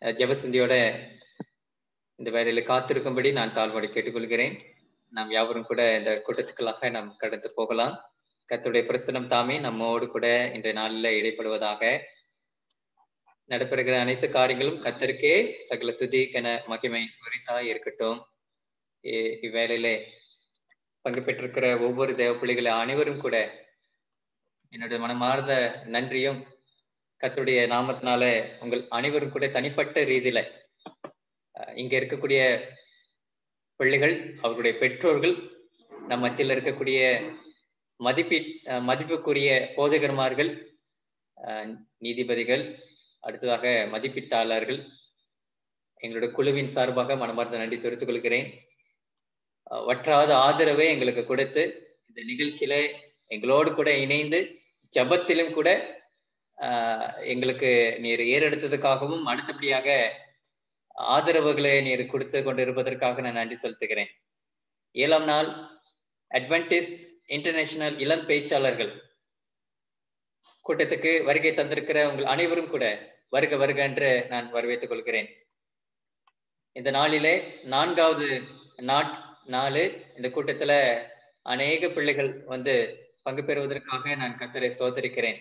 ஜெபசிந்தியோட இந்த வேலையில காத்திருக்கும்படி நான் தாழ்வோடு கேட்டுக்கொள்கிறேன். நாம் யாவரும் கூட இந்த கூட்டத்துக்குள்ளாக நாம் கடந்து போகலாம். கர்த்தருடைய பிரசன்னம் தாமே நம்மோடு கூட இன்றைய நாளில் இடைப்படுவதாக. நடைபெறுகிற அனைத்து காரியங்களும் கர்த்தருக்கே சகல துதி கன மகிமை உரித்தாய் இருக்கட்டும். இவ்வேளையிலே பங்கு பெற்றிருக்கிற ஒவ்வொரு தேவ பிள்ளைகளை அனைவரும் கூட என்னுடைய மனமார்ந்த நன்றியும் கர்த்தருடைய நாமத்தினால உங்கள் அனைவரும் கூட தனிப்பட்ட ரீதியில இங்க இருக்கக்கூடிய பிள்ளைகள், அவர்களுடைய பெற்றோர்கள், நம் மத்தியில் இருக்கக்கூடிய மதிப்புக்குரிய போதகர்மார்கள், நீதிபதிகள், அடுத்ததாக மதிப்பீட்டாளர்கள், எங்களுடைய குழுவின் சார்பாக மனமார்ந்த நன்றி தெரிவித்துக் கொள்கிறேன். வற்றாத ஆதரவை எங்களுக்கு கொடுத்து இந்த நிகழ்ச்சியில எங்களோடு கூட இணைந்து ஜபத்திலும் கூட எங்களுக்கு நீர் ஏறெடுத்ததுக்காகவும் அடுத்தபடியாக ஆதரவுகளை நீர் கொடுத்து கொண்டு இருப்பதற்காக நான் நன்றி செலுத்துகிறேன். 7ஆம் நாள் அட்வென்டிஸ் இன்டர்நேஷனல் இளம் பேச்சாளர்கள் கூட்டத்துக்கு வருகை தந்திருக்கிற உங்கள் அனைவரும் கூட வருக வருக என்று நான் வரவேற்றுக் கொள்கிறேன். இந்த நாளிலே 4வது நாள் இந்த கூட்டத்துல அநேக பிள்ளைகள் வந்து பங்கு பெறுவதற்காக நான் கர்த்தரை ஸ்தோத்திரிக்கிறேன்.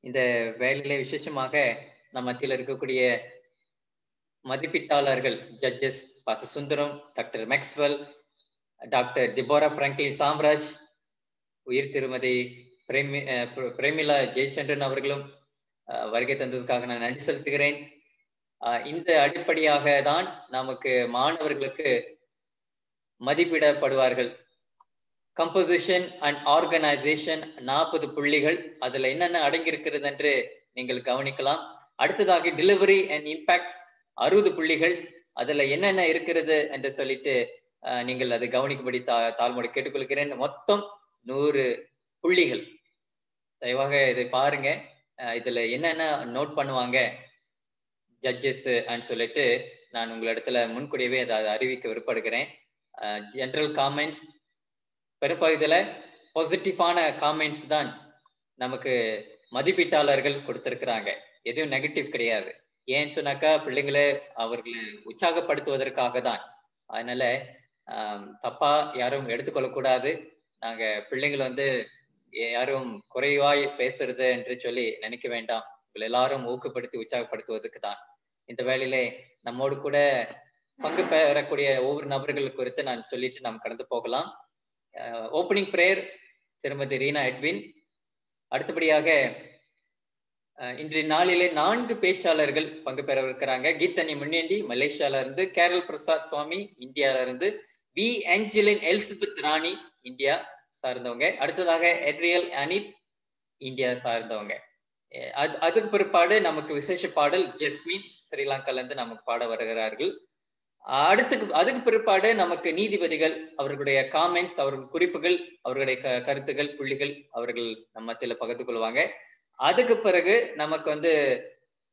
இந்த வேலையில விசேஷமாக நம் மத்தியில் இருக்கக்கூடிய மதிப்பீட்டாளர்கள், judges pastor Sundaram, doctor Maxwell, doctor Deborah Franklin Samraj, உயிர் திருமதி பிரேமிலா ஜெயச்சந்திரன் அவர்களும் வருகை தந்ததுக்காக நான் நன்றி செலுத்துகிறேன். இந்த அடிப்படையாக தான் நமக்கு மாணவர்களுக்கு மதிப்பிடப்படுவார்கள். கம்போசிஷன் அண்ட் ஆர்கனைசேஷன் 40 புள்ளிகள், அதுல என்னென்ன அடங்கியிருக்கிறது என்று நீங்கள் கவனிக்கலாம். அடுத்ததாக டெலிவரி அண்ட் இம்பாக்ட்ஸ் 60 புள்ளிகள், அதுல என்னென்ன இருக்கிறது என்று சொல்லிட்டு நீங்கள் அதை கவனிக்கும்படி தாழ்மொழி கேட்டுக்கொள்கிறேன். மொத்தம் 100 புள்ளிகள். தயவாக இதை பாருங்க. இதுல என்னென்ன நோட் பண்ணுவாங்க ஜட்ஜஸ் சொல்லிட்டு நான் உங்களிடத்துல முன்கூடியவே அதை அறிவிக்க விருப்பப்படுகிறேன். ஜெனரல் காமெண்ட்ஸ், பெரும்பகுதியில பாசிட்டிவான காமெண்ட்ஸ் தான் நமக்கு மதிப்பீட்டாளர்கள் கொடுத்திருக்கிறாங்க. எதுவும் நெகட்டிவ் கிடையாது. ஏன்னு சொன்னாக்கா பிள்ளைங்களை அவர்களை உற்சாகப்படுத்துவதற்காக தான். அதனால தப்பா யாரும் எடுத்துக்கொள்ளக்கூடாது. நாங்க பிள்ளைங்களை வந்து யாரும் குறைவாய் பேசுறது என்று சொல்லி நினைக்க வேண்டாம். உங்களை எல்லாரும் ஊக்கப்படுத்தி உற்சாகப்படுத்துவதற்கு தான். இந்த வேளையிலே நம்மோடு கூட பங்கு பெறக்கூடிய ஒவ்வொரு நபர்கள் குறித்து நான் சொல்லிட்டு நாம் கடந்து போகலாம். ஓப்பனிங் பிரேயர் திருமதி ரீனா எட்வின். அடுத்தபடியாக இன்றைய நாளிலே 4 பேச்சாளர்கள் பங்கு பெறவிருக்கிறாங்க. கீதனி முன்னேண்டி மலேசியால இருந்து, கேரல் பிரசாத் சுவாமி இந்தியால இருந்து, V Angeline Elizabeth Rani India சார்ந்தவங்க. அடுத்ததாக எட்ரியல் அனித் இந்தியா சார்ந்தவங்க. அதுக்கு பிற்பாடு நமக்கு விசேஷ பாடல் ஜெஸ்மின் ஸ்ரீலங்கால இருந்து நமக்கு பாட வருகிறார்கள். அதுக்கு பிற்பாடு நமக்கு நீதிபதிகள் அவர்களுடைய காமெண்ட்ஸ், அவர்கள் குறிப்புகள், அவர்களுடைய கருத்துகள், புள்ளிகள் அவர்கள் நம்ம மத்தியில பகிர்ந்து கொள்வாங்க. அதுக்கு பிறகு நமக்கு வந்து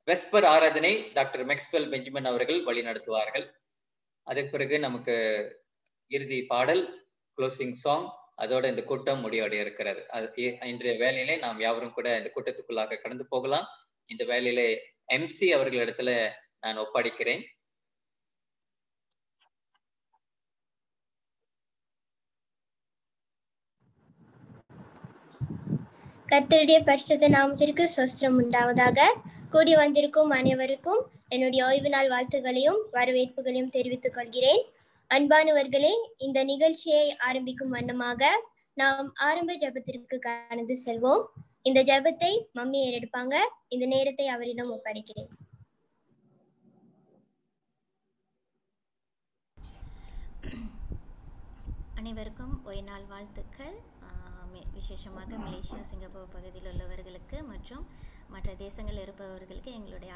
வெஸ்பர் ஆராதனை டாக்டர் மேக்ஸ்வெல் பெஞ்சமின் அவர்கள் வழி நடத்துவார்கள். அதுக்கு பிறகு நமக்கு இறுதி பாடல், க்ளோசிங் சாங், அதோட இந்த கூட்டம் முடிவடைய இருக்கிறது. இன்றைய வேலையிலே நாம் யாவரும் கூட இந்த கூட்டத்துக்குள்ளாக கடந்து போகலாம். இந்த வேலையிலே MC அவர்களிடத்துல நான் ஒப்படைக்கிறேன். கர்த்தருடைய பரிசுத்த நாமத்திற்கு ஸ்தோத்திரம் உண்டாவதாக. கூடி வந்திருக்கும் அனைவருக்கும் என்னுடைய ஓய்வு நாள் வாழ்த்துகளையும் வரவேற்புகளையும் தெரிவித்துக் கொள்கிறேன். அன்பானவர்களே, இந்த நிகழ்ச்சியை ஆரம்பிக்கும் வண்ணமாக நாம் ஆரம்ப ஜெபத்திற்கு கடந்து செல்வோம். இந்த ஜெபத்தை மம்மி ஏறெடுப்பாங்க. இந்த நேரத்தை அவரிடம் ஒப்படைக்கிறேன். அனைவருக்கும் ஓய்வு நாள் வாழ்த்துக்கள். விசேஷமாக மலேசியா, சிங்கப்பூர் பகுதியில் உள்ளவர்களுக்கு மற்றும் மற்ற தேசங்களில் இருப்பவர்களுக்கு எங்களுடைய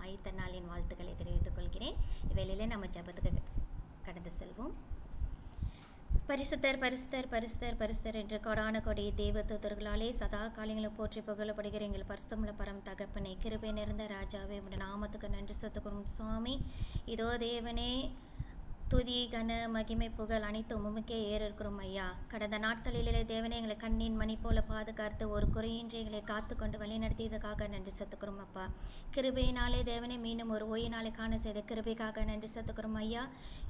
ஆயத்த நாளின் வாழ்த்துக்களை தெரிவித்துக் கொள்கிறேன். இவ்வேளையிலே நம்ம ஜெபத்துக்கு கடந்து செல்வோம். பரிசுத்தர் பரிசுத்தர் பரிசுத்தர் பரிசுத்தர் என்று கொடான கொடி தேவ தூதர்களாலே சதா காலங்களும் போற்றி புகழப்படுகிற எங்கள் பரிசுத்தமுள்ள பரம் தகப்பனை, கிருபை நிறைந்த ராஜாவே, உடைய நாமத்துக்கு நன்றி செலுத்துகிறோம் சுவாமி. இதோ தேவனே, துதி கன மகிமை புகழ் அனைத்தும் உமக்கே ஏறிருக்கிறோம் ஐயா. கடந்த நாட்களிலே தேவனே எங்களை கண்ணின் மணி போல பாதுகாத்து ஒரு குறையின்றி எங்களை காத்து கொண்டு வழிநடத்தியதுக்காக நன்றி செலுத்துக்கிறோம் அப்பா. கிருபையினாலே தேவனே மீண்டும் ஒரு ஓய்வினாலே காண செய்த கிருபைக்காக நன்றி செலுத்துக்கிறோம் ஐயா.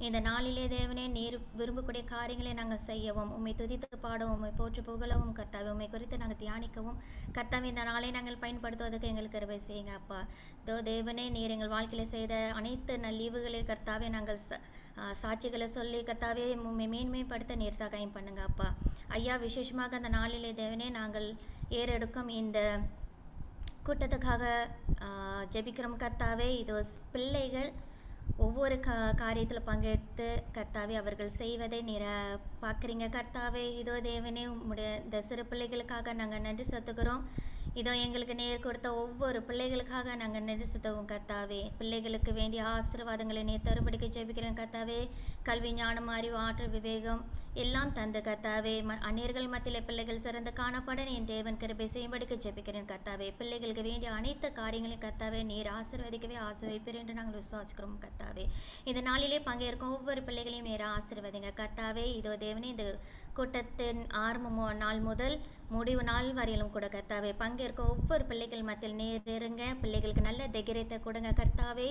இந்த நாளிலே தேவனே நீர் விரும்பக்கூடிய காரியங்களை நாங்கள் செய்யவும், உம்மை துதித்து பாடவும், உம்மை போற்று புகழவும் கர்த்தாவே, உம்மை குறித்து நாங்கள் தியானிக்கவும் கர்த்தாவே இந்த நாளை நாங்கள் பயன்படுத்துவதற்கு எங்களுக்கு கிருபை செய்யுங்க அப்பா. தேவனே நீர் எங்கள் வாழ்க்கையில் செய்த அனைத்து நல்லீவுகளை கர்த்தாவே நாங்கள் சாட்சிகளை சொல்லி கர்த்தாவே உம்மை மேன்மைப்படுத்த நீர் சகாயம் பண்ணுங்க அப்பா. ஐயா, விசேஷமாக அந்த நாளிலே தேவனே நாங்கள் ஏறெடுக்கும் இந்த கூட்டத்துக்காக ஜெபிக்கிறோம் கர்த்தாவே. இது பிள்ளைகள் ஒவ்வொரு காரியத்தில் பங்கெடுத்து கர்த்தாவே அவர்கள் செய்வதை நீர பார்க்குறீங்க கர்த்தாவே. இதோ தேவனே உம்முடைய இந்த சிறு பிள்ளைகளுக்காக நாங்கள் நன்றி செலுத்துகிறோம். இதோ எங்களுக்கு நேர் கொடுத்த ஒவ்வொரு பிள்ளைகளுக்காக நாங்கள் நன்றி செலுத்துவோம் கர்த்தாவே. பிள்ளைகளுக்கு வேண்டிய ஆசீர்வாதங்களை நீர் தருபடிக்கு ஜெபிக்கிறேன் கர்த்தாவே. கல்வி, ஞானம், அறிவு, ஆற்றல், விவேகம் எல்லாம் தந்து கர்த்தாவே அந்நியர்கள் மத்தியில் பிள்ளைகள் சிறந்து காணப்பட என் தேவன் கிருபை செய்யும்படிக்கு ஜெபிக்கிறேன் கர்த்தாவே. பிள்ளைகளுக்கு வேண்டிய அனைத்து காரியங்களையும் கர்த்தாவே நீர் ஆசீர்வதிக்கவே ஆசீர்வதிப்பீர் என்று நாங்கள் விசுவாசிக்கிறோம் கர்த்தாவே. இந்த நாளிலே பங்கேற்கும் ஒவ்வொரு பிள்ளைகளையும் நேர ஆசீர்வதிங்க கர்த்தாவே. இதோ தேவனே இந்த கூட்டத்தின் ஆரம்ப நாள் முதல் முடிவு நாள் வரையிலும் கூட கர்த்தாவே பங்கேற்க ஒவ்வொரு பிள்ளைகள் மத்தியில் நேர் இருங்க. பிள்ளைகளுக்கு நல்ல தைரியத்தை கொடுங்க கர்த்தாவே.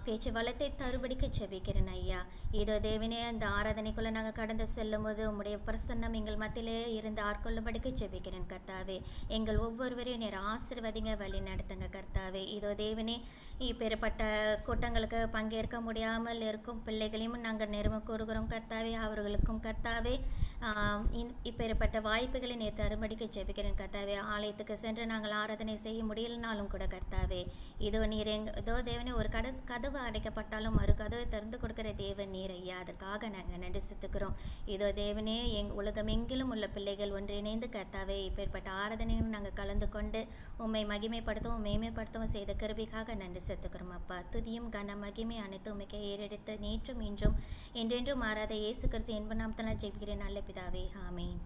பேச்சு வளத்தை தருபடிக்கு ஜெபிக்கிறேன் ஐயா. இதோ தேவனே அந்த ஆராதனைக்குள்ளே நாங்கள் கடந்து செல்லும் போது உம்முடைய பிரசன்னம் எங்கள் மத்தியிலே இருந்து ஆட்கொள்ளும்படிக்கு ஜெபிக்கிறேன் கர்த்தாவே. எங்கள் ஒவ்வொருவரையும் நேர் ஆசீர்வதிங்க, வழி நடத்துங்க கர்த்தாவே. இதோ தேவனே இப்பேற்பட்ட கூட்டங்களுக்கு பங்கேற்க முடியாமல் இருக்கும் பிள்ளைகளையும் நாங்கள் நிறுவ கூறுகிறோம் கர்த்தாவே. அவர்களுக்கும் கர்த்தாவே இப்பேற்பட்ட வாய்ப்புகளை நீர் தரும்படிக்கு ஜெபிக்கிறேன் கர்த்தாவே. ஆலயத்துக்கு சென்று நாங்கள் ஆராதனை செய்ய முடியலனாலும் கூட கர்த்தாவே இதோ நீர் இதோ தேவனே ஒரு கதவு அடைக்கப்பட்டாலும் மறு கதவை திறந்து கொடுக்கிற தேவன் நீர் ஐயா. அதற்காக நாங்கள் நன்றி செலுத்துக்கிறோம். இதோ தேவனே உலகம் எங்கிலும் உள்ள பிள்ளைகள் ஒன்றிணைந்து கர்த்தாவே இப்பேற்பட்ட ஆராதனையும் நாங்கள் கலந்து கொண்டு உம்மை மகிமைப்படுத்தவும் மேன்மைப்படுத்தவும் செய்த கிருபைக்காக நன்றி செலுத்துக்கிறோம் அப்பா. துதியும் கன மகிமை அனைத்து உமைக்கு ஏறெடுத்து நேற்றும் இன்றும் என்றென்றும் மாறாத இயேசு கிறிஸ்து என்ப நாமத்தில் ஜெபிக்கிறேன் நல்ல பிதாவே, ஆமேன்.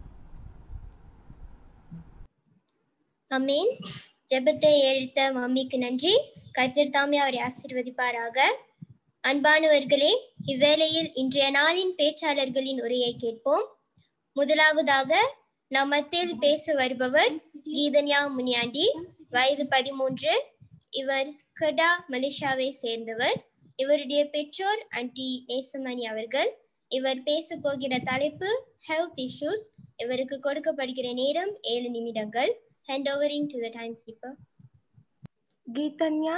ஆமேன். ஜெபத்தை எடுத்த மம்மிக்கு நன்றி. கர்த்தர் தாமே அவரை ஆசீர்வதிப்பாராக. அன்பானவர்களே, இவ்வேளையில் இன்றைய நாளின் பேச்சாளர்களின் உரையை கேட்போம். முதலாவதாக நம் மத்தியில் பேச வருபவர் கீதன்யா முனியாண்டி, வயது 13. இவர் கடா மலேசியாவை சேர்ந்தவர். இவருடைய பெற்றோர் ஆன்டி நேசமணி அவர்கள். இவர் பேச போகிற தலைப்பு ஹெல்த் இஷ்யூஸ். இவருக்கு கொடுக்கப்படுகிற நேரம் 7 நிமிடங்கள். Hand overing to the timekeeper. Geetanya?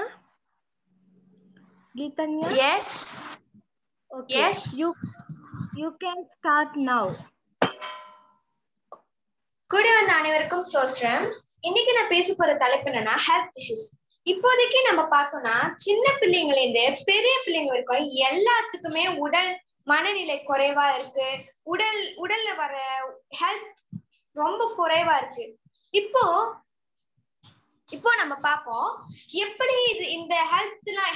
Yes. Okay. Yes. You can start now. கூடி வந்த அனைவருக்கும் சோஸ்ரம். இன்னைக்கு நான் பேச போற தலைப்பு என்னன்னா ஹெல்த் இஷ்யூஸ். இப்போதைக்கு நம்ம பார்த்தோம்னா சின்ன பிள்ளைங்கள இருந்து பெரிய பிள்ளைங்க வரைக்கும் எல்லாத்துக்குமே உடல் மனநிலை குறைவா இருக்கு. உடல்ல வர ஹெல்த் ரொம்ப குறைவா இருக்கு. இப்போ நம்ம பார்ப்போம் எப்படி இந்த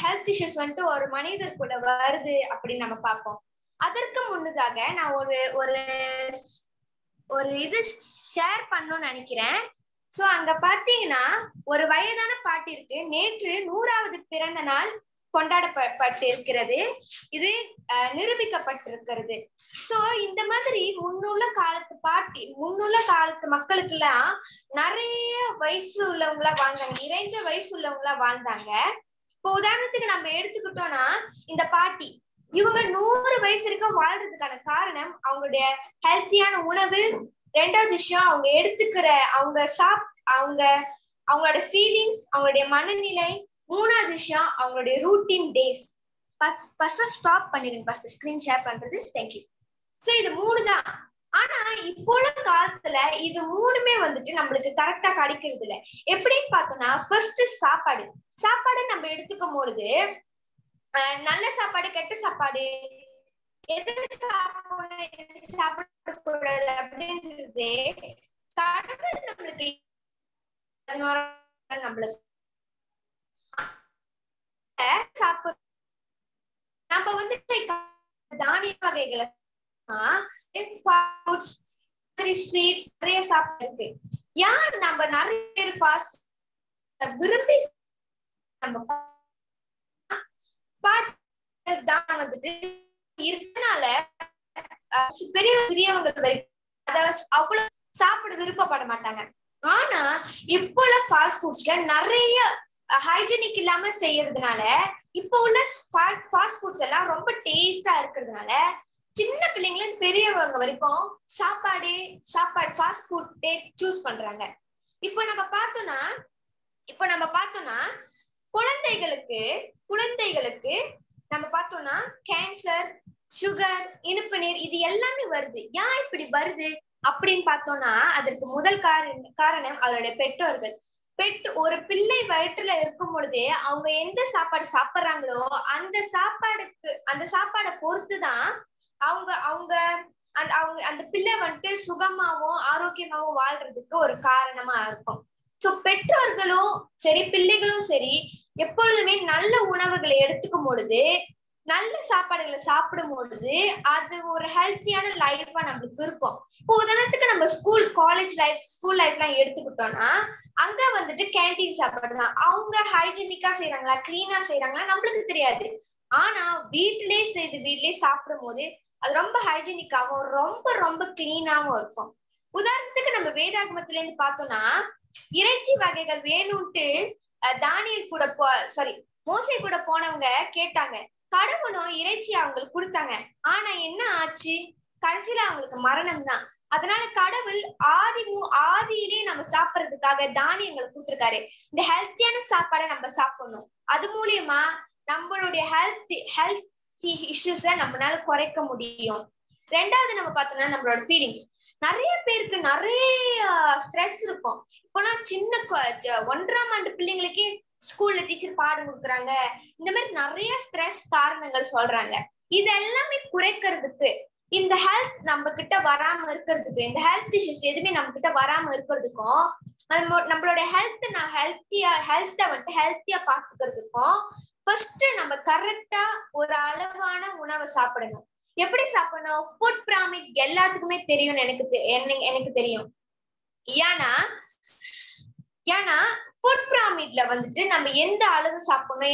ஹெல்த் இஷ்யூஸ் வந்துட்டு ஒரு மனிதர் கூட வருது அப்படின்னு நம்ம பார்ப்போம். அதற்கு முன்னதாக நான் ஒரு இது ஷேர் பண்ணணும்னு நினைக்கிறேன். சோ அங்க பாத்தீங்கன்னா ஒரு வயதான பாட்டி இருக்கு. நேற்று 100வது பிறந்த நாள் கொண்டாடப்பட்டு இருக்கிறது. இது நிரூபிக்கப்பட்டிருக்கிறது. சோ இந்த மாதிரி முன்னுள்ள காலத்து மக்களுக்கு எல்லாம் நிறைய வயசு உள்ளவங்களா வாழ்ந்தாங்க, நிறைந்த வயசு உள்ளவங்களா வாழ்ந்தாங்க. இப்போ உதாரணத்துக்கு நம்ம எடுத்துக்கிட்டோம்னா இந்த பாட்டி இவங்க 100 வயசு வரைக்கும் வாழ்றதுக்கான காரணம் அவங்களுடைய ஹெல்த்தியான உணவு. 2வது விஷயம் அவங்க எடுத்துக்கிற அவங்களோட ஃபீலிங்ஸ், அவங்களுடைய மனநிலை. 3வது விஷயம் அவங்களுடைய ரூட்டீன் டேஸ். ஸ்டாப் பண்ணிருங்க ஸ்கிரீன் ஷேர் பண்றது. தேங்க்யூ. சோ இது 3 தான். ஆனா இப்போ உள்ள காலத்துல இது 3மே வந்துட்டு நம்மளுக்கு கரெக்டா கிடைக்கிறது இல்ல. எப்படின்னு பார்த்தோம்னா ஃபர்ஸ்ட் சாப்பாடு நம்ம எடுத்துக்கும் பொழுது நல்ல சாப்பாடு கெட்ட சாப்பாடு எது சாப்பிடணும் எது சாப்பிடக்கூடாது அப்படின்றது கடவுள் நம்மளுக்கு நம்ம வந்து தானிய வகைகளை நிறைய சாப்பிட்டு யார் நம்ம நிறைய பேர் ஃபாஸ்ட் விரும்பி நம்ம வந்துட்டு இருக்கனால பெரிய சிறியவங்க அவ்வளவு சாப்பிட விருப்பப்பட மாட்டாங்க. ஆனா இப்போ உள்ள ஃபாஸ்ட் ஃபுட்ஸ்ல நிறைய ஹைஜீனிக் இல்லாம செய்யறதுனால இப்போ உள்ள ஃபாஸ்ட் ஃபுட்ஸ் எல்லாம் ரொம்ப டேஸ்டா இருக்கிறதுனால சின்ன பிள்ளைங்கள பெரியவங்க வரைக்கும் சாப்பாடு ஃபாஸ்ட் ஃபுட் சூஸ் பண்றாங்க. இப்போ நம்ம பார்த்தோம்னா குழந்தைகளுக்கு நம்ம பார்த்தோம்னா கேன்சர், சுகர், இனிப்பு நீர் இது எல்லாமே வருது. ஏன் இப்படி வருது அப்படின்னு பார்த்தோம்னா அதற்கு முதல் காரணம் அவருடைய பெற்றோர்கள். ஒரு பிள்ளை வயிற்றுல இருக்கும் பொழுதே அவங்க எந்த சாப்பாடு சாப்பிடுறாங்களோ அந்த சாப்பாடை பொறுத்துதான் அவங்க அந்த பிள்ளை வந்துட்டு சுகமாவும் ஆரோக்கியமாவும் வாழ்றதுக்கு ஒரு காரணமா இருக்கும். சோ பெற்றோர்களும் சரி பிள்ளைகளும் சரி எப்பொழுதுமே நல்ல உணவுகளை எடுத்துக்கும் பொழுது, நல்ல சாப்பாடுகளை சாப்பிடும் பொழுது அது ஒரு ஹெல்த்தியான லைஃபா நம்மளுக்கு இருக்கும். இப்போ உதாரணத்துக்கு நம்ம ஸ்கூல் லைஃப்லாம் எடுத்துக்கிட்டோம்னா அங்க வந்துட்டு கேண்டீன் சாப்பாடு தான். அவங்க ஹைஜீனிக்கா செய்யறாங்களா, கிளீனா செய்யறாங்களா நம்மளுக்கு தெரியாது. ஆனா வீட்டிலேயே சாப்பிடும் போது அது ரொம்ப ஹைஜீனிக்காவும் ரொம்ப ரொம்ப கிளீனாவும் இருக்கும். உதாரணத்துக்கு நம்ம வேதாகமத்துல இருந்து பார்த்தோம்னா இறைச்சி வகைகள் வேணும்ட்டு மோசே கூட போனவங்க கேட்டாங்க. கடவுளும் இறைச்சி அவங்களுக்கு கொடுத்தாங்க. ஆனா என்ன ஆச்சு? கடைசியில அவங்களுக்கு மரணம் தான். அதனால கடவுள் ஆதியிலே நம்ம சாப்பிடுறதுக்காக தானியங்களை கொடுத்திருக்காரு. இந்த ஹெல்த்தியான சாப்பாடை நம்ம சாப்பிடணும். அது மூலியமா நம்மளுடைய ஹெல்த் இஷ்யூஸ நம்மளால குறைக்க முடியும். ரெண்டாவது நம்ம பார்த்தோம்னா நம்மளோட ஃபீலிங்ஸ். நிறைய பேருக்கு நிறைய ஸ்ட்ரெஸ் இருக்கும். இப்போனா சின்ன 1ஆம் ஆண்டு பிள்ளைங்களுக்கே ஸ்கூல்ல டீச்சர் பாடம் கொடுக்குறாங்க. இந்த மாதிரி நிறைய ஸ்ட்ரெஸ் காரணங்கள் சொல்றாங்க. இது எல்லாமே குறைக்கிறதுக்கு, இந்த ஹெல்த் நம்ம கிட்ட வராம இருக்கிறதுக்கு, இந்த ஹெல்த் இஷ்யூஸ் எதுவுமே நம்ம கிட்ட வராம இருக்கிறதுக்கும், நம்மளோட ஹெல்த்தியா பாத்துக்கிறதுக்கும் ஃபர்ஸ்ட் நம்ம கரெக்டா ஒரு அளவான உணவை சாப்பிடணும். எப்படி சாப்பிடணும்? ஃபுட் பிராமிட் எல்லாத்துக்குமே தெரியும்னு எனக்கு தெரியும். ஏன்னா ஃபுட் பிராமிட்ல வந்துட்டு நம்ம எந்த அளவு சாப்பிடணும்,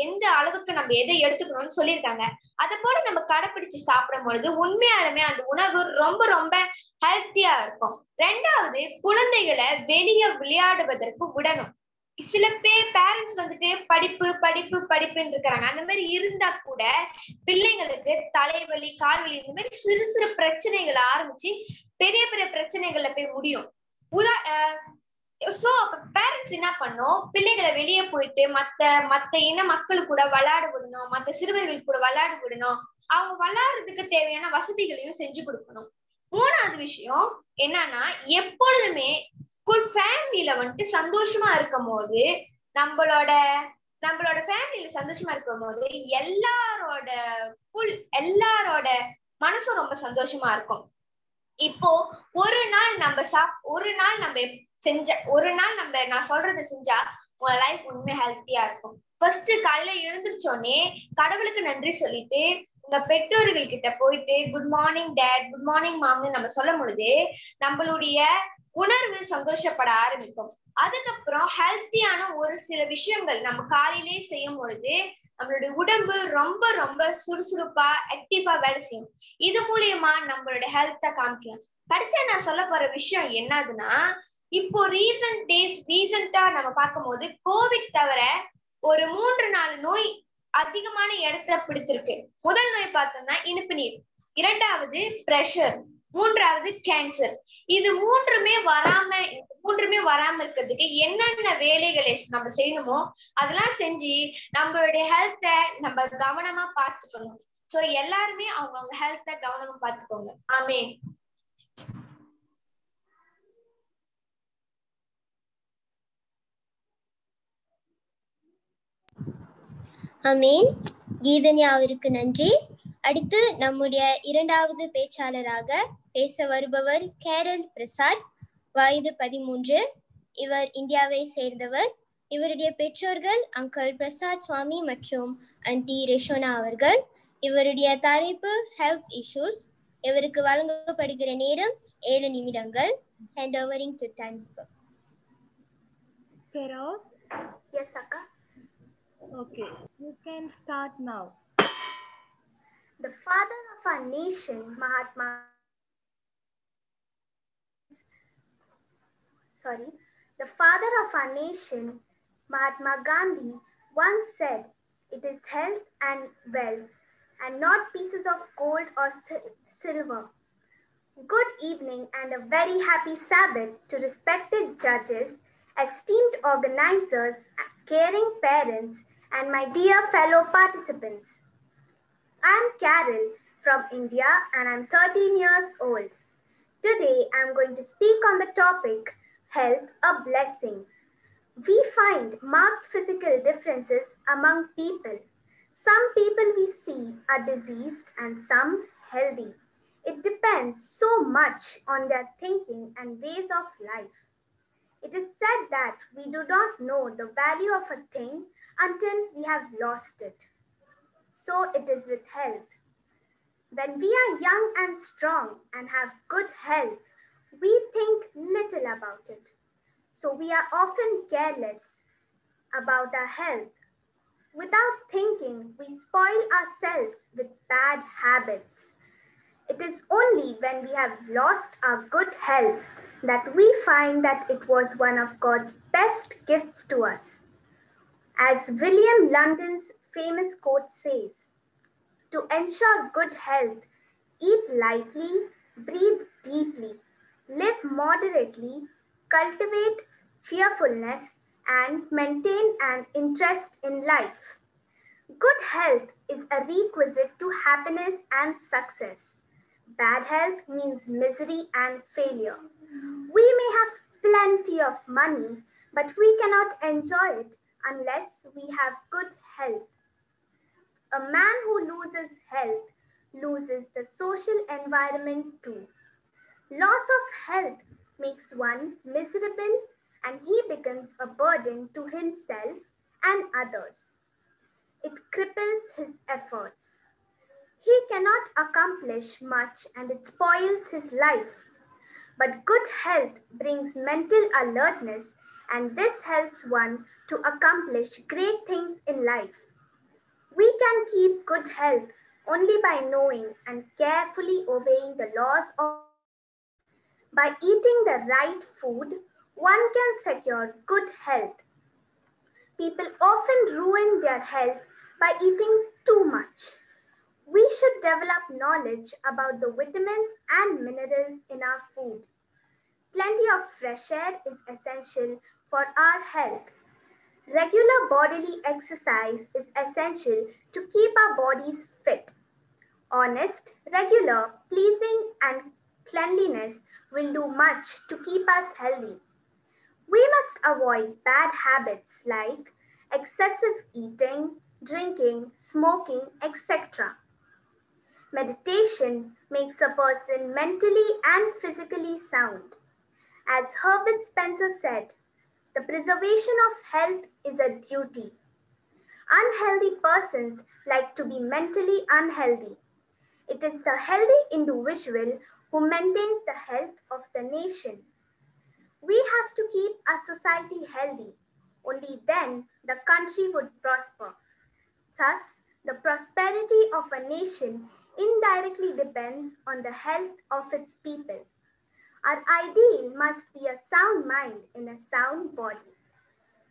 எந்த அளவுக்கு நம்ம எதை எடுத்துக்கணும்னு சொல்லியிருக்காங்க. அதை போல நம்ம கடைப்பிடிச்சு சாப்பிடும் பொழுது உண்மையாலுமே அந்த உணவு ரொம்ப ரொம்ப ஹெல்த்தியா இருக்கும். ரெண்டாவது, குழந்தைகளை வெளியே விளையாடுவதற்கு விடணும். சில பேரண்ட்ஸ் வந்துட்டு படிப்புன்னு இருக்கிறாங்க. அந்த மாதிரி இருந்தா கூட பிள்ளைங்களுக்கு தலைவலி, கால்வலி இந்த மாதிரி சிறு சிறு பிரச்சனைகள் ஆரம்பிச்சு பெரிய பெரிய பிரச்சனைகள்ல போய் முடியும். சோ அப்ப பேரண்ட்ஸ் என்ன பண்ணும்? பிள்ளைகளை வெளியே போயிட்டு மத்த இன மக்களு கூட விளையாட விடணும், மத்த சிறுவர்கள் கூட விளையாட விடணும். அவங்க விளையாடுறதுக்கு தேவையான வசதிகளையும் செஞ்சு கொடுக்கணும். மூணாவது விஷயம் என்னன்னா, எப்பொழுதுமே ஃபேமிலியில வந்துட்டு சந்தோஷமா இருக்கும் போது, நம்மளோட ஃபேமிலியில சந்தோஷமா இருக்கும் போது எல்லாரோட மனசும் ரொம்ப சந்தோஷமா இருக்கும். இப்போ ஒரு நாள் நான் சொல்றதை செஞ்சா உங்க லைஃப் உண்மை ஹெல்த்தியா இருக்கும். ஃபர்ஸ்ட் காலையில எழுந்திரிச்சோடனே கடவுளுக்கு நன்றி சொல்லிட்டு உங்க பெற்றோர்கள் கிட்ட போயிட்டு good morning dad, good morning மாம்னு நம்ம சொல்லும் பொழுது நம்மளுடைய உணர்வு சந்தோஷப்பட ஆரம்பிக்கும். அதுக்கப்புறம் ஹெல்த்தியான ஒரு சில விஷயங்கள் நம்ம காலையிலேயே செய்யும் பொழுது நம்மளுடைய உடம்பு ரொம்ப ரொம்ப சுறுசுறுப்பா ஆக்டிவா வேலை செய்யும். இது மூலியமா நம்மளோட ஹெல்த்தை காமிக்கலாம். கடைசியா நான் சொல்ல போற விஷயம் என்னதுன்னா, இப்போ ரீசெண்டா நம்ம பார்க்கும்போது கோவிட் தவிர ஒரு 3-4 நோய் அதிகமான இடத்தை பிடித்திருக்கு. முதல் நோய் பார்த்தோம்னா இனிப்பு நீர், இரண்டாவது பிரஷர், மூன்றாவது கேன்சர். இது மூன்றுமே வராம இருக்கிறதுக்கு என்னென்ன வேலைகளை நம்ம செய்யணுமோ அதெல்லாம் செஞ்சு நம்மளுடைய ஹெல்த்தை நம்ம கவனமா பார்த்துக்கணும். சோ எல்லாருமே அவங்க ஹெல்த்தை கவனமா பார்த்துக்கோங்க. ஆமென். ஆமென். கீதன்யாவிற்கு நன்றி. அடுத்து நம்முடைய இரண்டாவது பேச்சாளராக பேச வருபவர் கேரல் பிரசாத், வயது 13. இவர் இந்தியாவை சேர்ந்தவர். இவருடைய பெற்றோர்கள் அங்கிள் பிரசாத் சுவாமி மற்றும் ஆன்டி ரெஷோனா அவர்கள். இவருடைய தலைப்பு ஹெல்த் இஷ்யூஸ். இவருக்கு வழங்கப்படுகிற நேரம் 7 நிமிடங்கள். Hand hovering to Tanvipa. Feroz? Yes, Akka. Okay, you can start now. The father of our nation, the father of our nation, Mahatma Gandhi, once said, "It is health and wealth, and not pieces of gold or silver." Good evening and a very happy Sabbath to respected judges, esteemed organizers, caring parents, and my dear fellow participants. I'm Carol from India and I'm 13 years old. Today I'm going to speak on the topic, Health a Blessing. We find marked physical differences among people. Some people we see are diseased and some healthy. It depends so much on their thinking and ways of life. It is said that we do not know the value of a thing until we have lost it. So it is with health. When we are young and strong and have good health, we think little about it. So we are often careless about our health. Without thinking, we spoil ourselves with bad habits. It is only when we have lost our good health that we find that it was one of God's best gifts to us. As William London's famous quote says, "To ensure good health, eat lightly, breathe deeply, live moderately, cultivate cheerfulness, and maintain an interest in life." Good health is a requisite to happiness and success. Bad health means misery and failure. We may have plenty of money, but we cannot enjoy it unless we have good health. A man who loses health loses the social environment too. Loss of health makes one miserable and he becomes a burden to himself and others. It cripples his efforts. He cannot accomplish much and it spoils his life. But good health brings mental alertness and this helps one to accomplish great things in life. We can keep good health only by knowing and carefully obeying the laws of. By eating the right food, one can secure good health. People often ruin their health by eating too much. We should develop knowledge about the vitamins and minerals in our food. Plenty of fresh air is essential for our health. Regular bodily exercise is essential to keep our bodies fit. Honest, regular, pleasing, and cleanliness will do much to keep us healthy. We must avoid bad habits like excessive eating, drinking, smoking, etc. Meditation makes a person mentally and physically sound. As Herbert Spencer said, the preservation of health is a duty. Unhealthy persons like to be mentally unhealthy. It is the healthy individual who maintains the health of the nation. We have to keep our society healthy. Only then the country would prosper. Thus, the prosperity of a nation indirectly depends on the health of its people. Our ideal must be a sound mind in a sound body.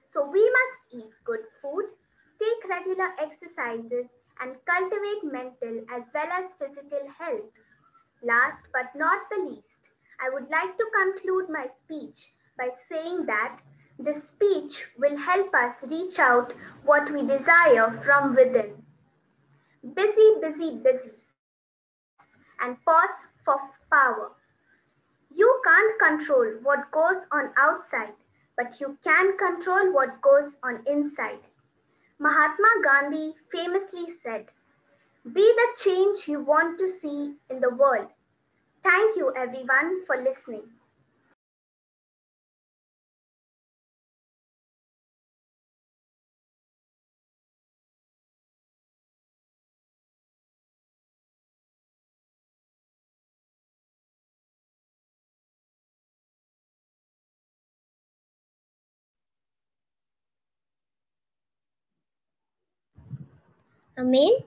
So we must eat good food, take regular exercises, and cultivate mental as well as physical health. Last but not the least, I would like to conclude my speech by saying that this speech will help us reach out what we desire from within. Busy, busy, busy. And pause for power. You can't control what goes on outside, but you can control what goes on inside. Mahatma Gandhi famously said, "Be the change you want to see in the world." Thank you everyone for listening. Amen.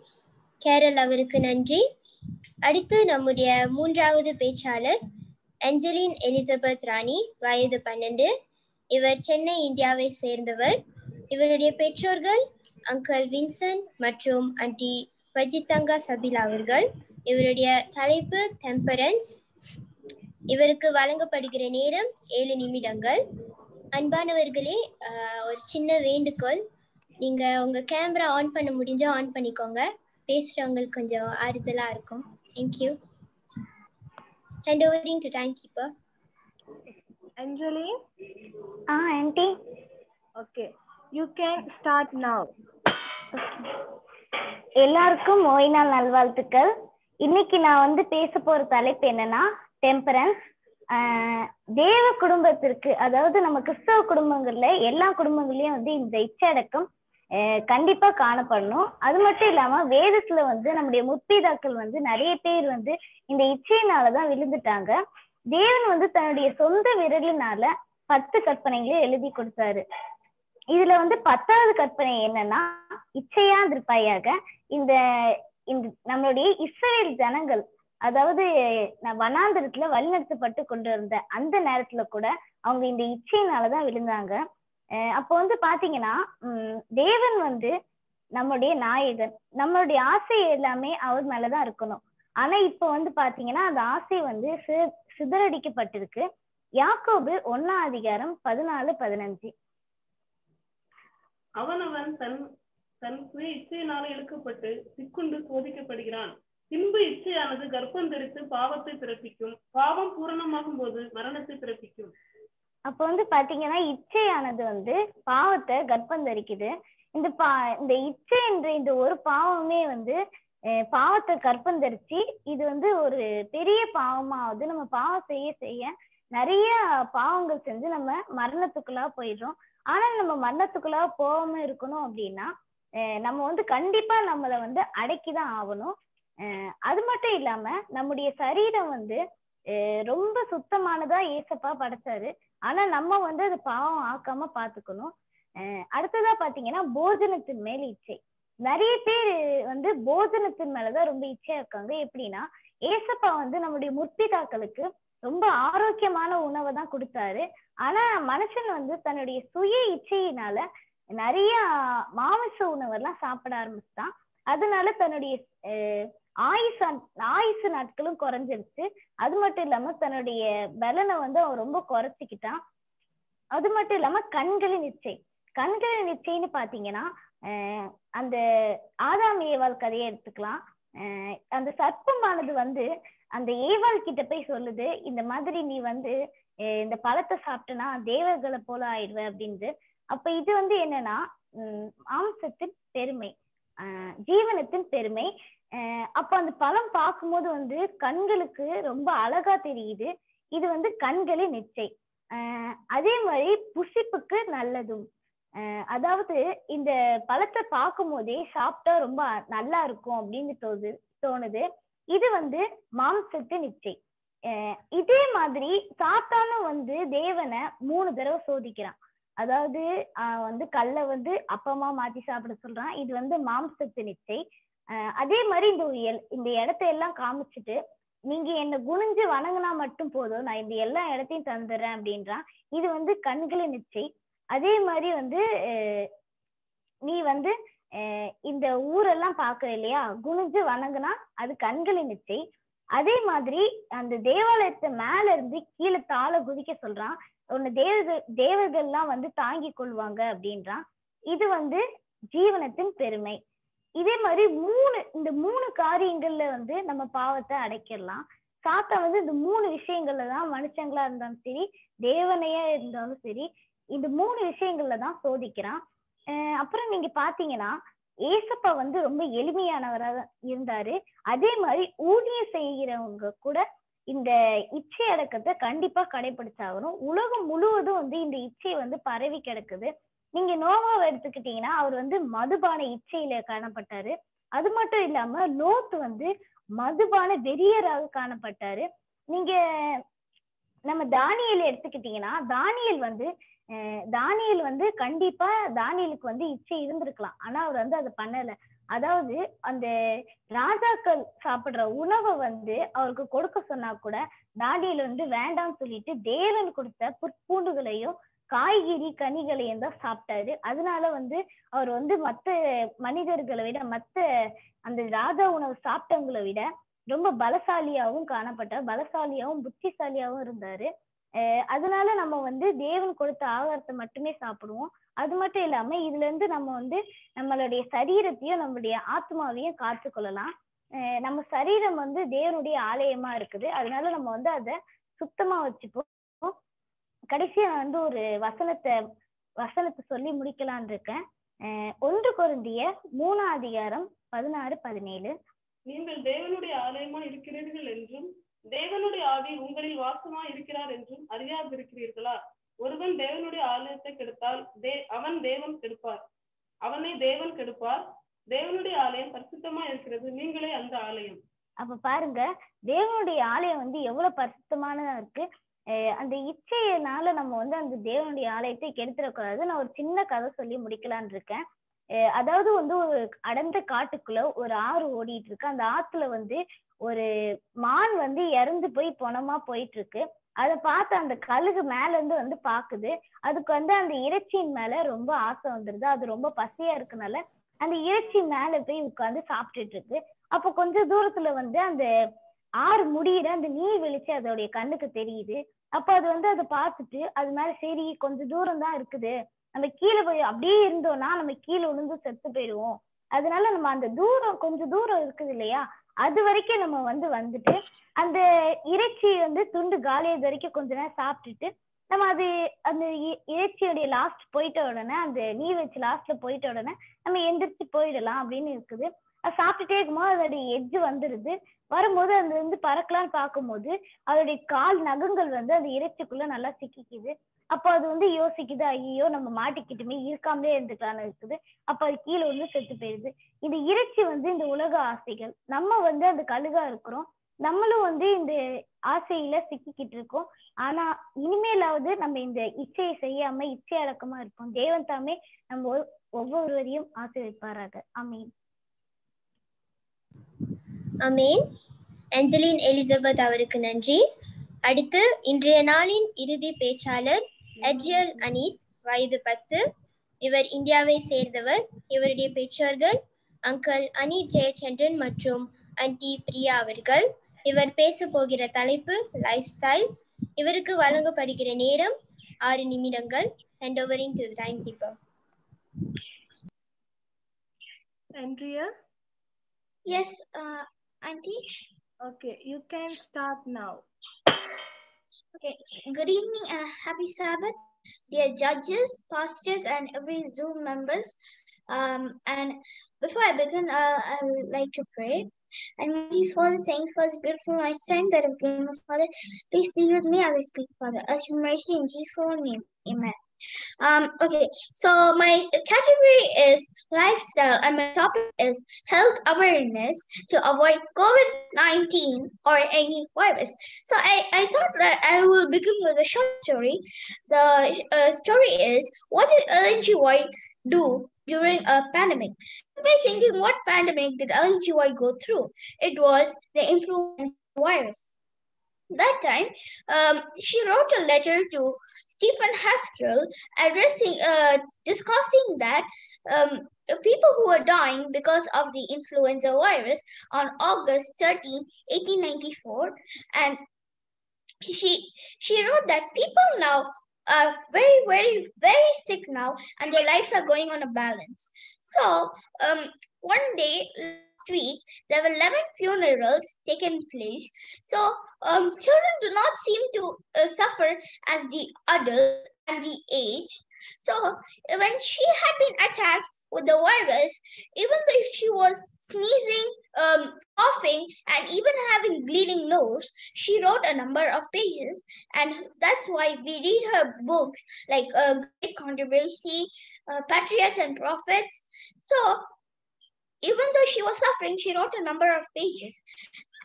Carol அவருக்கு நன்றி. அடுத்து நம்முடைய மூன்றாவது பேச்சாளர் Angeline Elizabeth ராணி, வயது 12. இவர் சென்னை, இந்தியாவை சேர்ந்தவர். இவருடைய பெற்றோர்கள் அங்கிள் வின்சென்ட் மற்றும் ஆண்டி வஜிதங்கா சபிலா அவர்கள். இவருடைய தலைப்பு டெம்பரன்ஸ். இவருக்கு வழங்கப்படுகிற நேரம் 7 நிமிடங்கள். அன்பானவர்களே, ஒரு சின்ன வேண்டுகோள், நீங்க உங்க கேமரா ஆன் பண்ண முடிஞ்சா ஆன் பண்ணிக்கோங்க. பேசுறவங்களுக்கு கொஞ்சம் ஆறுதலா இருக்கும். Thank you. Hand overing to timekeeper. Anjali? Aunty. Okay, you can start now. எல்லாருக்கும் ஓய்நாள் நல்வாழ்த்துக்கள். இன்னைக்கு நான் வந்து பேச போற தலைப்பு என்னன்னா டெம்பரன்ஸ். தேவ குடும்பத்திற்கு, அதாவது நம்ம கிறிஸ்தவ குடும்பங்கள்ல எல்லா குடும்பங்கள்லயும் வந்து இந்த இச்சடக்கம் கண்டிப்பா காணப்படணும். அது மட்டும் இல்லாம வேதத்துல வந்து நம்முடைய முற்பிதாக்கள் வந்து நிறைய பேர் வந்து இந்த இச்சையினாலதான் விழுந்துட்டாங்க. தேவன் வந்து தன்னுடைய சொந்த விரலினால 10 கற்பனைகளை எழுதி கொடுத்தாரு. இதுல வந்து 10வது கற்பனை என்னன்னா, இச்சையாதிருப்பாயாக. இந்த நம்மளுடைய இஸ்ரவேல் ஜனங்கள், அதாவது வனாந்திரத்துல வழிநடத்தப்பட்டு கொண்டு இருந்த அந்த நேரத்துல கூட அவங்க இந்த இச்சையினாலதான் விழுந்தாங்க. அப்போ வந்து பாத்தீங்கன்னா தேவன் வந்து நம்மளுடைய நாயகன், நம்மளுடைய ஆசை எல்லாமே அவர் மேலதான் இருக்கணும். ஆனா இப்ப வந்து பாத்தீங்கன்னா அந்த ஆசை வந்து சிதறடிக்கப்பட்டிருக்கு. யாக்கோபு 1ஆம் அதிகாரம் 14-15. அவனவன் தன் சுய இச்சையினால இழுக்கப்பட்டு சிக்குண்டு சோதிக்கப்படுகிறான். பின்பு இச்சையானது கர்ப்பம் தரித்து பாவத்தை பிறப்பிக்கும். பாவம் பூரணமாகும் போது மரணத்தை பிறப்பிக்கும். அப்ப வந்து பாத்தீங்கன்னா இச்சையானது வந்து பாவத்தை கர்ப்பம் தரிக்குது. இந்த இச்சை என்ற இந்த ஒரு பாவமே வந்து பாவத்தை கர்ப்பம் தரிச்சு, இது வந்து ஒரு பெரிய பாவமாவது. நம்ம பாவம் செய்ய நிறைய பாவங்கள் செஞ்சு நம்ம மரணத்துக்குள்ளா போயிடுறோம். ஆனா நம்ம மரணத்துக்குள்ளா போகாம இருக்கணும் அப்படின்னா நம்ம வந்து கண்டிப்பா நம்மளை வந்து அடக்கிதான் ஆகணும். அது மட்டும் இல்லாம நம்முடைய சரீரம் வந்து ரொம்ப சுத்தமானதா ஏசப்பா படைச்சாரு. ஆனா நம்ம வந்து அது பாவம் ஆக்காம பாத்துக்கணும். அடுத்ததா பாத்தீங்கன்னா போஜனத்தின் மேல் இச்சை. நிறைய பேர் வந்து போஜனத்தின் மேலதான் ரொம்ப இச்சையா இருக்காங்க. எப்படின்னா ஏசப்பா வந்து நம்முடைய முற்பிதாக்களுக்கு ரொம்ப ஆரோக்கியமான உணவை தான் கொடுத்தாரு. ஆனா மனுஷன் வந்து தன்னுடைய சுய இச்சையினால நிறைய மாமிச உணவெல்லாம் சாப்பிட ஆரம்பிச்சுட்டான். அதனால தன்னுடைய ஆயுசு நாட்களும் குறைஞ்சிருச்சு. அது மட்டும் இல்லாம தன்னுடைய பலனை வந்து அவன் ரொம்ப குறைச்சிக்கிட்டான். அது மட்டும் இல்லாம கண்களின் இச்சைன்னு பாத்தீங்கன்னா அந்த ஆதாம் ஏவாள் கதையை எடுத்துக்கலாம். அந்த சர்ப்பமானது வந்து அந்த ஏவாள் கிட்ட போய் சொல்லுது, இந்த மாதிரி நீ வந்து இந்த பழத்தை சாப்பிட்டனா தேவர்களை போல ஆயிடுவ அப்படின்னு. அப்ப இது வந்து என்னன்னா மாம்சத்தின் பெருமை, ஜீவனத்தின் பெருமை. அப்ப அந்த பழம் பார்க்கும்போது வந்து கண்களுக்கு ரொம்ப அழகா தெரியுது. இது வந்து கண்களின் இச்சை. அதே மாதிரி புசிப்புக்கு நல்லதும். அதாவது இந்த பழத்தை பார்க்கும் போதே சாப்பிட்டா ரொம்ப நல்லா இருக்கும் அப்படின்னு தோணுது. இது வந்து மாம்சத்தின் இச்சை. இதே மாதிரி சாத்தானும் வந்து தேவனை 3 தடவை சோதிக்கிறான். அதாவது வந்து கல்லை வந்து அப்பமா மாத்தி சாப்பிட சொல்றான். இது வந்து மாம்சத்தின் இச்சை. அதே மாதிரி இந்த இடத்த எல்லாம் காமிச்சிட்டு நீங்க என்ன குனிஞ்சு வணங்கினா மட்டும் போதும், நான் இந்த எல்லா இடத்தையும் தந்துடுறேன் அப்படின்றான். இது வந்து கண்களின் இச்சை. அதே மாதிரி வந்து நீ வந்து இந்த ஊரெல்லாம் பாக்குற இல்லையா, குனிஞ்சு வணங்குனா அது கண்களின் இச்சை. அதே மாதிரி அந்த தேவாலயத்தை மேல இருந்து கீழே தாழ குதிக்க சொல்றான். ஒன்னு தேவர்கள்லாம் வந்து தாங்கி கொள்வாங்க அப்படின்றான். இது வந்து ஜீவனத்தின் பெருமை. இதே மாதிரி இந்த 3 காரியங்கள்ல வந்து நம்ம பாவத்தை அடைக்கிடலாம். சாத்தா வந்து இந்த 3 விஷயங்கள்ல தான் மனுஷங்களா இருந்தாலும் சரி, தேவனையா இருந்தாலும் சரி, இந்த 3 விஷயங்கள்ல தான் சோதிக்கிறான். அப்புறம் நீங்க பாத்தீங்கன்னா ஏசப்பா வந்து ரொம்ப எளிமையானவராக இருந்தாரு. அதே மாதிரி ஊழியம் செய்கிறவங்க கூட இந்த இச்சை அடக்கத்தை கண்டிப்பா கடைபிடிச்சாகணும். உலகம் முழுவதும் வந்து இந்த இச்சை வந்து பரவி கிடக்குது. நீங்க நோவாவை எடுத்துக்கிட்டீங்கன்னா அவர் வந்து மதுபான இச்சையில காணப்பட்டாரு. அது மட்டும் இல்லாம லோத்து வந்து மதுபான வெறியராக காணப்பட்டாரு. நீங்க நம்ம தானியல் எடுத்துக்கிட்டீங்கன்னா தானியல் வந்து தானியேல் வந்து கண்டிப்பா தானியேலுக்கு வந்து இச்சை இருந்திருக்கலாம், ஆனா அவர் வந்து அதை பண்ணல. அதாவது அந்த ராஜாக்கள் சாப்பிடுற உணவை வந்து அவருக்கு கொடுக்க சொன்னா கூட தானியேல் வந்து வேண்டாம்னு சொல்லிட்டு தேவன் கொடுத்த புற்பூண்டுகளையும் காய்கறி கனிகளையும் தான் சாப்பிட்டாரு. அதனால வந்து அவர் வந்து மற்ற மனிதர்களை விட, மற்ற அந்த ராஜா உணவு சாப்பிட்டவங்களை விட ரொம்ப பலசாலியாவும் காணப்பட்டார், பலசாலியாவும் புத்திசாலியாவும் இருந்தாரு. அதனால நம்ம வந்து தேவன் கொடுத்த ஆகாரத்தை மட்டுமே சாப்பிடுவோம். அது மட்டும் இல்லாம இதுல இருந்து நம்ம வந்து நம்மளுடைய சரீரத்தையும் நம்மளுடைய ஆத்மாவையும் காத்துக்கொள்ளலாம். நம்ம சரீரம் வந்து தேவனுடைய ஆலயமா இருக்குது, அதனால நம்ம வந்து அதை சுத்தமா வச்சுப்போம். கடைசியா நான் வந்து ஒரு வசனத்தை சொல்லி முடிக்கலான் இருக்கேன். 1 கொரிந்தியர் 3:16-17. நீங்கள் தேவனுடைய ஆலயமா இருக்கிறீர்கள் என்றும் தேவனுடைய ஆவி உங்களில் வாசமா இருக்கிறார் என்றும் அறியாதிருக்கிறீர்களா? ஒருவன் தேவனுடைய ஆலயத்தை கெடுத்தால் அவனை தேவன் கெடுப்பார். தேவனுடைய ஆலயம் பரிசுத்தமா இருக்கிறது, நீங்களே அந்த ஆலயம். அப்ப பாருங்க, தேவனுடைய ஆலயம் வந்து எவ்வளவு பரிசுத்தமானதா இருக்கு. அந்த இச்சையினால நம்ம வந்து அந்த தேவனுடைய ஆலயத்தை கெடுத்துடக்கூடாது. நான் ஒரு சின்ன கதை சொல்லி முடிக்கலான் இருக்கேன். அதாவது வந்து ஒரு அடர்ந்த காட்டுக்குள்ள ஒரு ஆறு ஓடிட்டு இருக்கு. அந்த ஆத்துல வந்து ஒரு மான் வந்து இறந்து போய் பொணமா போயிட்டு இருக்கு. அதை பார்த்து அந்த கழுகு மேல இருந்து வந்து பாக்குது. அதுக்கு வந்து அந்த இறைச்சியின் மேல ரொம்ப ஆசை வந்துருது. அது ரொம்ப பசியா இருக்குனால அந்த இறைச்சி மேல போய் உட்காந்து சாப்பிட்டுட்டு இருக்கு. அப்ப கொஞ்ச தூரத்துல வந்து அந்த ஆறு முடியிற அந்த நீர் வெளிச்சு அதோடைய கண்ணுக்கு தெரியுது. அப்ப அது வந்து அதை பார்த்துட்டு அது மேல சரி கொஞ்ச தூரம் தான் இருக்குது, நம்ம கீழே போய் அப்படியே இருந்தோம்னா நம்ம கீழே விழுந்து செத்து போயிடுவோம், அதனால நம்ம அந்த தூரம் கொஞ்ச தூரம் இருக்குது இல்லையா, அது வரைக்கும் நம்ம வந்துட்டு அந்த இறைச்சி வந்து துண்டு காலியது வரைக்கும் கொஞ்ச நேரம் சாப்பிட்டுட்டு நம்ம அது அந்த இறைச்சியோடைய லாஸ்ட் போயிட்ட உடனே, அந்த நீர் வச்சு லாஸ்ட்ல போயிட்ட உடனே நம்ம எந்திரிச்சு போயிடலாம் அப்படின்னு இருக்குது. அது சாப்பிட்டுட்டே இருக்கும்போது அதோடைய எட்ஜ் வந்துடுது. வரும்போது அது வந்து பறக்கலான்னு பார்க்கும்போது அதோடைய கால் நகங்கள் வந்து அந்த இறைச்சிக்குள்ள நல்லா சிக்கிக்குது. அப்போ அது வந்து யோசிக்குது, ஐயோ நம்ம மாட்டிக்கிட்டுமே, இருக்காமலே இருந்துக்கலான்னு இருக்குது. அப்ப அது கீழே வந்து செத்து போயிடுது. இந்த இறைச்சி வந்து இந்த உலக ஆசைகள், நம்ம வந்து அந்த கழுகா இருக்கிறோம், நம்மளும் வந்து இந்த ஆசையில சிக்கிக்கிட்டு இருக்கோம். ஆனா இனிமேலாவது நம்ம இந்த இச்சையை செய்யாம இச்சை அடக்கமா இருப்போம். தேவன் தாமே நம்ம ஒவ்வொருவரையும் ஆசீர்வதிப்பாராக. ஆமீன். அமேன். ஏஞ்சலின் எலிசபெத் அவருக்கு நன்றி. அடுத்து இன்றைய நாளின் இறுதி பேச்சாளர் எட்ரியல் அனீத், வயது 10. இவர் இந்தியாவை சேர்ந்தவர். இவருடைய பெற்றோர்கள் அங்கிள் அனீத் ஜெயச்சந்திரன் மற்றும் ஆன்டி பிரியா அவர்கள். இவர் பேச போகிற தலைப்பு லைஃப் ஸ்டைல்ஸ். இவருக்கு வழங்கப்படுகிற நேரம் 6 நிமிடங்கள். Hand hovering to the time keeper. Andrea? Yes, Auntie. Okay, you can start now. Okay, good evening and happy Sabbath, dear judges, pastors, and every Zoom members. And before I begin, I would like to pray. And mighty Father, thank you for this beautiful night time that have given us, Father. Please be with me as I speak, Father. As your mercy in Jesus' name, amen. Okay, so my category is lifestyle and my topic is health awareness to avoid COVID-19 or any virus. So I thought that I will begin with a short story. The story is, what did Ellen G. White do during a pandemic? By thinking, what pandemic did Ellen G. White go through? It was the influenza virus. That time, she wrote a letter to Stephen Haskell discussing that people who were dying because of the influenza virus on August 13, 1894. And she wrote that people now are very, very, very sick now and their lives are going on a balance. So one day, week, there were 11 funerals taken place. So children do not seem to suffer as the adults and the age. So when she had been attacked with the virus, even though she was sneezing, coughing, and even having bleeding nose, she wrote a number of pages, and that's why we read her books like Great Controversy, Patriots and Prophets. So even though she was suffering, she wrote a number of pages.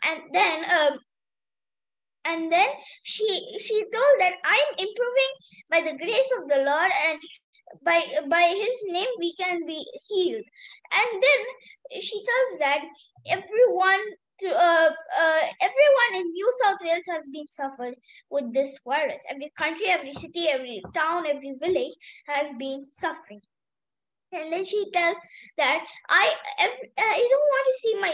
And then And then she told that I'm improving by the grace of the Lord, and by his name we can be healed. And then she tells that everyone in New South Wales has been suffered with this virus. Every country, every city, every town, every village has been suffering. And then she tells that I don't want to see my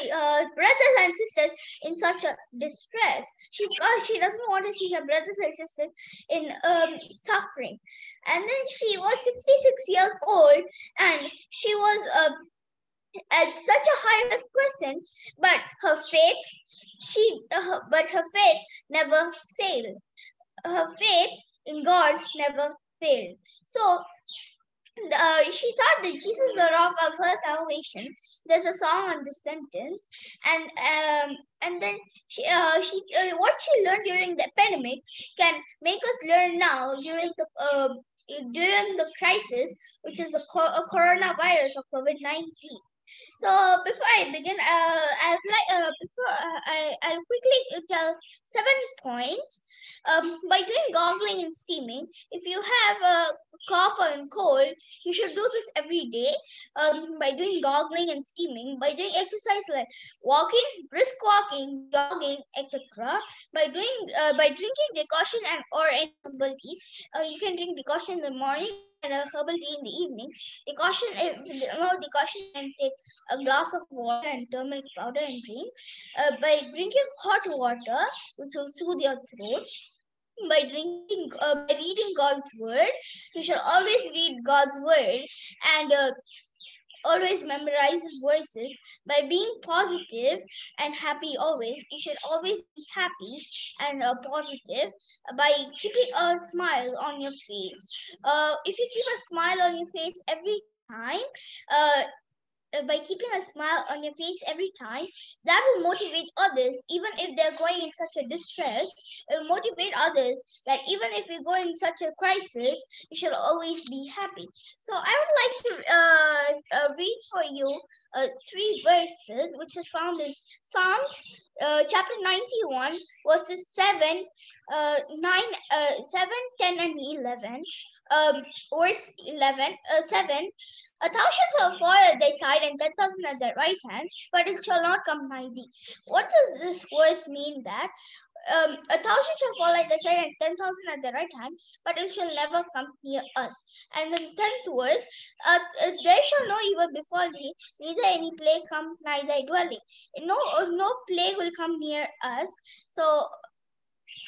brothers and sisters in such a distress. She doesn't want to see her brothers and sisters in suffering. And then she was 66 years old, and she was at such a high risk person, but her faith never failed. Her faith in God never failed. So she thought that Jesus is the rock of her salvation. There's a song on this sentence, and then she what she learned during the pandemic can make us learn now during the crisis, which is the coronavirus of COVID-19. So before I begin, I'll quickly tell 7 points. By doing gargling and steaming, if you have a cough or cold, you should do this every day. By doing gargling and steaming, by doing exercise like walking, brisk walking, jogging, etc. By drinking decoction or any herbal tea. You can drink decoction in the morning and a herbal tea in the evening. Decoction, and take a glass of water and turmeric powder and drink. By drinking hot water, which will soothe your throat. By reading God's word, you should always read God's word and always memorize his voices. By being positive and happy always, you should always be happy and positive. By keeping a smile on your face, if you keep a smile on your face every time, by keeping a smile on your face every time, that will motivate others. Even if they're going in such a distress, it will motivate others that even if you go in such a crisis, you should always be happy. So I would like to read for you 3 verses, which is found in Psalms chapter 91, verses 7, 10 and 11. Verse 7, 1,000 shall fall at thy side and 10,000 at thy right hand, but it shall not come nigh thee. What does this verse mean? That 1,000 shall fall at thy side and 10,000 at the right hand, but it shall never come near us. And the 10th verse, there shall no evil befall thee, neither any plague come nigh thy dwelling. No plague will come near us. So,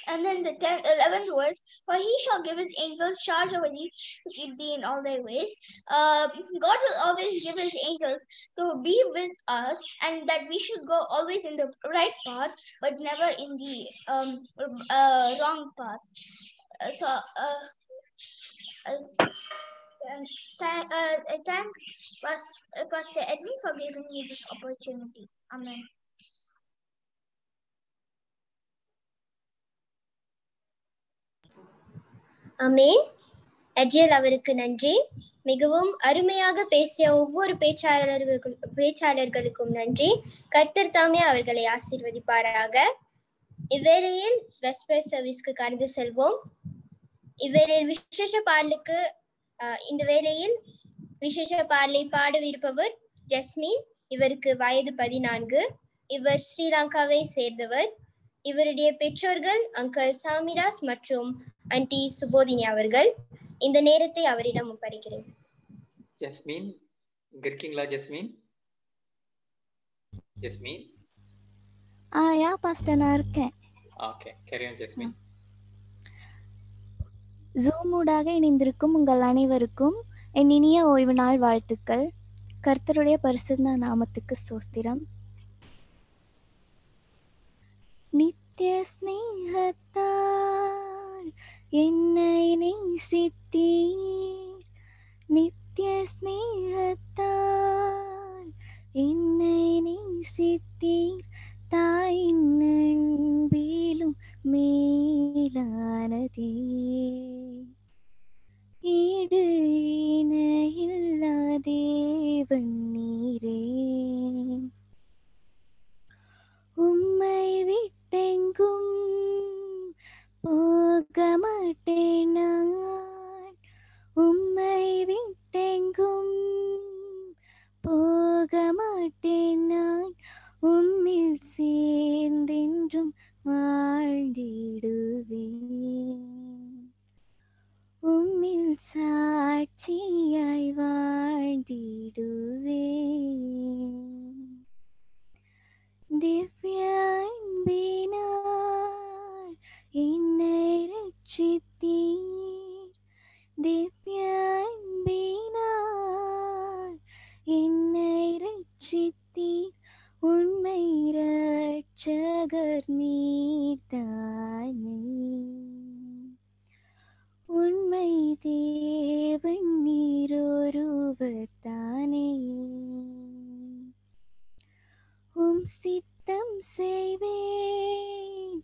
and then the 11th verse, for he shall give his angels charge over thee to keep thee in all thy ways. God will always give his angels to be with us, and that we should go always in the right path, but never in the wrong path. I thank Pastor Edwin for giving me this opportunity. Amen. அமேன். எட்ஜியல் அவருக்கு நன்றி. மிகவும் அருமையாக பேசிய ஒவ்வொரு பேச்சாளர்களுக்கும் நன்றி. கர்த்தர் தாமே அவர்களை ஆசீர்வதிப்பாராக. இவ்வேளையில் வெஸ்பர் சர்வீஸ்க்கு கடந்து செல்வோம். இவ்வேளையில் விசேஷ பாடலுக்கு இந்த வேளையில் விசேஷ பாடலை பாடவிருப்பவர் ஜஸ்மின். இவருக்கு வயது 14. இவர் ஸ்ரீலங்காவை சேர்ந்தவர். இவருடைய பெற்றோர்கள் அங்கிள் சாமிராஸ் மற்றும் ஆன்டி சுபோதினி அவர்கள். இந்த நேரத்தை அவரிடம் ஒப்படைக்கிறேன். ஜஸ்மின் இங்க இருக்கீங்களா? ஜஸ்மின் யா பாஸ்டர், நான் இருக்கேன். Okay, carry on Jasmine. ஜூமூடாக இணைந்திருக்கும் உங்கள் அனைவருக்கும் என் இனிய ஓய்வு நாள் வாழ்த்துக்கள். கர்த்தருடைய பரிசுத்த நாமத்துக்கு ஸ்தோத்திரம். நித்திய ஸ்நேகத்தால் என்னை நேசித்தீர், நித்திய ஸ்நேகத்தால் என்னை நேசித்தீர், தாயின் அன்பிலும் மேலானதே, ஈடு இணையில்லா தேவன் நீரே, உம்மை விட்டெங்கும் போக மாட்டேன் நான் உம்மை விட்டெங்கும், போக மாட்டேன் நான் உம்மில் சேர்ந்தென்றும் வாழ்ந்திடுவேன், உம்மில் சாட்சியாய் வாழ்ந்திடுவேன். திவ்ய அன்பினால் என்னை ரட்சித்தீர், திவ்ய அன்பினால் என்னை ரட்சித்தீர், உண்மை ரட்சகர் நீர்தானே, உண்மை தேவன் நீரொருவர் தானே. உம் சித்தம் செய்வேன்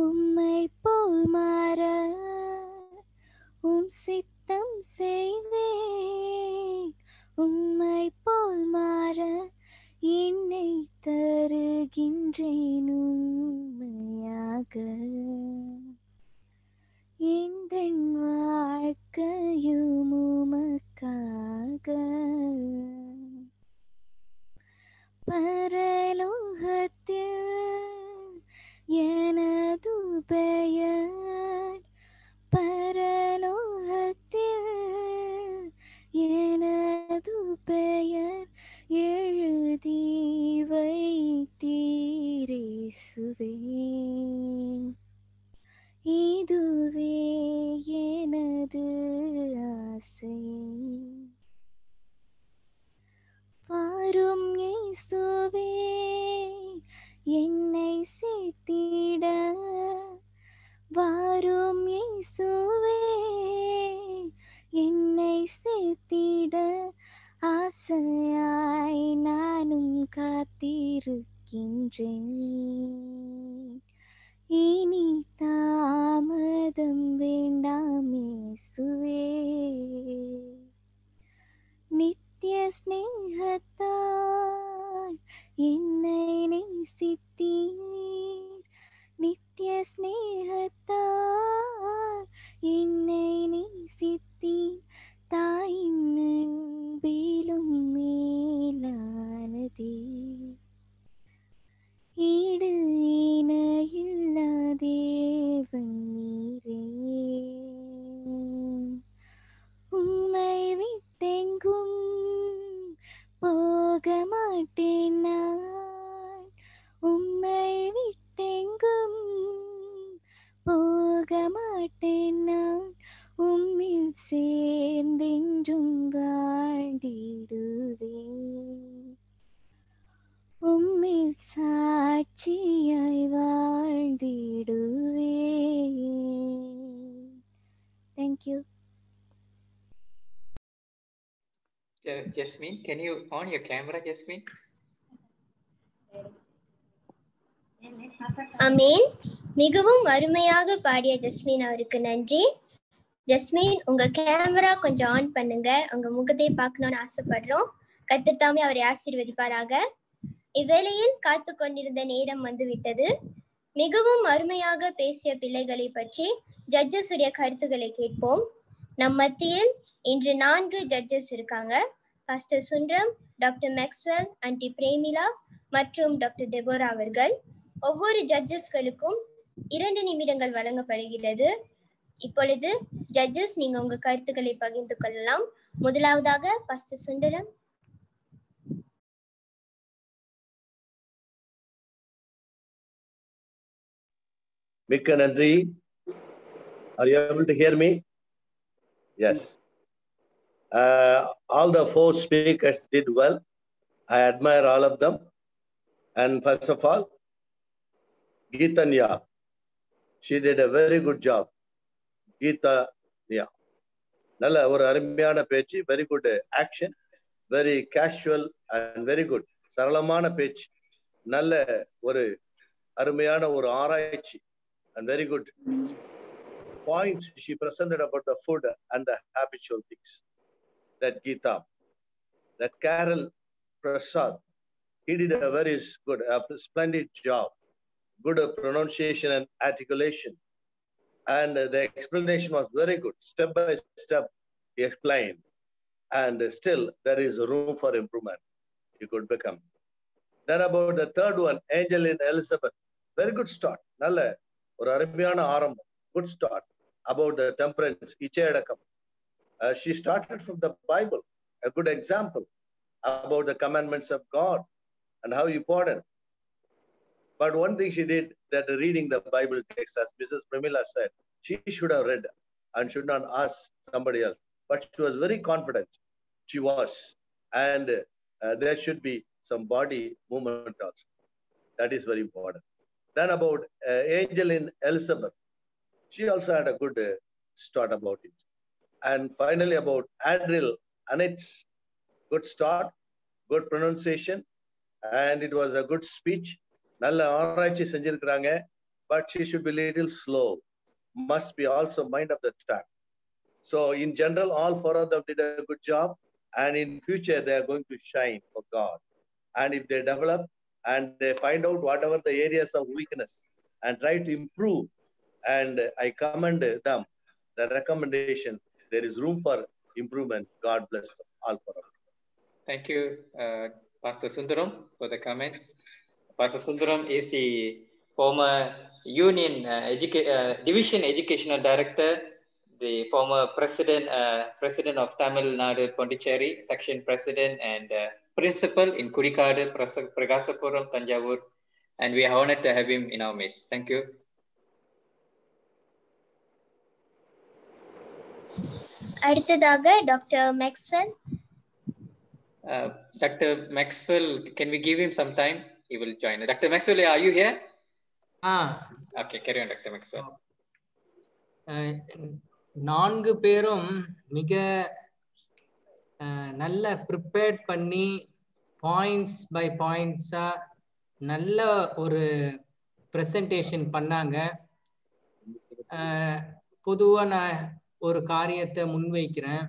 உம்மை போல் மாற, உம் சித்தம் செய்வேன் உம்மை போல் மாற, என்னை தருகின்றேன் உண்மையாக, எந்தன் வாழ்க்கையும் உமக்காக. பரலோகத்தில் எனது பெயர், பரலோகத்தில் எனது பெயர் எழுதி வைத்தீரேசுவே, இதுவே எனது ஆசை. வாரும் இயேசுவே என்னை சேர்த்திட, வாரும் இயேசுவே என்னை சேர்த்திட, ஆசையாய் நானும் காத்திருக்கின்றேன். இனி தாமதம் வேண்டாம் இயேசுவே, நித்திய ஸ்நேகத்தால் என்னை நேசித்தீர், நித்திய ஸ்நேகத்தால் என்னை நேசித்தீர், தாயின் அன்பிலும் மேலானதே, ஈடு இணையில்லா தேவன் நீரே. உம்மை விட்டெங்கும் போக மாட்டேன் நான், உம்மை விட்டெங்கும் போக மாட்டேன் நான், உம்மில் சேர்ந்தென்றும் வாழ்ந்திடுவேன், உம்மில் சாட்சியாய் வாழ்ந்திடுவேன். Thank you. Jasmine, can you on your camera, Jasmine? Ameen. மிகவும் அருமையாக பாடிய ஜஸ்மின் அவருக்கு நன்றி. ஜஸ்மின், உங்க கேமரா கொஞ்சம் ஆன் பண்ணுங்க, உங்க முகத்தை பார்க்கணும்னு ஆசைப்படுறோம். கர்த்தர் தாமே அவரை ஆசீர்வதிப்பாராக. இவ்வேளையில் காத்து கொண்டிருந்த நேரம் வந்துவிட்டது. மிகவும் அருமையாக பேசிய பிள்ளைகளை பற்றி ஜட்ஜஸ் உடைய கருத்துக்களை கேட்போம். நம் மத்தியில் இன்று 4 ஜட்ஜஸ் இருக்காங்க. Pastor Sundaram, doctor Maxwell, aunty Premila மற்றும் டாக்டர் டெபோரா அவர்கள். ஒவ்வொரு ஜட்ஜஸ்களுக்கும் 2 நிமிடங்கள் வழங்கப்படுகிறது. இப்பொழுது ஜட்ஜஸ், நீங்க உங்க கருத்துக்களை பகிர்ந்து கொள்ளலாம். முதலாவதாக பாஸ்டர் சுந்தரம். மிக்க நன்றி. Are you able to hear me? Yes. All the 4 speakers did well. I admire all of them. And first of all, Geetanya, she did a very good job. Geetanya. நல்ல ஒரு அருமையான பேச்சு, very good action, very casual and very good. சரளமான பேச்சு, நல்ல ஒரு அருமையான ஒரு ஆராய்ச்சி and very good points she presented about the food and the habitual things. That Geeta, that Carol Prasad, he did a very good, splendid job. Good pronunciation and articulation. And the explanation was very good. Step by step, he explained. And still, there is room for improvement. He could become. Then about the third one, Angeline Elizabeth. Very good start. Nalla, or arambiyana arambam. Good start. About the temperance, ichayadakam. She started from the Bible. A good example about the commandments of God and how important. But one thing she did, that reading the Bible text, as Mrs. Pramila said, she should have read and should not ask somebody else. But she was very confident. She was. And there should be some body movement also. That is very important. Then about Angeline Elizabeth. She also had a good start about it. And finally about Adril Anitz. Good start, good pronunciation, and it was a good speech. Nalla ஆராய்ச்சி செஞ்சிருக்கிறாங்க, but she should be little slow. Must be also mind of the track. So in general, all four of them did a good job, and in future they are going to shine for God. And if they develop and they find out whatever the areas of weakness and try to improve, and I commend them, the recommendation, there is room for improvement. God bless them all for them. Thank you, Pastor Sundaram, for the comment. Pastor Sundaram is the former Union Division Educational Director, the former President of Tamil Nadu Pondicherry Section President, and Principal in Kudikadu, Pragasapuram, Tanjavur, and we are honored to have him in our midst. Thank you. அடுத்ததாக doctor Maxwell. Dr. Maxwell, can we give him some time? He will join. Dr. Maxwell, are you here? Okay, carry on, Dr. Maxwell. நான்கு பேரும் மிக நல்ல prepared பண்ணி points by பாயிண்ட்ஸா நல்ல ஒரு presentation பண்ணாங்க. பொதுவாக நான் ஒரு காரியத்தை முன்வைக்கிறேன்.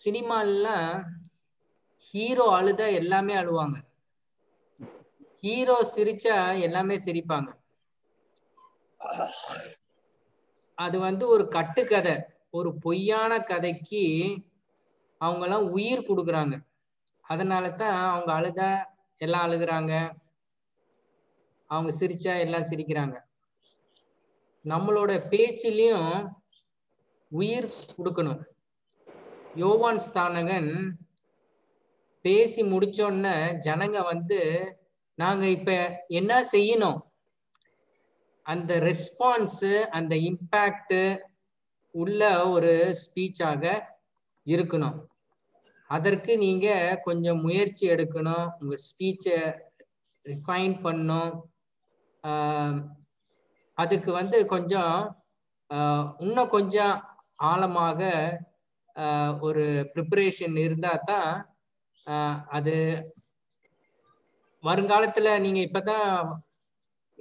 சினிமாலாம் ஹீரோ அழுதா எல்லாமே அழுவாங்க, ஹீரோ சிரிச்சா எல்லாமே சிரிப்பாங்க. அது ஒரு கட்டுக்கதை, ஒரு பொய்யான கதைக்கு அவங்கெல்லாம் உயிர் கொடுக்குறாங்க. அதனால தான் அவங்க அழுதா எல்லாம் அழுகுறாங்க, அவங்க சிரிச்சா எல்லாம் சிரிக்கிறாங்க. நம்மளோட பேச்சிலையும் உயிர் கொடுக்கணும். யோவான் ஸ்தானகன் பேசி முடிச்சோன்னு ஜனங்க நாங்க இப்ப என்ன செய்யணும், அந்த ரெஸ்பான்ஸ், அந்த இம்பேக்ட் உள்ள ஒரு ஸ்பீச்சாக இருக்கணும். அதற்கு நீங்க கொஞ்சம் முயற்சி எடுக்கணும், உங்க ஸ்பீச்சை ரிஃபைன் பண்ணணும். அதுக்கு கொஞ்சம் இன்னும் கொஞ்சம் ஆழமாக ஒரு ப்ரிப்பரேஷன் இருந்தா தான் அது வருங்காலத்துல நீங்க இப்பதான்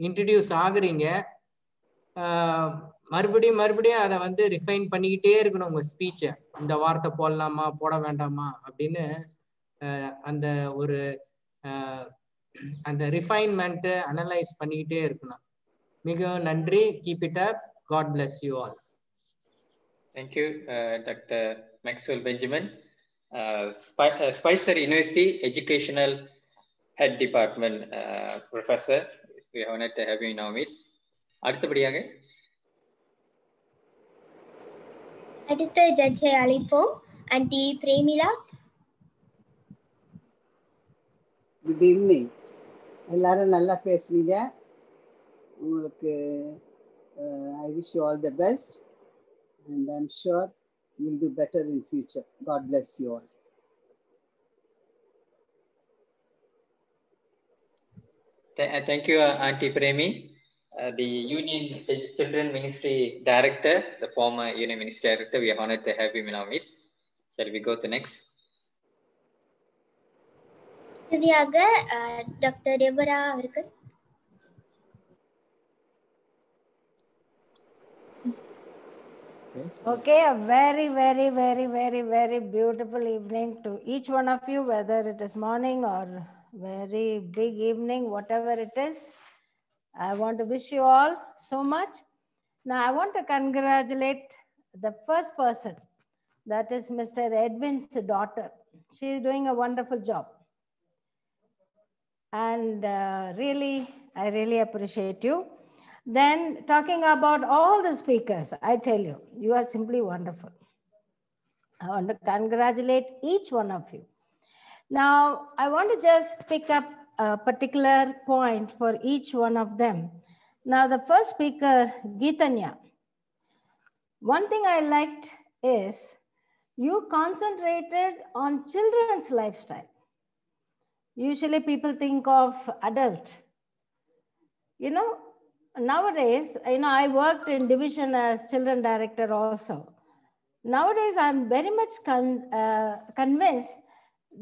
இன்ட்ரடியூஸ் ஆகுறீங்க, மறுபடியும் அதை ரிஃபைன் பண்ணிக்கிட்டே இருக்கணும் உங்க ஸ்பீச்சை. இந்த வார்த்தை போடலாமா போட வேண்டாமா அப்படின்னு அந்த ஒரு அந்த ரிஃபைன்மெண்ட் அனலைஸ் பண்ணிக்கிட்டே இருக்கணும். மிகவும் நன்றி. Keep it up. God bless you all. Thank you, Dr. Maxwell Benjamin, Spicer University Educational Head Department Professor. We are honored to have you in our midst. அடுத்தபடியாக அடுத்த ஜட்ஜை அழைப்போம். ஆன்டி பிரேமிலா. Good evening. எல்லாரும் நல்லா பேசுனீங்க. உங்களுக்கு I wish you all the best, and I'm sure you'll do better in future. God bless you all. Thank you, Auntie Premi, the Union Children Ministry Director, the former Union Ministry Director. We are honored to have him in our midst. Shall we go to next? இறுதியாக doctor டெபரா அவர்கள். Okay, a very, very, very, very, very beautiful evening to each one of you, whether it is morning or very big evening, whatever it is. I want to wish you all so much. Now, I want to congratulate the first person, that is Mr. Edwin's daughter. She is doing a wonderful job. And I really appreciate you. Then talking about all the speakers, I tell you, you are simply wonderful. I want to congratulate each one of you. Now, I want to just pick up a particular point for each one of them. Now, the first speaker, Geetanya. One thing I liked is you concentrated on children's lifestyle. Usually people think of adult. Nowadays, I worked in division as children director also. Nowadays, I'm very much convinced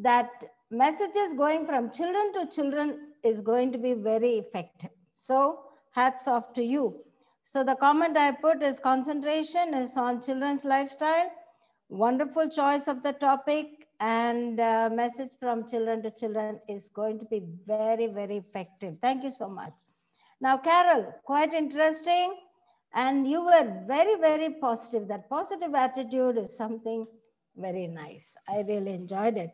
that messages going from children to children is going to be very effective. So hats off to you. So the comment I put is concentration is on children's lifestyle. Wonderful choice of the topic, and message from children to children is going to be very, very effective. Thank you so much. Now, Carol, quite interesting. And you were very, very positive. That positive attitude is something very nice. I really enjoyed it.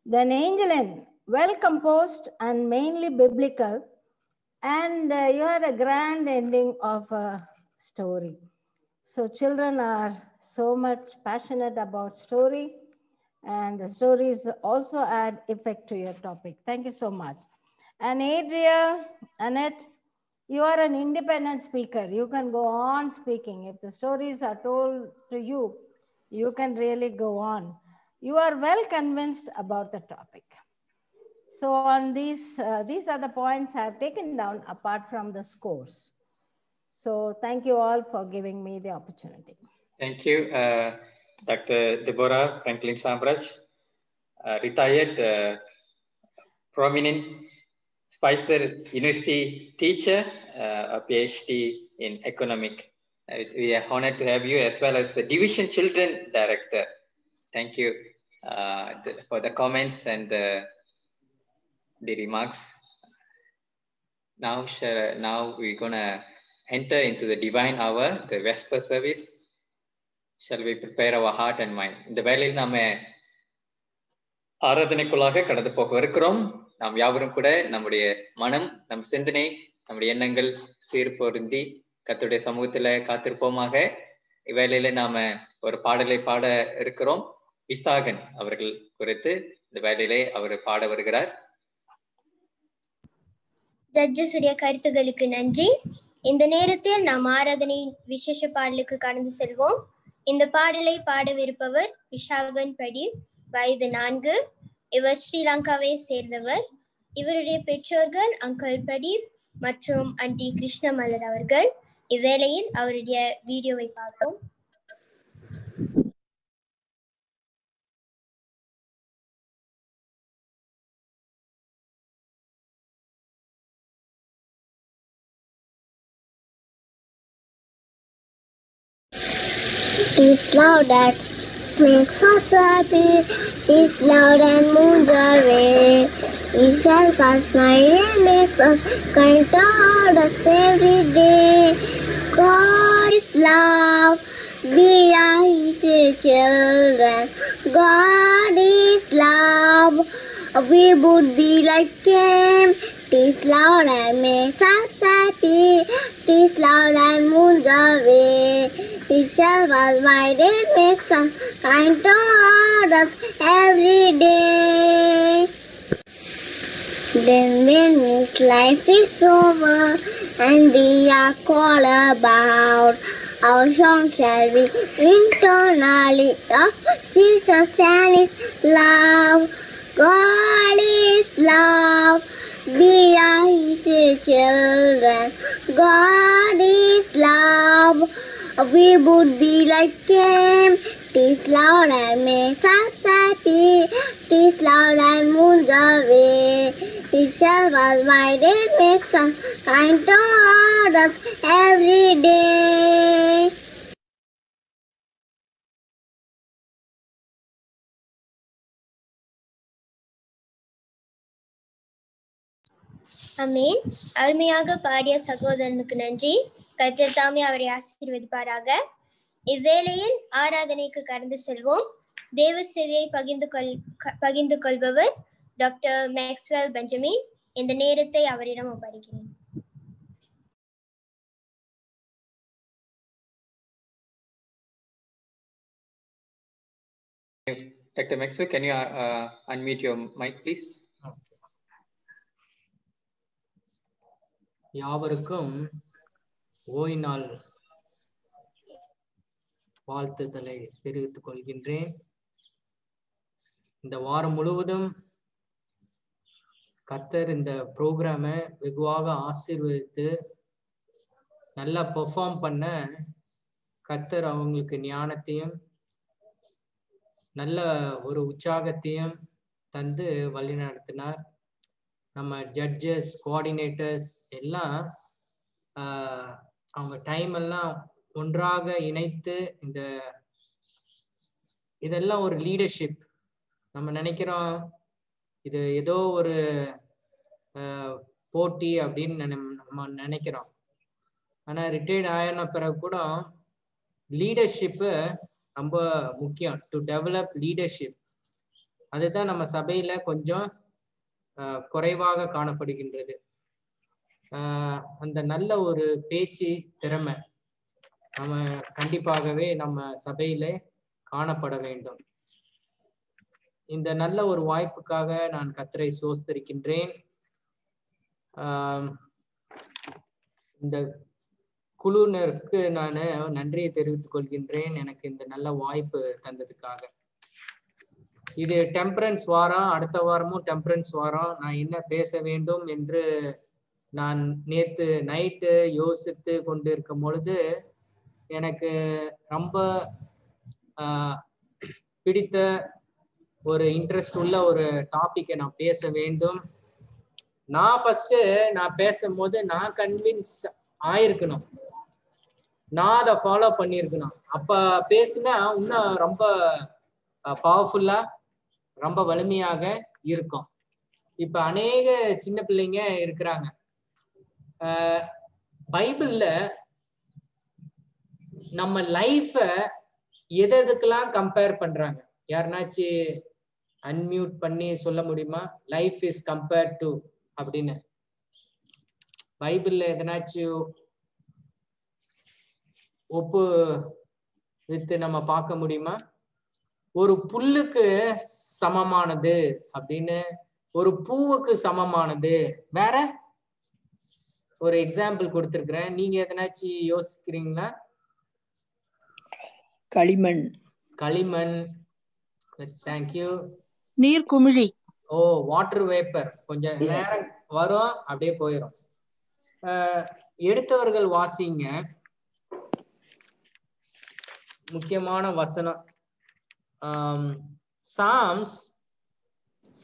Then Angeline, well composed and mainly biblical. And you had a grand ending of a story. So children are so much passionate about story, and the stories also add effect to your topic. Thank you so much. And Adria, Annette, you are an independent speaker. You can go on speaking. If the stories are told to you, you can really go on. You are well convinced about the topic. So on these are the points I have taken down apart from the scores. So thank you all for giving me the opportunity. Thank you, Dr. Deborah Franklin Samraj, retired prominent Spicer University teacher, a PhD in economic. We are honored to have you, as well as the Division Children Director. Thank you for the comments and the remarks. Now we're gonna enter into the divine hour, the Vesper service. Shall we prepare our heart and mind? இந்த வேளையில் நாம ஆராதனைக்குள்ளாக கடந்து போக இருக்கிறோம். நாம் யாவரும் கூட நம்முடைய மனம், நம் சிந்தனை, நம்முடைய எண்ணங்கள் சீர்பொருந்தி கர்த்தருடைய சமூகத்துல காத்திருப்போமாக. இவ்வேளையில நாம ஒரு பாடலை பாட இருக்கிறோம். விசாகன் அவர்கள் குறித்து இந்த வேளையிலே அவர் பாட வருகிறார். ஜட்ஜஸ் உடைய கருத்துகளுக்கு நன்றி. இந்த நேரத்தில் நாம் ஆராதனையின் விசேஷ பாடலுக்கு கடந்து செல்வோம். இந்த பாடலை பாடவிருப்பவர் விசாகன் பிரதீப், வயது 4. இவர் ஸ்ரீலங்காவை சேர்ந்தவர். இவருடைய பெற்றோர்கள் அங்கிள் பிரதீப் மற்றும் ஆண்டி கிருஷ்ணமலர் அவர்கள். இவ்வேளையில் அவருடைய வீடியோவை பார்ப்போம். This love that makes us happy, this love and moves away. This helps us smile and makes us kind toward us every day. God is love, we are His children. God is love, we would be like Him. This loud and makes us happy, this loud and moves away. His self was wide, it makes us kind toward us every day. Then when this life is over and we are called about, our song shall be internally of Jesus and His love. God is love, we are His children. God is love, we would be like Him. This loud and makes us happy, this loud and moves away. His self was wide, it makes us kind toward us every day. அமேன். அருமையாக பாடிய சகோதரனுக்கு நன்றி. கர்த்தர் தாமே அவரை ஆசீர்வதிப்பாராக. இவ்வேளையில் ஆராதனைக்கு கடந்து செல்வோம். தேவ சேவையை பகிர்ந்து கொள்பவர் டாக்டர் மேக்ஸ்வெல் பெஞ்சமின். இந்த நேரத்தை அவரிடம் ஒப்படைக்கிறேன். Dr. Maxwell, can you unmute your mic, please? யாவருக்கும் ஓய்நாள் வாழ்த்துக்களை தெரிவித்துக் கொள்கின்றேன். இந்த வாரம் முழுவதும் கர்த்தர் இந்த ப்ரோக்ராமை வெகுவாக ஆசீர்வதித்து நல்லா பெர்ஃபார்ம் பண்ண கர்த்தர் அவங்களுக்கு ஞானத்தையும் நல்ல ஒரு உற்சாகத்தையும் தந்து வழி நடத்தினார். நம்ம ஜட்ஜஸ், கோஆர்டினேட்டர்ஸ் எல்லாம் அவங்க டைம் எல்லாம் ஒன்றாக இணைத்து இதெல்லாம் ஒரு லீடர்ஷிப். நம்ம நினைக்கிறோம் இது ஏதோ ஒரு போட்டி அப்படின்னு நம்ம நினைக்கிறோம். ஆனா ரிட்டையர்ட் ஆன பிறகு கூட லீடர்ஷிப்பு ரொம்ப முக்கியம். டு டெவலப் லீடர்ஷிப் அதுதான் நம்ம சபையில கொஞ்சம் குறைவாக காணப்படுகின்றது. அந்த நல்ல ஒரு பேச்சு திறமை நம்ம கண்டிப்பாகவே நம்ம சபையில காணப்பட வேண்டும். இந்த நல்ல ஒரு வாய்ப்புக்காக நான் கர்த்தரை ஸ்தோத்திரிக்கின்றேன். இந்த குழுவினருக்கு நான் நன்றியை தெரிவித்துக் கொள்கின்றேன் எனக்கு இந்த நல்ல வாய்ப்பு தந்ததுக்காக. இது டெம்பரன்ஸ் வாரம், அடுத்த வாரமும் டெம்பரன்ஸ் வாரம். நான் என்ன பேச வேண்டும் என்று நான் நேத்து நைட்டு யோசித்து கொண்டு இருக்கும் பொழுது எனக்கு ரொம்ப பிடித்த ஒரு இன்ட்ரெஸ்ட் உள்ள ஒரு டாபிக்கை நான் பேச வேண்டும். நான் பேசும்போது நான் கன்வின்ஸ் ஆயிருக்கணும், நான் அதை ஃபாலோ பண்ணியிருக்கணும். அப்ப பேசினா இன்னும் ரொம்ப பவர்ஃபுல்லா ரொம்ப வலிமையாக இருக்கும். இப்ப அநேக சின்ன பிள்ளைங்க இருக்கிறாங்க. பைபிள்ல நம்ம லைஃப எதுக்கெல்லாம் கம்பேர் பண்றாங்க? யாருனாச்சும் அன்மியூட் பண்ணி சொல்ல முடியுமா? லைஃப் இஸ் கம்பேர் டு அப்படின்னு பைபிள்ல எதனாச்சும் ஒப்பு வித்து நம்ம பார்க்க முடியுமா? ஒரு புல்லுக்கு சமமானது அப்படின்னு, ஒரு பூவுக்கு சமமானது. வேற ஒரு எக்ஸாம்பிள் கொடுத்திருக்கிறேன், நீங்க எதனாச்சும் யோசிக்கிறீங்களா? களிமண். களிமண், தேங்க்யூ. நீர் குமிழி. ஓ, வாட்டர் வேப்பர். கொஞ்சம் நேரம் வரும், அப்படியே போயிடும். எடுத்தவர்கள் வாசிங்க. முக்கியமான வசனம் சாம்ஸ்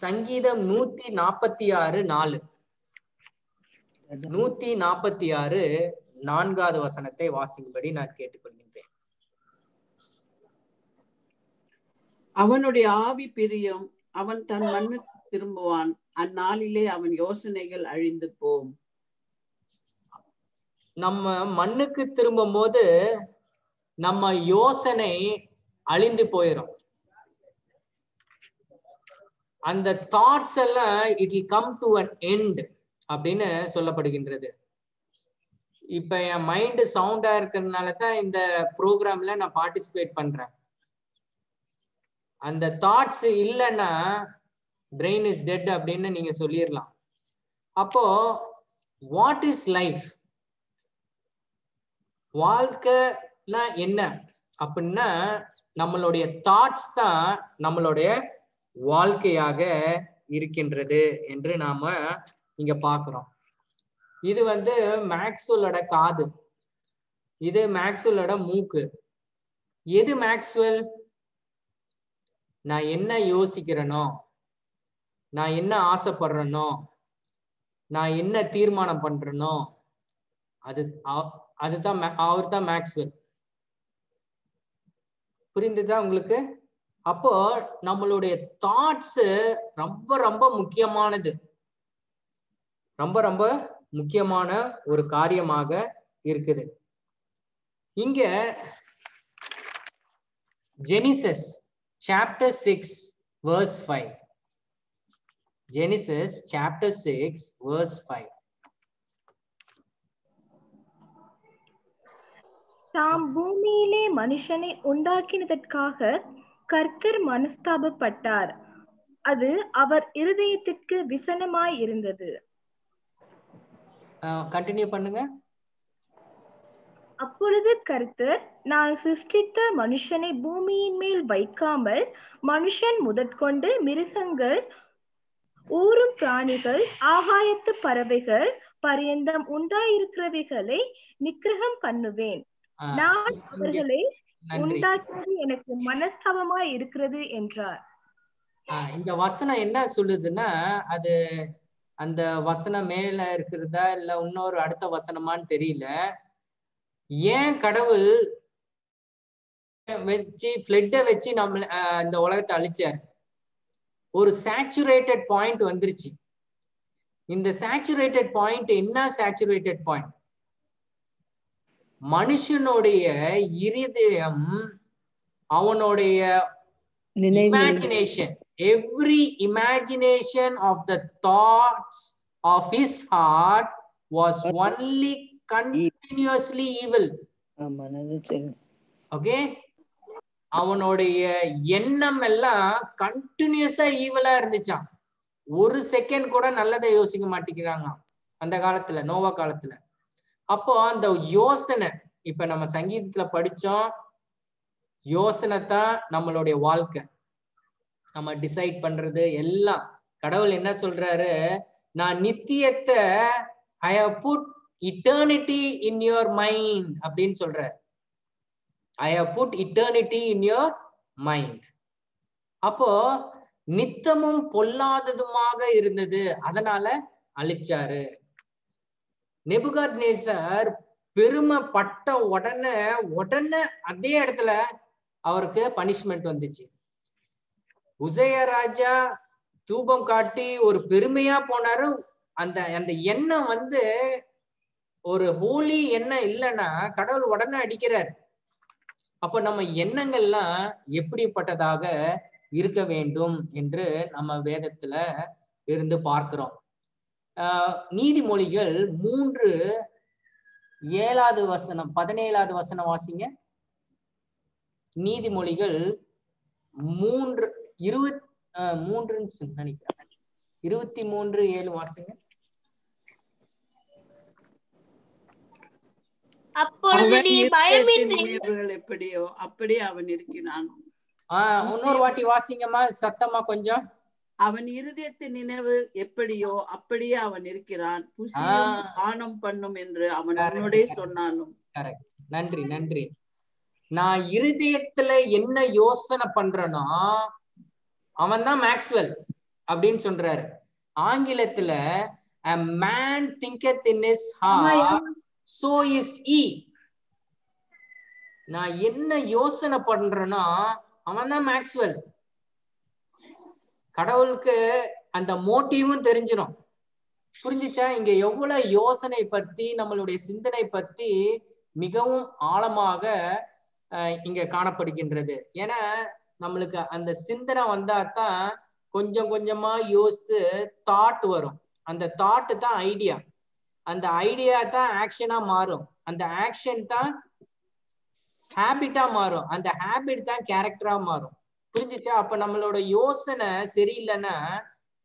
சங்கீதம் 146:4. 146 4வது வசனத்தை வாசிக்கும்படி நான் கேட்டுக்கொள்கின்றேன். அவனுடைய ஆவி பிரியும், அவன் தன் மண்ணுக்கு திரும்புவான், அந்நாளிலே அவன் யோசனைகள் அழிந்து போம். நம்ம மண்ணுக்கு திரும்பும் போது நம்ம யோசனை அழிந்து போயிடும். அந்த தாட்ஸ் எல்லாம் it will come to an end அப்படின்னு சொல்லப்படுகின்றது. இப்ப என் மைண்ட் சவுண்டா இருக்கிறதுனால தான் இந்த ப்ரோக்ராம்ல நான் பார்ட்டிசிபேட் பண்றேன். அந்த தாட்ஸ் இல்லைன்னா பிரெயின் இஸ் டெட் அப்படின்னு நீங்க சொல்லிடலாம். அப்போ வாட் இஸ் லைஃப்? வாழ்க்கைனா என்ன அப்படின்னா, நம்மளுடைய தாட்ஸ் தான் நம்மளுடைய வாழ்க்கையாக இருக்கின்றது என்று நாம இங்க பாக்குறோம். இது மேக்ஸ்வெல்லோட காது, இது மேக்ஸ்வெல்லோட மூக்கு. எது மேக்ஸ்வெல்? நான் என்ன யோசிக்கிறேனோ, நான் என்ன ஆசைப்படுறேனோ, நான் என்ன தீர்மானம் பண்றேனோ அதுதான் அவர் தான் மேக்ஸ்வெல். புரிந்துதா உங்களுக்கு? அப்போ நம்மளுடைய தாட்ஸ் ரொம்ப ரொம்ப முக்கியமானது, ரொம்ப ரொம்ப முக்கியமான ஒரு காரியமாக இருக்குது. இங்க Genesis chapter 6 verse 5. Genesis chapter 6 verse 5. தாம் பூமியிலே மனுஷனை உண்டாக்கினதற்காக கர்த்தர் மனஸ்தாபப்பட்டார், அது அவர் இருதயத்திற்கு விசனமாய் இருந்தது. கண்டினியூ பண்ணுங்க. அப்பொழுது கர்த்தர், நான் சிருஷ்டித்த மனுஷனை பூமியின் மேல் வைக்காமல் மனுஷன் முதற்கொண்டு மிருகங்கள், ஊரும் பிராணிகள், ஆகாயத்து பறவைகள் பரியந்தம் உண்டாயிருக்கிறவைகளை நிக்கிரகம் பண்ணுவேன். நான் அவர்களை உண்டாக்கியது எனக்கு மனஸ்தாபமாய் இருக்கிறது என்றார். இந்த வசனம் என்ன சொல்லுதுன்னா, அது அந்த வசனம் மேல இருக்கிறதா இல்ல இன்னொரு அடுத்த வசனமான்னு தெரியல. ஏன் கடவுள் வச்சு ஃப்ளட்டை வச்சு நம்ம இந்த உலகத்தை அழிச்சார்? ஒரு சேச்சுரேட்டட் பாயிண்ட் வந்துருச்சு. இந்த சேச்சுரேட்டட் பாயிண்ட் என்ன சேச்சுரேட்டட் பாயிண்ட்? மனுஷனுடைய இருதயம், அவனுடைய imagination, every imagination of the thoughts of his heart was only continuously evil. Okay, அவனுடைய எண்ணம் எல்லாம் கண்டினியூஸா ஈவலா இருந்துச்சான். ஒரு செகண்ட் கூட நல்லதை யோசிக்க மாட்டேங்கிறாங்க அந்த காலத்துல, நோவா காலத்துல. அப்போ அந்த யோசனை, இப்ப நம்ம சங்கீதத்துல படிச்சோம், யோசனை தான் நம்மளுடைய வாழ்க்கை, நம்ம டிசைட் பண்றது எல்லாம். கடவுள் என்ன சொல்றாரு? நான் நித்தியத்தை I have put eternity in your mind அப்படின்னு சொல்றாரு. I have put eternity in your mind. அப்போ நித்தமும் பொல்லாததுமாக இருந்தது, அதனால அழிச்சாரு. நெபுகாத்நேசர் பெருமைப்பட்ட உடனே அதே இடத்துல அவருக்கு பனிஷ்மெண்ட் வந்துச்சு. உசையா ராஜா தூபம் காட்டி ஒரு பெருமையா போனாரு. அந்த எண்ணம் வந்து ஒரு ஹோலி எண்ணம் இல்லைன்னா கடவுள் உடனே அடிக்கிறார். அப்ப நம்ம எண்ணங்கள்லாம் எப்படிப்பட்டதாக இருக்க வேண்டும் என்று நம்ம வேதத்துல இருந்து பார்க்கிறோம். நீதிமொழிகள் 3:7 வசனம் 17 வசனம் வாசிங்க. நீதிமொழிகள் 23:7 வாசிங்க. அப்பொழுது நீ பயமின்றி நினைவுகள் எப்படியோ அப்படியே அவன் இருக்கிறான். இன்னொரு வாட்டி வாசிங்கம்மா சத்தமா கொஞ்சம். அவன் இருதயத்தின் நினைவு எப்படியோ அப்படியே அவன் இருக்கிறான், புசியும் பானம் பண்ணும் என்று அவன் அவனோடே சொன்னாலும். நன்றி நன்றி. நான் இருதயத்துல என்ன யோசனை பண்றேனோ அவன் தான் மேக்ஸ்வெல் அப்படின்னு சொல்றாரு. ஆங்கிலத்துல a man thinketh in his heart so is he. நான் என்ன யோசனை பண்றேனோ அவன் தான் மேக்ஸ்வெல். கடவுளுக்கு அந்த மோட்டிவும் தெரிஞ்சிடும். புரிஞ்சுச்சா? இங்க எவ்வளவு யோசனை பத்தி, நம்மளுடைய சிந்தனை பத்தி மிகவும் ஆழமாக இங்க காணப்படுகின்றது. ஏன்னா நம்மளுக்கு அந்த சிந்தனை வந்தாதான் கொஞ்சம் கொஞ்சமா யோசித்து தாட் வரும். அந்த தாட் தான் ஐடியா, அந்த ஐடியா தான் ஆக்ஷனா மாறும், அந்த ஆக்ஷன் தான் ஹேபிட்டா மாறும், அந்த ஹேபிட் தான் கேரக்டரா மாறும். புரிஞ்சுச்சா? அப்ப நம்மளோட யோசனை சரியில்லைன்னா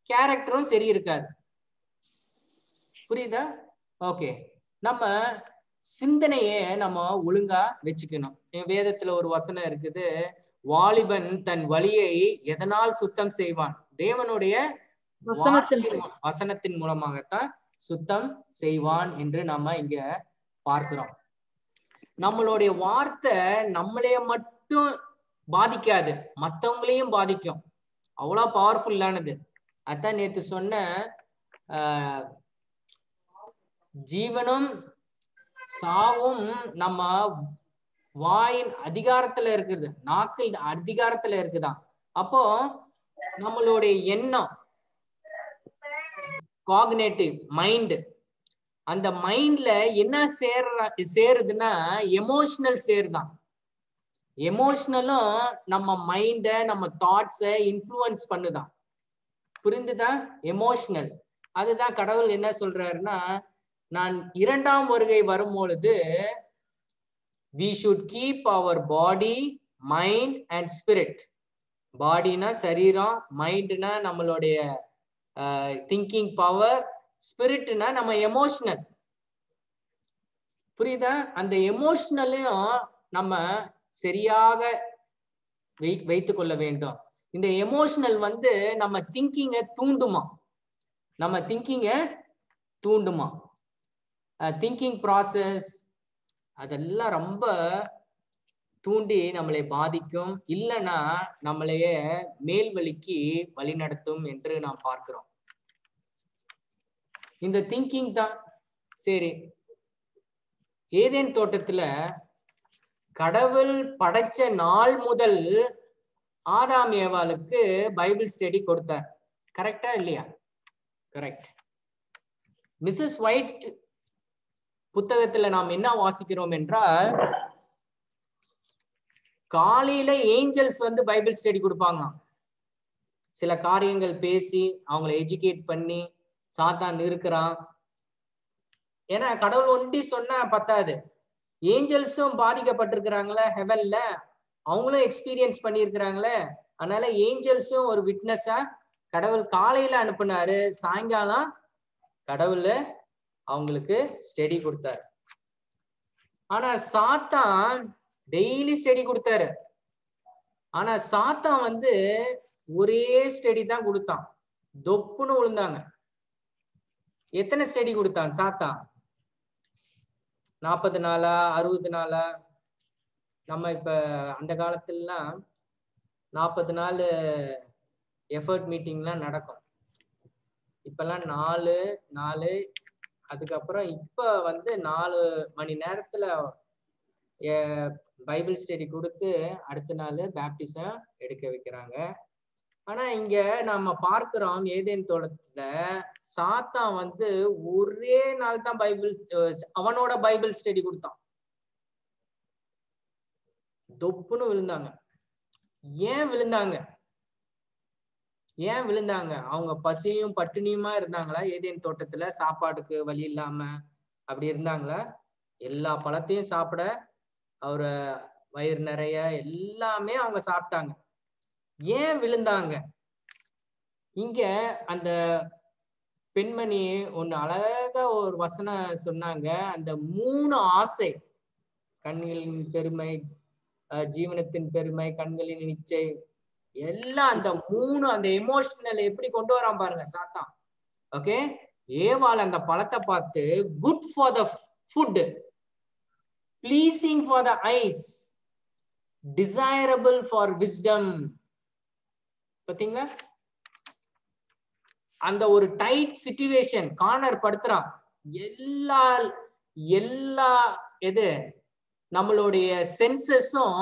கேரக்டரும் சரி இருக்காது. புரியுதா? ஓகே, நம்ம சிந்தனையே நம்ம ஒழுங்கா வச்சுக்கணும். வேதத்துல ஒரு வசனம் இருக்குது, வாலிபன் தன் வழியை எதனால் சுத்தம் செய்வான்? தேவனுடைய வசனத்தின் மூலமாகத்தான் சுத்தம் செய்வான் என்று நம்ம இங்க பார்க்கிறோம். நம்மளுடைய வார்த்தை நம்மளைய மட்டும் பாதிக்காது, மற்றவங்களையும் பாதிக்கும். அவ்வளவு பவர்ஃபுல்லானது. அதான் நேத்து சொன்ன ஜீவனும் சாவும் நம்ம வாயின் அதிகாரத்துல இருக்குது, நாக்கில் அதிகாரத்துல இருக்குதான். அப்போ நம்மளுடைய எண்ணம், காக்னேட்டிவ் மைண்ட், அந்த மைண்ட்ல என்ன சேருதுன்னா எமோஷனல் சேருதான். எமோஷனலும் நம்ம மைண்ட நம்ம தாட்ஸை இன்ஃப்ளூயன்ஸ் பண்ணுதான். புரிந்துதா? எமோஷனல். அதுதான் கடவுள் என்ன சொல்றாருன்னா, நான் இரண்டாம் வருகை வரும்பொழுது we should keep our body, mind and spirit. பாடினா சரீரம், மைண்ட்னா நம்மளுடைய திங்கிங் பவர், ஸ்பிரிட்னா நம்ம எமோஷனல். புரியுதா? அந்த எமோஷனலையும் நம்ம சரியாக வைத்துக் கொள்ள வேண்டும். இந்த எமோஷனல் வந்து நம்ம திங்கிங்கை தூண்டுமா, நம்ம திங்கிங்கை தூண்டுமா, திங்கிங் ப்ராசஸ் அதெல்லாம் ரொம்ப தூண்டி நம்மளை பாதிக்கும், இல்லைன்னா நம்மளையே மேல்வழிக்கு வழிநடத்தும் என்று நாம் பார்க்கிறோம். இந்த திங்கிங் தான். சரி, ஏதேன் தோட்டத்துல கடவுள் படைச்ச நாள் முதல் ஆதாம் ஏவாளுக்கு பைபிள் ஸ்டடி கொடுத்தார். கரெக்டா இல்லையா? கரெக்ட். மிஸ்ஸஸ் ஒயிட் புத்தகத்துல நாம் என்ன வாசிக்கிறோம் என்றால், காலையில ஏஞ்சல்ஸ் வந்து பைபிள் ஸ்டடி கொடுப்பாங்க. சில காரியங்கள் பேசி அவங்களை எஜுகேட் பண்ணி, சாத்தான் இருக்கிறான். ஏன்னா கடவுள் ஒண்டி சொன்னா பத்தாது, ஏஞ்சல்ஸும் பாதிக்கப்பட்டிருக்கிறாங்களே ஹெவன்ல, அவங்களும் எக்ஸ்பீரியன்ஸ் பண்ணியிருக்கிறாங்களே. அதனால ஏஞ்சல்ஸும் ஒரு விட்னஸா கடவுள் காலையில அனுப்புனாரு, சாயங்காலம் கடவுள் அவங்களுக்கு ஸ்டடி கொடுத்தாரு. ஆனா சாத்தான் டெய்லி ஸ்டடி கொடுத்தாரு. ஆனா சாத்தான் வந்து ஒரே ஸ்டடி தான் கொடுத்தான், தொப்புன்னு விழுந்தாங்க. எத்தனை ஸ்டடி கொடுத்தான் சாத்தான்? 40 நாளா 60 நாளா? நம்ம இப்ப அந்த காலத்துலலாம் 40 நாள் எஃபர்ட் மீட்டிங்லாம் நடக்கும். இப்பெல்லாம் 4 அதுக்கப்புறம் இப்ப வந்து 4 மணி நேரத்துல பைபிள் ஸ்டடி கொடுத்து அடுத்த நாள் பேப்டிசம் எடுக்க வைக்கிறாங்க. ஆனா இங்க நம்ம பார்க்கிறோம், ஏதேன் தோட்டத்துல சாத்தான் வந்து ஒரே நாள் தான் அவனோட பைபிள் ஸ்டடி கொடுத்தான். தொப்புன்னு விழுந்தாங்க. ஏன் விழுந்தாங்க? ஏன் விழுந்தாங்க? அவங்க பசியும் பட்டினியுமா இருந்தாங்களா? ஏதேன் தோட்டத்துல சாப்பாடுக்கு வழி இல்லாம அப்படி இருந்தாங்களா? எல்லா பழத்தையும் சாப்பிட அவரை வயிறு நிறைய எல்லாமே அவங்க சாப்பிட்டாங்க. ஏன் விழுந்தாங்க? இங்க அந்த பெண்மணி ஒண்ணு அழகா ஒரு வசனம் சொன்னாங்க. அந்த 3 ஆசை, கண்களின் பெருமை, ஜீவனத்தின் பெருமை, கண்களின் இச்சை, எல்லாம் அந்த 3 அந்த எமோஷனல் எப்படி கொண்டு வரான் பாருங்க சாத்தான். ஓகே, ஏவாள் அந்த பழத்தை பார்த்து good for the food, pleasing for the eyes, desirable for wisdom. பாத்தீங்களா? அந்த ஒரு டைட் சிச்சுவேஷன் கார்னர் படுத்துறான். எல்லா எது நம்மளுடைய சென்சஸும்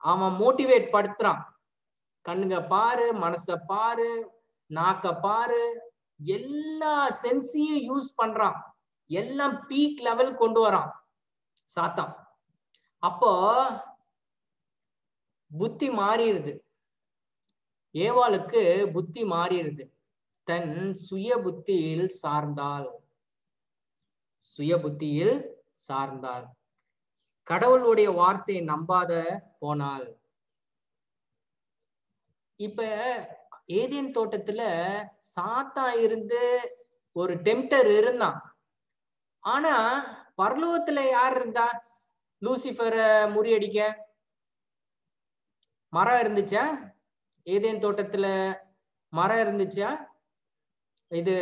அவன் மோட்டிவேட் படுத்துறான். கண்ணுங்க பாரு, மனச பாரு, நாக்க பாரு, எல்லா சென்ஸையும் யூஸ் பண்றான். எல்லாம் பீக் லெவல் கொண்டு வரான் சாத்தான். அப்போ புத்தி மாறிடுது, ஏவாளுக்கு புத்தி மாறிடுது. தன் சுய புத்தியில் சார்ந்தாள், கடவுளுடைய வார்த்தையை நம்பாத போனாள். இப்ப ஏதேன் தோட்டத்துல சாத்தான் இருந்து ஒரு டெம்ப்டர் இருந்தான். ஆனா பரலோகத்துல யார் இருந்தா லூசிஃபரை முறியடிக்க? மரம் இருந்துச்சா? ஏதேன் தோட்டத்துல மரம் இருந்துச்சா? இது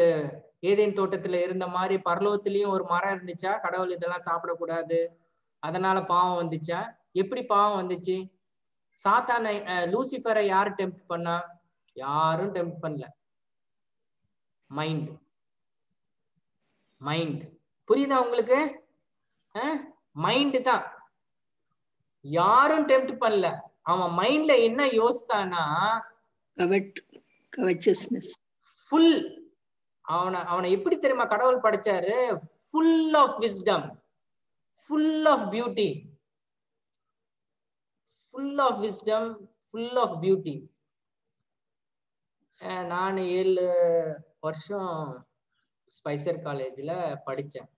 ஏதேன் தோட்டத்துல இருந்த மாதிரி பரலோகத்திலயும் ஒரு மரம் இருந்துச்சா? கடவுள் இதெல்லாம் சாப்பிடக்கூடாது அதனால பாவம் வந்துச்சா? எப்படி பாவம் வந்துச்சு? சாத்தானை லூசிஃபரை யாரு டெம்ப்ட் பண்ணா? யாரும் டெம்ப்ட் பண்ணல. மைண்ட் புரியுதா உங்களுக்கு? மைண்ட் தான், யாரும் டெம்ப்ட் பண்ணல. அவன் மைண்ட்ல என்ன யோசித்தானா, covetousness, ஃபுல் அவனை எப்படி தெரியுமா கடவுள் படைச்சாரு? Full of wisdom, full of beauty, full of wisdom, full of beauty. நான் 7 வருஷம் ஸ்பைசர் காலேஜ்ல படிச்சேன்.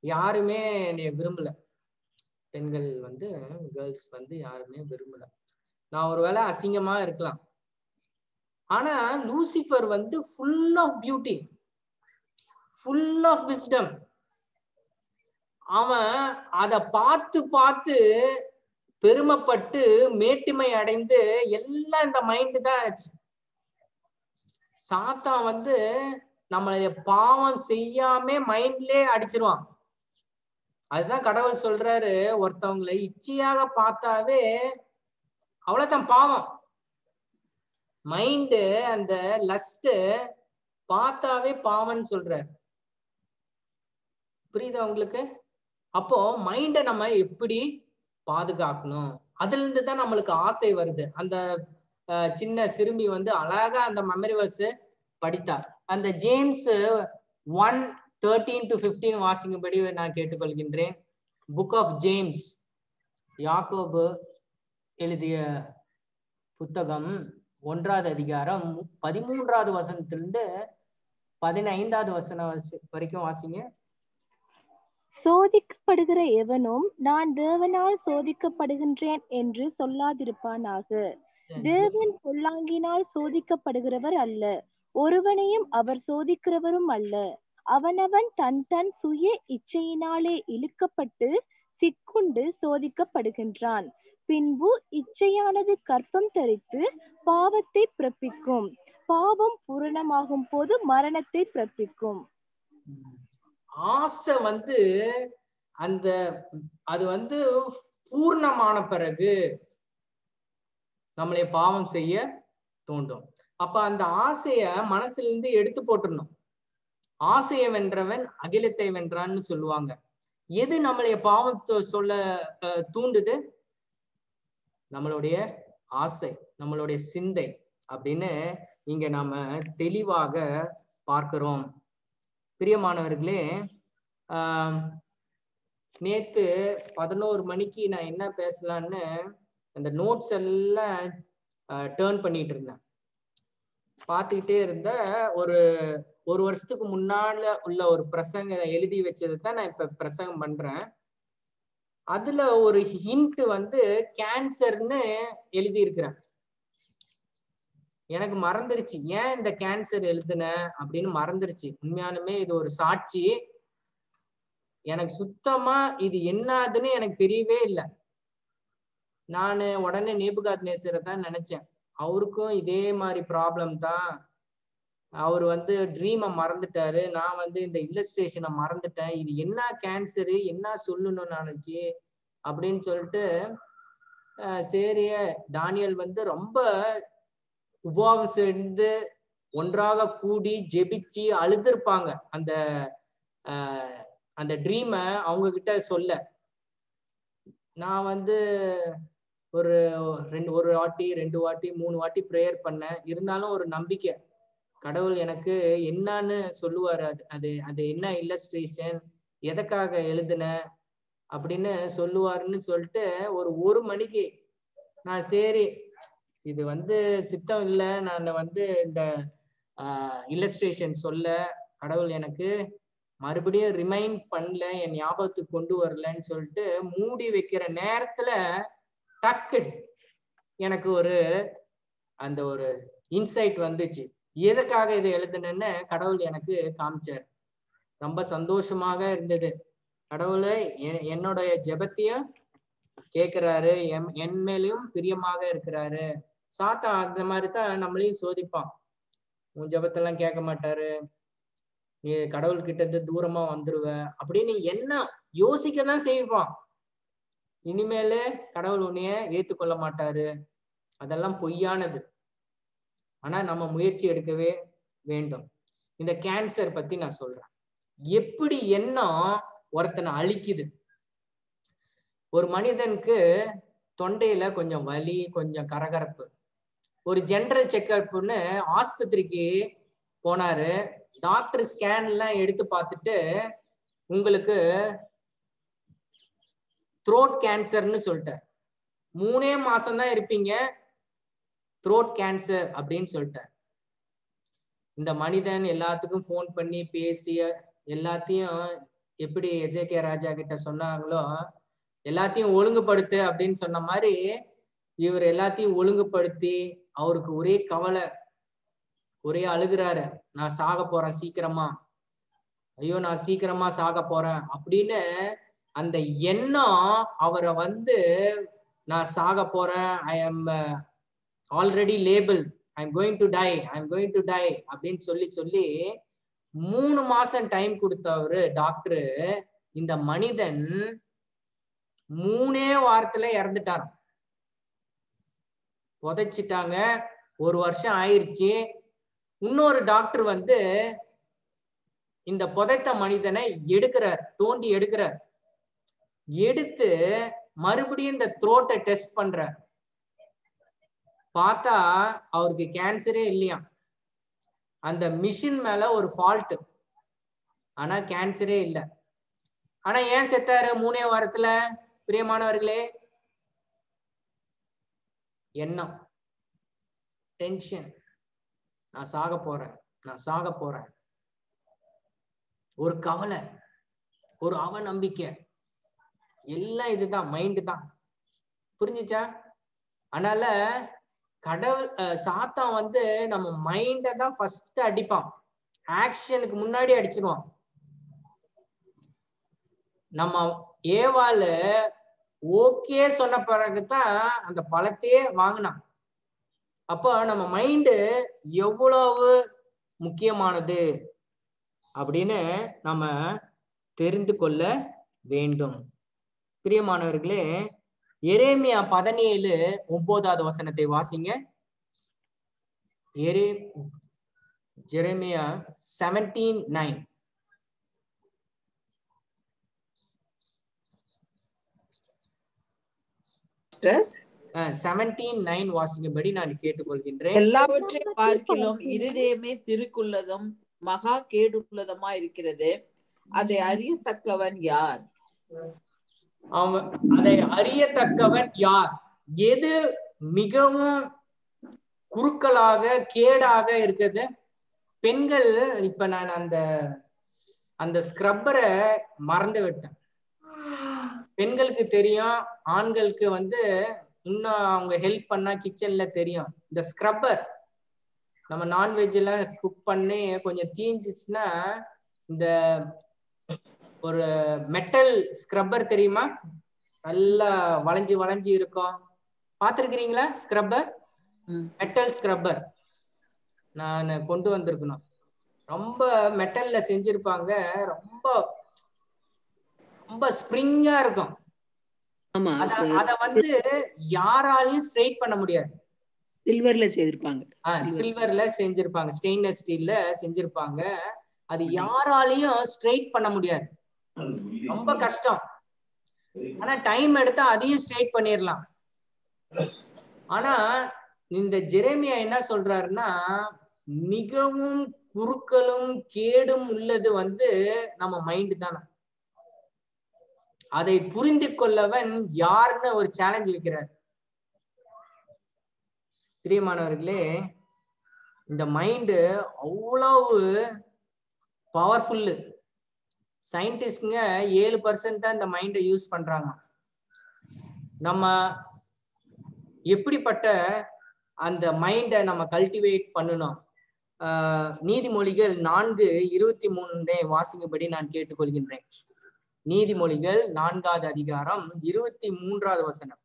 யாருமே என்னைய விரும்பல, பெண்கள் வந்து கேர்ள்ஸ் வந்து யாருமே விரும்பல. நான் ஒருவேளை அசிங்கமா இருக்கலாம். ஆனா லூசிஃபர் வந்து full of beauty, full of wisdom. அவன் அதை பார்த்து பார்த்து பெருமைப்பட்டு மேட்டிமை அடைந்து எல்லாம் இந்த மைண்டு தான் ஆச்சு. சாத்தான் வந்து நம்மளை பாவம் செய்யாம மைண்ட்லயே அடிச்சிருவான். அதுதான் கடவுள் சொல்றாரு, ஒருத்தவங்களை இச்சையாக பார்த்தாவே அவ்வளவுதான் பாவம். மைண்டு அந்த லஸ்ட் பார்த்தாவே பாவம்னு சொல்றாரு. புரியுதா உங்களுக்கு? அப்போ மைண்டை நம்ம எப்படி பாதுகாக்கணும்? அதுல இருந்து தான் நம்மளுக்கு ஆசை வருது. அந்த சின்ன சிறுமி வந்து அழகா அந்த மெமரி வர்ஸ் படித்தார். அந்த ஜேம்ஸ் 1:13-15 வாசிக்கும்படி நான் கேட்டுக்கொள்கின்றேன். புக் ஆஃப் ஜேம்ஸ், யாக்கோபு எழுதிய புத்தகம் 1வது அதிகாரம் 13வது வசனத்திலிருந்து 15வது வசனம் வரைக்கும் வாசிங்க. சோதிக்கப்படுகிற எவனும் நான் தேவனால் சோதிக்கப்படுகின்றேன் என்று சொல்லாதிருப்பானாக. தேவன் பொல்லாங்கினால் சோதிக்கப்படுகிறவர் அல்ல, ஒருவனையும் அவர் சோதிக்கிறவரும் அல்ல. அவனவன் தன் தன் சுய இச்சையினாலே இழுக்கப்பட்டு சிக்குண்டு சோதிக்கப்படுகின்றான். பின்பு இச்சையானது கற்பம் தரித்து பாவத்தை பிறப்பிக்கும், பாவம் பூரணமாகும் போது மரணத்தை பிறப்பிக்கும். ஆசை வந்து அந்த அது வந்து பூர்ணமான பிறகு நம்மளை பாவம் செய்ய தூண்டும். அப்ப அந்த ஆசைய மனசுல இருந்து எடுத்து போட்டுடணும். ஆசையை வென்றவன் அகிலத்தை வென்றான்னு சொல்லுவாங்க. எது நம்மளைய பாவத்தை சொல்ல தூண்டுது? நம்மளுடைய ஆசை, நம்மளுடைய சிந்தை அப்படின்னு இங்க நாம தெளிவாக பார்க்கிறோம். பிரியமானவர்களே, நேத்து 11 மணிக்கு நான் என்ன பேசலான்னு அந்த நோட்ஸ் எல்லாம் டேர்ன் பண்ணிட்டு இருந்தேன். பார்த்துக்கிட்டே இருந்த ஒரு வருஷத்துக்கு முன்னால உள்ள ஒரு பிரசங்க எழுதி வச்சது தான் நான் இப்ப பிரசங்கம் பண்றேன். அதுல ஒரு ஹிண்ட் வந்து கேன்சர்னு எழுதி இருக்கிறேன். எனக்கு மறந்துருச்சு ஏன் இந்த கேன்சர் எழுதுன அப்படின்னு மறந்துருச்சு. உண்மையானுமே இது ஒரு சாட்சி. எனக்கு சுத்தமா இது என்னதுன்னு எனக்கு தெரியவே இல்லை. நான் உடனே நேபுகாத்நேசரை தான் நினைச்சேன். அவருக்கும் இதே மாதிரி ப்ராப்ளம் தான். அவர் வந்து ட்ரீமை மறந்துட்டாரு, நான் வந்து இந்த இல்லஸ்ட்ரேஷனை மறந்துட்டேன். இது என்ன கேன்சரு, என்ன சொல்லணும் நாளைக்கு அப்படின்னு சொல்லிட்டு சரிய தானியல் வந்து ரொம்ப உபவாசம் இருந்து ஒன்றாக கூடி ஜெபிச்சு அழுதுருப்பாங்க அந்த ட்ரீமை அவங்க கிட்ட சொல்ல. நான் வந்து ஒரு வாட்டி 2 வாட்டி 3 வாட்டி ப்ரேயர் பண்ணேன். இருந்தாலும் ஒரு நம்பிக்கை, கடவுள் எனக்கு என்னன்னு சொல்லுவாரு, அது என்ன இல்லஸ்ட்ரேஷன், எதற்காக எழுதுன அப்படின்னு சொல்லுவாருன்னு சொல்லிட்டு ஒரு மணிக்கு நான் சரி இது வந்து சித்தம் இல்லை, நான் வந்து இந்த இல்லஸ்ட்ரேஷன் சொல்ல கடவுள் எனக்கு மறுபடியும் ரிமைண்ட் பண்ணல, என் ஞாபகத்துக்கு கொண்டு வரலன்னு சொல்லிட்டு மூடி வைக்கிற நேரத்துல டக்கு எனக்கு அந்த ஒரு இன்சைட் வந்துச்சு. எதுக்காக இதை எழுதுனேன்னு கடவுள் எனக்கு காமிச்சார். ரொம்ப சந்தோஷமாக இருந்தது. கடவுளை என்னுடைய ஜெபத்தையும் கேட்கிறாரு, என் மேலையும் பிரியமாக இருக்கிறாரு. சாத்தா அந்த மாதிரி தான் நம்மளையும் சோதிப்பான். உன் ஜெபத்தெல்லாம் கேட்க மாட்டாரு, நீ கடவுள் கிட்ட இருந்து தூரமா வந்துருவ அப்படின்னு என்ன யோசிக்க தான் செய்வான். இனிமேல கடவுள் உன்னைய ஏத்துக்கொள்ள மாட்டாரு, அதெல்லாம் பொய்யானது. ஆனா நம்ம முயற்சி எடுக்கவே வேண்டும். இந்த கேன்சர் பத்தி நான் சொல்றேன். எப்படி எண்ணம் ஒருத்தனை அழிக்குது. ஒரு மனிதனுக்கு தொண்டையில கொஞ்சம் வலி, கொஞ்சம் கரகரப்பு. ஒரு ஜெனரல் செக்அப்னு ஆஸ்பத்திரிக்கு போனாரு. டாக்டர் ஸ்கேன் எல்லாம் எடுத்து பார்த்துட்டு உங்களுக்கு த்ரோட் கேன்சர்னு சொல்லிட்டார். 3 மாசம் தான் இருப்பீங்க, த்ரோட் கேன்சர் அப்படின்னு சொல்லிட்டார். இந்த மனிதன் எல்லாத்துக்கும் போன் பண்ணி பேசி எல்லாத்தையும் எப்படி எசேக்கியா ராஜா கிட்ட சொன்னாங்களோ எல்லாத்தையும் ஒழுங்குபடுத்து அப்படின்னு சொன்ன மாதிரி இவர் எல்லாத்தையும் ஒழுங்குபடுத்தி அவருக்கு ஒரே கவலை, ஒரே அழுகுறாரு, நான் சாக போறேன் சீக்கிரமா, ஐயோ நான் சீக்கிரமா சாக போறேன் அப்படின்னு. அந்த எண்ணம் அவரை நான் சாக போறேன், I am already label, I am going to tie, I am going to tie அப்படின்னு சொல்லி 3 மாசம் டைம் கொடுத்தவரு டாக்டரு. இந்த மனிதன் 3 வாரத்துல இறந்துட்டார். புதைச்சிட்டாங்க. 1 வருஷம் ஆயிருச்சு. இன்னொரு டாக்டர் இந்த புதைத்த மனிதனை எடுக்கிறார், தோண்டி எடுக்கிறார். எடுத்து மறுபடியும் இந்த த்ரோட்டை டெஸ்ட் பண்றார். பார்த்தா அவருக்கு கேன்சரே இல்லையா. அந்த மிஷின் மேல ஒரு ஃபால்ட், ஆனா கேன்சரே இல்லை. ஆனா ஏன் செத்தாரு 3 வாரத்துல? பிரியமானவர்களே, எண்ணம், டென்ஷன், நான் சாக போறேன், நான் சாக போறேன், ஒரு கவலை, ஒரு அவநம்பிக்கை, எல்லாம் இதுதான், மைண்டு தான். புரிஞ்சுச்சா? அதனால கடவுள் சாத்தான் நம்ம மைண்ட தான் ஃபர்ஸ்ட் அடிப்பான், ஆக்ஷனுக்கு முன்னாடி அடிச்சிருவான். நம்ம ஏவால ஓகே சொன்ன பிறகுதான் அந்த பழத்தையே வாங்கினான். அப்போ நம்ம மைண்டு எவ்வளவு முக்கியமானது அப்படின்னு நம்ம தெரிந்து கொள்ள வேண்டும். பிரியமானவர்களே, எரேமியா 17:9 வசனத்தை வாசிங்க. ஜெரேமியா 17:9. 17:9 வாசிக்கும்படி நான் கேட்டுக்கொள்கின்றேன். எல்லாவற்றையும் பார்க்கிலும் இருதயமே திருக்குள்ளதும் மகா கேடுள்ளதுமா இருக்கிறது, அதை அறியத்தக்கவன் யார்? அதை அறியத்தக்கவன் யார்? எது மிகவும் குறுக்கலாக கேடாக இருக்குது? பெண்கள், இப்ப நான் அந்த ஸ்க்ரப்பரை மறந்து விட்டேன். பெண்களுக்கு தெரியும், ஆண்களுக்கு இன்னும் அவங்க ஹெல்ப் பண்ணா கிச்சன்ல தெரியும். இந்த ஸ்க்ரப்பர் நம்ம நான்வெஜ் எல்லாம் குக் பண்ணி கொஞ்சம் தீஞ்சிச்சுன்னா இந்த ஒரு மெட்டல் ஸ்க்ரப்பர் தெரியுமா, நல்லா வளைஞ்சு வளைஞ்சு இருக்கும், பாத்துருக்கிறீங்களா? ஸ்க்ரப்பர், மெட்டல் ஸ்க்ரப்பர் நான் கொண்டு வந்திருக்கணும். ரொம்ப மெட்டல்ல செஞ்சிருப்பாங்க, ரொம்ப ரொம்ப ஸ்ப்ரிங்கா இருக்கும். அத யாராலையும் ஸ்ட்ரெயிட் பண்ண முடியாது. சில்வர்ல செய்திருப்பாங்க, சில்வர்ல செஞ்சிருப்பாங்க, ஸ்டெயின்லெஸ் ஸ்டீல்ல செஞ்சிருப்பாங்க. அது யாராலையும் ஸ்ட்ரெயிட் பண்ண முடியாது, ரொம்ப கஷ்டம். ஆனா டைம் எடுத்தா அதையும் ஸ்ட்ரெயிட் பண்ணிடலாம். ஆனா இந்த ஜெரேமியா என்ன சொல்றாருன்னா, மிகவும் குறுக்கலும் கேடும் உள்ளது நம்ம மைண்ட் தானே. அதை புரிந்து கொள்ளவன் யாருன்னு ஒரு சேலஞ்ச் வைக்கிறார். பிரியமானவர்களே, இந்த மைண்டு அவ்வளவு பவர்ஃபுல்லு. சயின்டிஸ்ட்ங்க 7% தான் இந்த மைண்டை யூஸ் பண்றாங்க. நம்ம எப்படிப்பட்ட அந்த மைண்டை நம்ம கல்டிவேட் பண்ணணும்? நீதிமொழிகள் 4:23 வாசிக்கும்படி நான் கேட்டுக்கொள்கின்றேன். நீதிமொழிகள் 4வது அதிகாரம் 23வது வசனம்.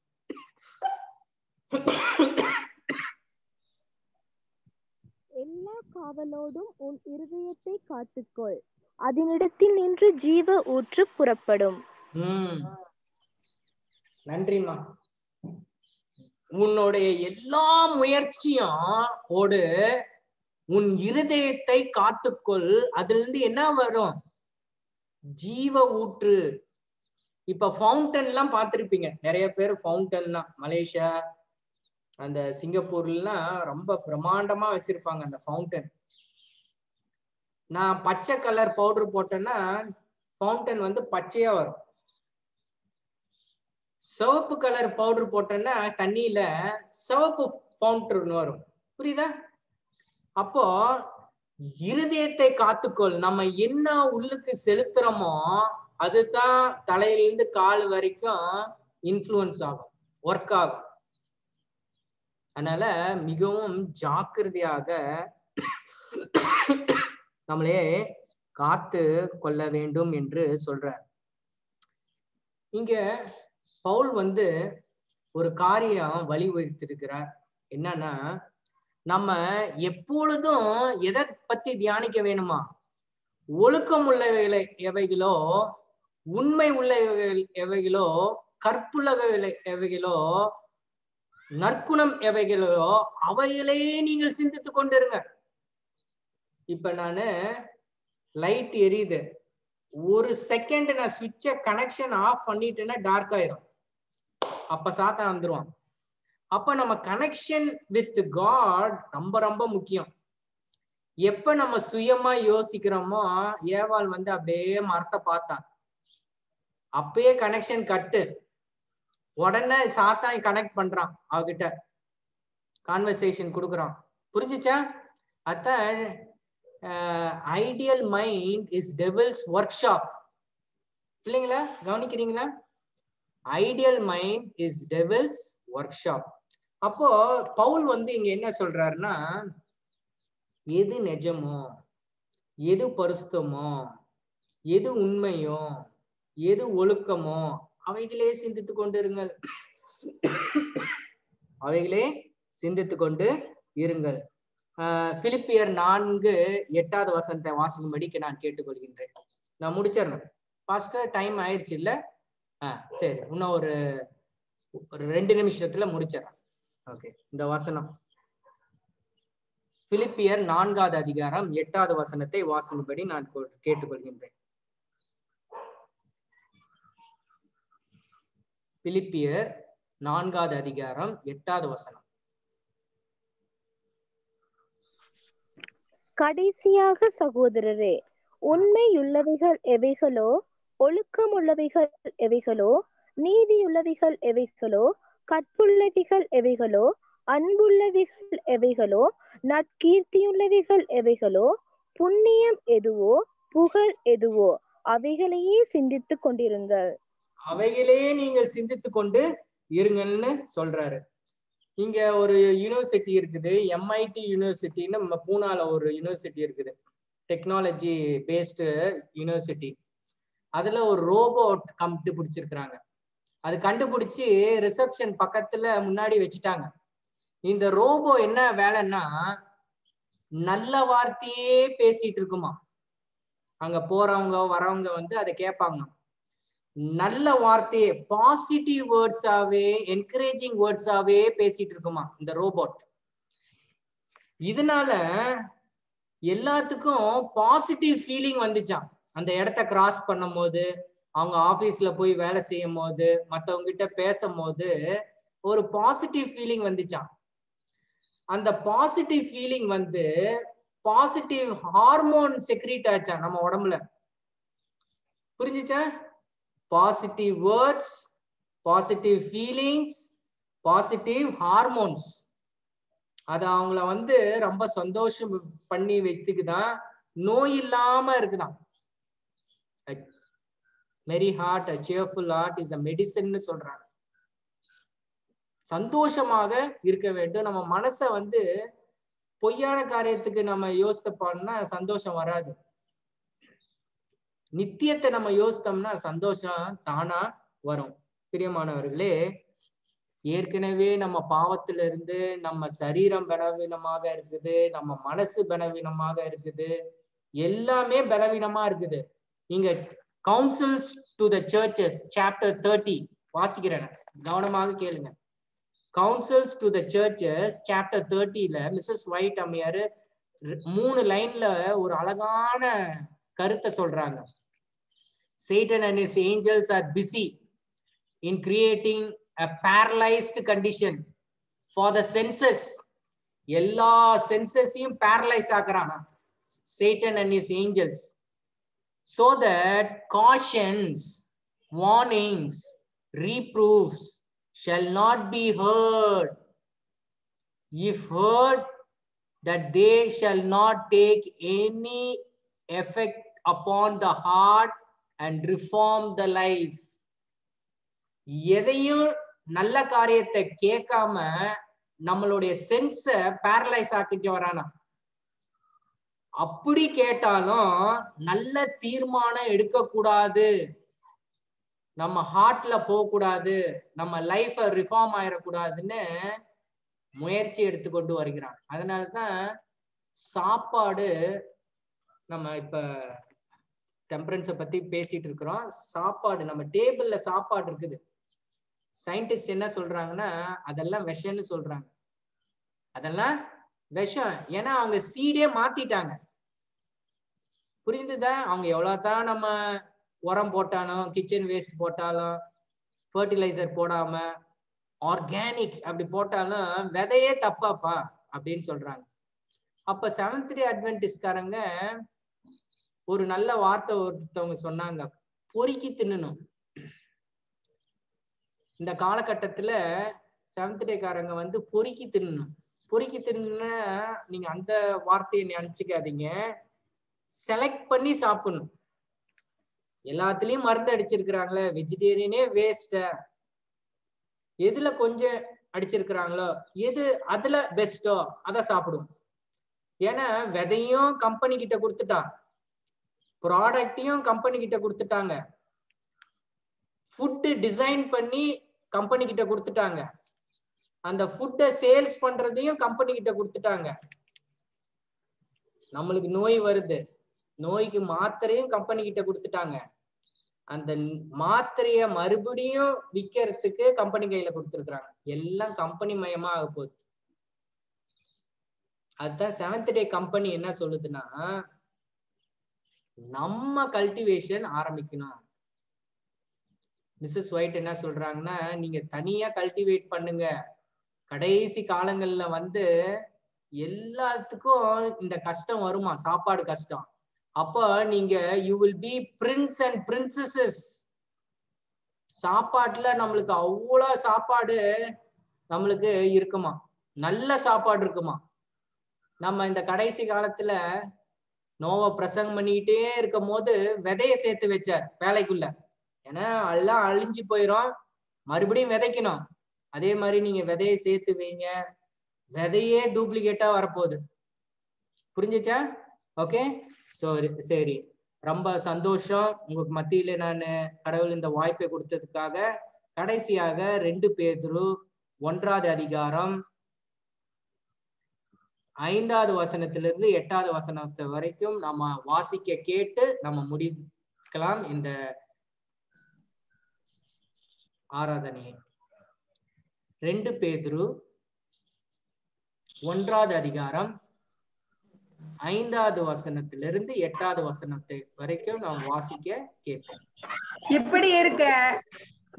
எல்லா காவலோடும் உன் இருதயத்தை காத்துக்கொள், அதனிடத்தில் நின்று ஜீவ ஊற்று புறப்படும். நன்றிமா. உன்னுடைய எல்லா முயற்சியும் ஓடு, உன் இருதயத்தை காத்துக்கொள், அதுல இருந்து என்ன வரும்? ஜீவ ஊற்று. இப்ப ஃபவுண்டன் எல்லாம் பார்த்திருப்பீங்க, நிறைய பேர் ஃபவுண்டன்லாம் மலேசியா அந்த சிங்கப்பூர்லாம் ரொம்ப பிரம்மாண்டமா வச்சிருப்பாங்க அந்த ஃபவுண்டன். நான் பச்சை கலர் பவுடர் போட்டேன்னா ஃபவுண்டன் வந்து பச்சையா வரும். சிவப்பு கலர் பவுடர் போட்டேன்னா தண்ணியில சிவப்பு ஃபவுண்டன் வரும். புரியுதா? அப்போ இருதயத்தை காத்துக்கொள். நம்ம என்ன உள்ளுக்கு செலுத்துறோமோ அதுதான் தலையிலிருந்து கால் வரைக்கும் இன்ஃப்ளூயன்ஸ் ஆகும், ஒர்க் ஆகும். அதனால மிகவும் ஜாக்கிரதையாக நம்மளே காத்து கொள்ள வேண்டும் என்று சொல்றார். இங்க பவுல் வந்து ஒரு காரியம் வலியுறுத்திருக்கிறார். என்னன்னா, நம்ம எப்பொழுதும் எதை பத்தி தியானிக்க வேணுமா? ஒழுக்கம் உள்ளவைகளை எவைகளோ, உண்மை உள்ளவைகள் எவைகளோ, கற்புள்ள எவைகளோ, நற்குணம் எவைகளோ அவைகளே நீங்கள் சிந்தித்து கொண்டிருங்க. இப்ப நானு லைட் எரியுது, ஒரு செகண்ட் நான் சுவிட்ச கனெக்ஷன் ஆஃப் பண்ணிட்டேன்னா டார்க் ஆயிரும். அப்ப சாத்தான் வந்துருவான். அப்ப நம்ம கனெக்ஷன் வித் காட் ரொம்ப ரொம்ப முக்கியம். எப்ப நம்ம சுயமா யோசிக்கிறோமோ, ஏவாள் வந்து அப்படியே மரத்தை பார்த்தான், அப்பயே கனெக்ஷன் கட்டு. உடனே சாத்தான் கனெக்ட் பண்றான், அவகிட்ட கான்வர்சேஷன் கொடுக்குறான். புரிஞ்சுச்சா? அதான் ideal mind is devil's workshop. இல்லைங்களா? கவனிக்கிறீங்களா? Ideal mind is devil's workshop. அப்போ பவுல் வந்து இங்க என்ன சொல்றாருன்னா, எது நிஜமோ, எது பரிசுத்தமோ, எது உண்மையோ, எது ஒழுக்கமோ அவைகளே சிந்தித்து கொண்டு இருங்கள். அவைகளே சிந்தித்து கொண்டு இருங்கள். பிலிப்பியர் 4:8 வசனத்தை வாசிக்கும்படிக்கு நான் கேட்டுக்கொள்கின்றேன். நான் முடிச்சிடறேன். பாஸ்டர் டைம் ஆயிடுச்சு இல்ல? சரி, இன்னும் ஒரு 2 நிமிஷத்துல முடிச்சிடறேன். ஓகே, இந்த வசனம் பிலிப்பியர் 4:8 வசனத்தை வாசிக்கும்படி நான் கேட்டுக்கொள்கின்றேன். பிலிப்பியர் 4:8 வசனம். கடைசியாக சகோதரரே, உண்மையுள்ளவைகள் எவைகளோ, ஒழுக்கமுள்ளவைகள் எவைகளோ, நீதியுள்ளவைகள் எவைகளோ, கற்புள்ளவைகள் எவைகளோ, அன்புள்ளவைகள் எவைகளோ, நற்கீர்த்தியுள்ளவைகள் எவைகளோ, புண்ணியம் எதுவோ, புகழ் எதுவோ அவைகளையே சிந்தித்துக் கொண்டிருங்கள். அவைகளே நீங்கள் சிந்தித்து கொண்டு இருங்கள்னு சொல்றாரு. இங்க ஒரு யூனிவர்சிட்டி இருக்குது, MIT யூனிவர்சிட்டின்னு நம்ம பூனால ஒரு யூனிவர்சிட்டி இருக்குது, டெக்னாலஜி பேஸ்டு யூனிவர்சிட்டி. அதுல ஒரு ரோபோட் கண்டுபிடிச்சிருக்கிறாங்க. அது கண்டுபிடிச்சு ரிசப்ஷன் பக்கத்துல முன்னாடி வச்சுட்டாங்க. இந்த ரோபோ என்ன வேலைன்னா, நல்ல வார்த்தையே பேசிட்டு இருக்குமா. அங்க போறவங்க வரவங்க வந்து அதை கேட்பாங்க. நல்ல வார்த்தையே, பாசிட்டிவ் வேர்ட்ஸாவே, என்கரேஜிங் வேர்ட்ஸாவே பேசிட்டு இருக்குமா இந்த ரோபோட். இதனால எல்லாத்துக்கும் பாசிட்டிவ் ஃபீலிங் வந்துச்சான். அந்த இடத்த கிராஸ் பண்ணும் போது, அவங்க ஆபீஸ்ல போய் வேலை செய்யும் போது, மத்தவங்க கிட்ட பேசும் போது ஒரு பாசிட்டிவ் ஃபீலிங் வந்துச்சான். அந்த பாசிட்டிவ் ஃபீலிங் வந்து பாசிட்டிவ் ஹார்மோன் செக்ரீட் ஆச்சான் நம்ம உடம்புல. புரிஞ்சுச்சா? Positive words, positive feelings, positive hormones, அது அவங்கள வந்து ரொம்ப சந்தோஷம் பண்ணி வைத்துக்குதான், நோய் இல்லாம இருக்குதான். merry heart, a cheerful heart is a medicine ன்னு சொல்றாங்க. சந்தோஷமாக இருக்க வேண்டும். நம்ம மனசை வந்து பொய்யான காரியத்துக்கு நம்ம யோசித்தோம்னா சந்தோஷம் வராது. நித்தியத்தை நம்ம யோசித்தோம்னா சந்தோஷம் தானா வரும். பிரியமானவர்களே, ஏற்கனவே நம்ம பாவத்துல இருந்து நம்ம சரீரம் பலவீனமாக இருக்குது, நம்ம மனசு பலவீனமாக இருக்குது, எல்லாமே பலவீனமா இருக்குது. நீங்க counsels to the churches chapter 30 வாசிக்கிறேன், கவனமாக கேளுங்க. Counsels to the churches chapter 30ல மிஸ்ஸஸ் ஒயிட் அம்மையாரு 3 லைன்ல ஒரு அழகான கருத்தை சொல்றாங்க. Satan and his angels are busy in creating a paralyzed condition for the senses. எல்லா சென்சஸையும் paralyse ஆக்குறாங்க. Satan and his angels, so that cautions, warnings, reproofs shall not be heard. If heard, that they shall not take any effect upon the heart and reform the life. எதையும் நல்ல காரியத்தை கேட்காம நம்மளுடைய சென்ஸ paralyse ஆக்கிட்டு வரானா. அப்படி கேட்டாலும் நல்ல தீர்மானம் எடுக்க கூடாது, நம்ம ஹார்ட்ல போக கூடாது, நம்ம லைஃப ரிஃபார்ம் ஆயிடக்கூடாதுன்னு முயற்சி எடுத்துக்கொண்டு வருகிறான். அதனாலதான் சாப்பாடு, நம்ம இப்ப டெம்பரன்ஸை பத்தி பேசிட்டு இருக்கிறோம். சாப்பாடு, நம்ம டேபிள்ல சாப்பாடு இருக்குது. சயின்டிஸ்ட் என்ன சொல்றாங்கன்னா அதெல்லாம் விஷம்னு சொல்றாங்க. அதெல்லாம் விஷம். ஏன்னா அவங்க சீடே மாத்திட்டாங்க. புரிந்துதா? அவங்க எவ்வளவுதான் நம்ம உரம் போட்டாலும், கிச்சன் வேஸ்ட் போட்டாலும், ஃபர்டிலைசர் போடாம ஆர்கானிக் அப்படி போட்டாலும் விதையே தப்பாப்பா அப்படின்னு சொல்றாங்க. அப்ப செவன்த் டே அட்வென்டிஸ்ட்காரங்க ஒரு நல்ல வார்த்தை ஒருத்தவங்க சொன்னாங்க, பொறுக்கி தின்னணும். இந்த காலகட்டத்துல செவன்த் டேக்காரங்க வந்து பொறுக்கி தின்னணும். பொறுக்கி தின்னா நீங்க அந்த வார்த்தையை நினைச்சுக்காதீங்க, செலக்ட் பண்ணி சாப்பிடணும். எல்லாத்துலயும் மருந்து அடிச்சிருக்கிறாங்களே, வெஜிடேரியனே வேஸ்ட, எதுல கொஞ்சம் அடிச்சிருக்கிறாங்களோ எது அதுல பெஸ்டோ அதை சாப்பிடும். ஏன்னா விதையும் கம்பெனி கிட்ட கொடுத்துட்டான், ப்ராடக்டையும் கம்பெனி கிட்ட கொடுத்துட்டாங்க, ஃபுட்டு டிசைன் பண்ணி கம்பெனி கிட்ட கொடுத்துட்டாங்க, அந்த ஃபுட்டை சேல்ஸ் பண்றதையும் கம்பெனி கிட்ட கொடுத்துட்டாங்க. நம்மளுக்கு நோய் வருது, நோய்க்கு மாத்திரையும் கம்பெனி கிட்ட கொடுத்துட்டாங்க, அந்த மாத்திரைய மறுபடியும் விற்கிறதுக்கு கம்பெனி கையில கொடுத்துருக்காங்க. எல்லாம் கம்பெனி மயமா ஆக போகுது. அதுதான் செவன்த் டே கம்பெனி என்ன சொல்லுதுன்னா, நம்ம கல்டிவேஷன் ஆரம்பிக்கணும். மிஸ்ஸஸ் ஒயிட் என்ன சொல்றாங்கன்னா, நீங்க தனியா கல்டிவேட் பண்ணுங்க, கடைசி காலங்கள்ல வந்து எல்லாத்துக்கும் இந்த கஷ்டம் வருமா, சாப்பாடு கஷ்டம். அப்ப நீங்க you will be prince and princesses. சாப்பாட்டுல நம்மளுக்கு அவ்வளவு சாப்பாடு நம்மளுக்கு இருக்குமா, நல்ல சாப்பாடு இருக்குமா. நம்ம இந்த கடைசி காலத்துல நோவா பிரசங்கம் பண்ணிக்கிட்டே இருக்கும் போது விதைய சேர்த்து வச்சார் வேலைக்குள்ள. ஏன்னா எல்லாம் அழிஞ்சு போயிரும், மறுபடியும் விதைக்கணும். அதே மாதிரி நீங்க விதையை சேர்த்து வைங்க, விதையே டூப்ளிகேட்டா வரப்போகுது. புரிஞ்சுச்சா? ஓகே, சரி, ரொம்ப சந்தோஷம் உங்களுக்கு மத்தியில நான் கடவுள் இந்த வாய்ப்பை கொடுத்ததுக்காக. கடைசியாக 2 பேதுரு 1வது அதிகாரம் 5வது வசனத்திலிருந்து 8வது வசனத்து வரைக்கும் நம்ம வாசிக்க கேட்டு நம்ம முடிக்கலாம் இந்த ஆராதனையை. 2 பேதுரு 1வது அதிகாரம் 5வது வசனத்திலிருந்து 8வது வசனத்தை வரைக்கும் நாம் வாசிக்க கேட்போம். இப்படி இருக்க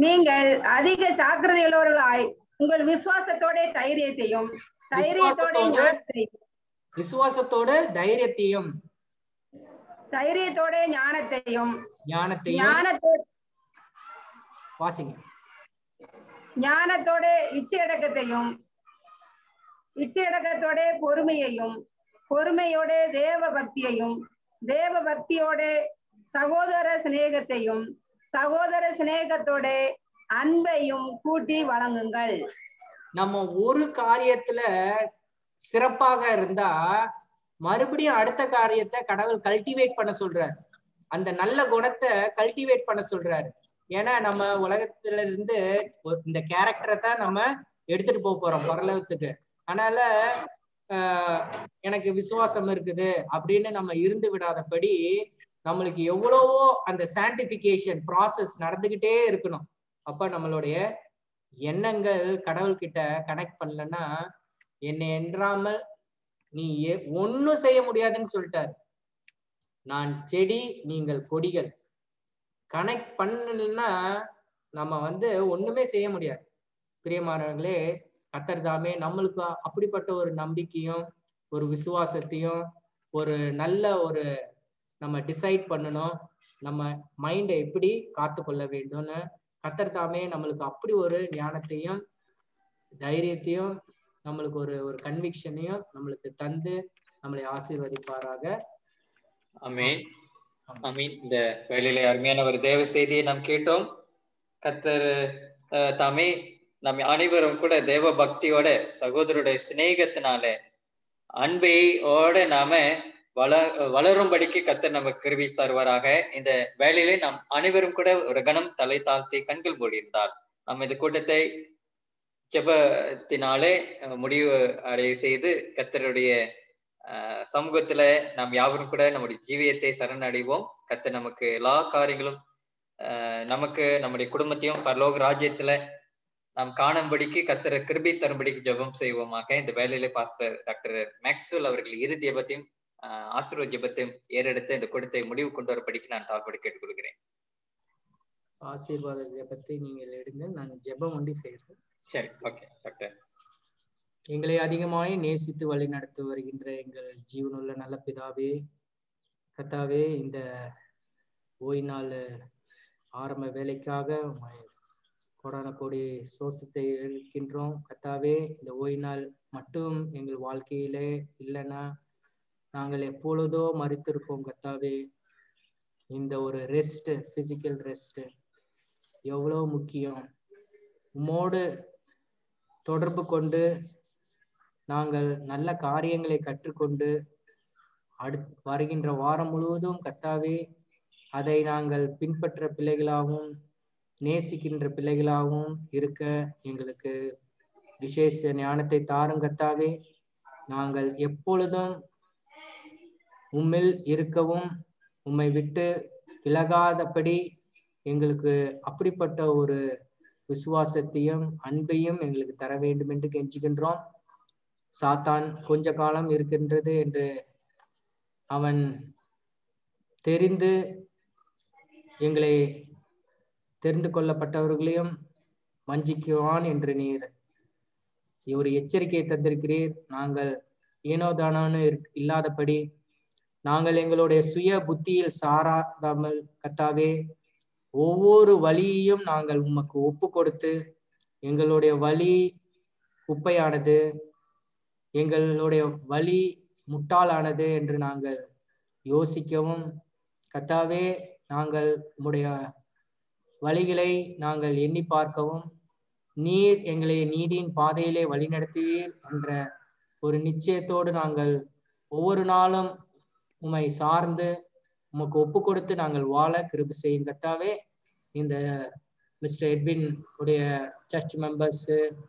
நீங்கள் அதிக ஜாக்கிரதையுள்ளவர்களாய் உங்கள் விசுவாசத்தோட தைரியத்தையும் தைரியத்தோட ஞானத்தையும் வாசிங்க. ஞானத்தோட இச்சையடக்கத்தோட பொறுமையோட தேவ பக்தியோட சகோதர சிநேகத்தோட அன்பையும் கூட்டி வழங்குங்கள். நம்ம ஒரு காரியத்துல சிறப்பாக இருந்தா மறுபடியும் அடுத்த காரியத்தை கடவுள் கல்டிவேட் பண்ண சொல்றாரு, அந்த நல்ல குணத்தை கல்டிவேட் பண்ண சொல்றாரு. ஏன்னா நம்ம உலகத்துல இருந்து இந்த கேரக்டரை தான் நம்ம எடுத்துட்டு போறோம் பரலோகத்துக்கு. அதனால எனக்கு விசுவாசம் இருக்குது அப்படின்னு நம்ம இருந்து விடாதபடி நம்மளுக்கு எவ்வளவோ அந்த சான்டிபிகேஷன் ப்ராசஸ் நடந்துகிட்டே இருக்கணும். அப்ப நம்மளுடைய எண்ணங்கள் கடவுள்கிட்ட கனெக்ட் பண்ணலன்னா, என்னை என்றாமல் நீ ஒன்னும் செய்ய முடியாதுன்னு சொல்லிட்டாரு. நான் செடி, நீங்கள் கொடிகள். கனெக்ட் பண்ணலன்னா நம்ம ஒண்ணுமே செய்ய முடியாது. பிரியமானவர்களே, கர்த்தர் தாமே நம்மளுக்கு அப்படிப்பட்ட ஒரு நம்பிக்கையும் ஒரு விசுவாசத்தையும் ஒரு நல்ல ஒரு நம்ம டிசைட் பண்ணணும், நம்ம மைண்டை எப்படி காத்து கொள்ள வேண்டும்னு கர்த்தர் தாமே நம்மளுக்கு அப்படி ஒரு ஞானத்தையும் தைரியத்தையும் நம்மளுக்கு ஒரு கன்விக்ஷனையும் நம்மளுக்கு தந்து நம்மளை ஆசீர்வதிப்பாராக. ஆமென். ஆமென். இந்த வேளையிலே அருமையான ஒரு தேவ செய்தியை நாம் கேட்டோம். கர்த்தர் தாமே நம்ம அனைவரும் கூட தேவ பக்தியோட சகோதரருடைய சிநேகத்தினால அன்பையோட நாம வளரும்படிக்கு கர்த்தர் நமக்கு கிருபை தருவாராக. இந்த வேளையிலே நாம் அனைவரும் கூட ஒரு கணம் தலை தாழ்த்தி கண்கள் மூடியிருந்தால் நாம் இந்த கூட்டத்தை ஜெபத்தினாலே முடிவு அடைய செய்து கர்த்தருடைய சமூகத்துல நாம் யாவரும் கூட நம்முடைய ஜீவியத்தை சரணடைவோம். கர்த்தர் நமக்கு எல்லா காரியங்களும் நமக்கு நம்முடைய குடும்பத்தையும் பரலோக ராஜ்யத்துல நாம் காணும்படிக்கு கர்த்தரை கிருபை தரும்படிக்கு ஜெபம் செய்வோமாக. இந்த வேலையில பாஸ்டர் டாக்டர் மேக்ஸ்வெல் அவர்கள் இறுதி ஜெபத்தையும் ஆசீர்வாத ஜெபத்தையும் ஏறெடுத்து இந்த கூட்டத்தை முடிவு கொண்டு வரபடிக்கு நான் தாழ்படி கேட்டுக்கொள்கிறேன். ஆசீர்வாத ஜெபத்தை நீங்கள் எடுங்க, நான் ஜெபம் ஒண்டி செய்கிறேன். சரி, ஓகே டாக்டர். எங்களை அதிகமாய் நேசித்து வழி நடத்தி வருகின்ற எங்கள் ஜீவனுள்ள நல்ல பிதாவே, கர்த்தாவே, இந்த ஓய்வு நாள் ஆரம்ப வேலைக்காக கோடான கோடி சோசத்தை இருக்கின்றோம். கர்த்தாவே, இந்த ஓய்வு நாள் மட்டும் எங்கள் வாழ்க்கையிலே இல்லைன்னா நாங்கள் எப்பொழுதோ மறித்திருப்போம். கர்த்தாவே, இந்த ஒரு ரெஸ்ட், பிசிக்கல் ரெஸ்ட் எவ்வளோ முக்கியம். உம்மோடு தொடர்பு கொண்டு நாங்கள் நல்ல காரியங்களை கற்றுக்கொண்டு வருகின்ற வாரம் முழுவதும் கர்த்தாவே அதை நாங்கள் பின்பற்ற பிள்ளைகளாகவும் நேசிக்கின்ற பிள்ளைகளாகவும் இருக்க எங்களுக்கு விசேஷ ஞானத்தை தாரும் கர்த்தாவே. நாங்கள் எப்பொழுதும் உம்மில் இருக்கவும் உம்மை விட்டு விலகாதபடி எங்களுக்கு அப்படிப்பட்ட ஒரு விசுவாசத்தையும் அன்பையும் எங்களுக்கு தர வேண்டும் என்று கெஞ்சுகின்றோம். சாத்தான் கொஞ்ச காலம் இருக்கின்றது என்று அவன் தெரிந்து எங்களை தெரிந்து கொள்ளப்பட்டவர்களையும் வஞ்சிக்குவான் என்று நீர் ஒரு எச்சரிக்கையை தந்திருக்கிறீர். நாங்கள் ஏனோதானு இல்லாதபடி நாங்கள் எங்களுடைய சுய புத்தியில் சாராதாமல் கர்த்தாவே ஒவ்வொரு வழியையும் நாங்கள் உமக்கு ஒப்பு கொடுத்து எங்களுடைய வழி குப்பையானது, எங்களுடைய வழி முட்டாளானது என்று நாங்கள் யோசிக்கவும் கர்த்தாவே நாங்கள் உம்முடைய வழிகளை நாங்கள் எண்ணி பார்க்கவும் நீர் எங்களை நீதியின் பாதையிலே வழிநடத்துவீர் என்ற ஒரு நிச்சயத்தோடு நாங்கள் ஒவ்வொரு நாளும் உம்மை சார்ந்து உமக்கு ஒப்பு கொடுத்து நாங்கள் வாழ கிருபை செய்யும் கர்த்தாவே. இந்த மிஸ்டர் எட்வின் உடைய சர்ச் மெம்பர்ஸ்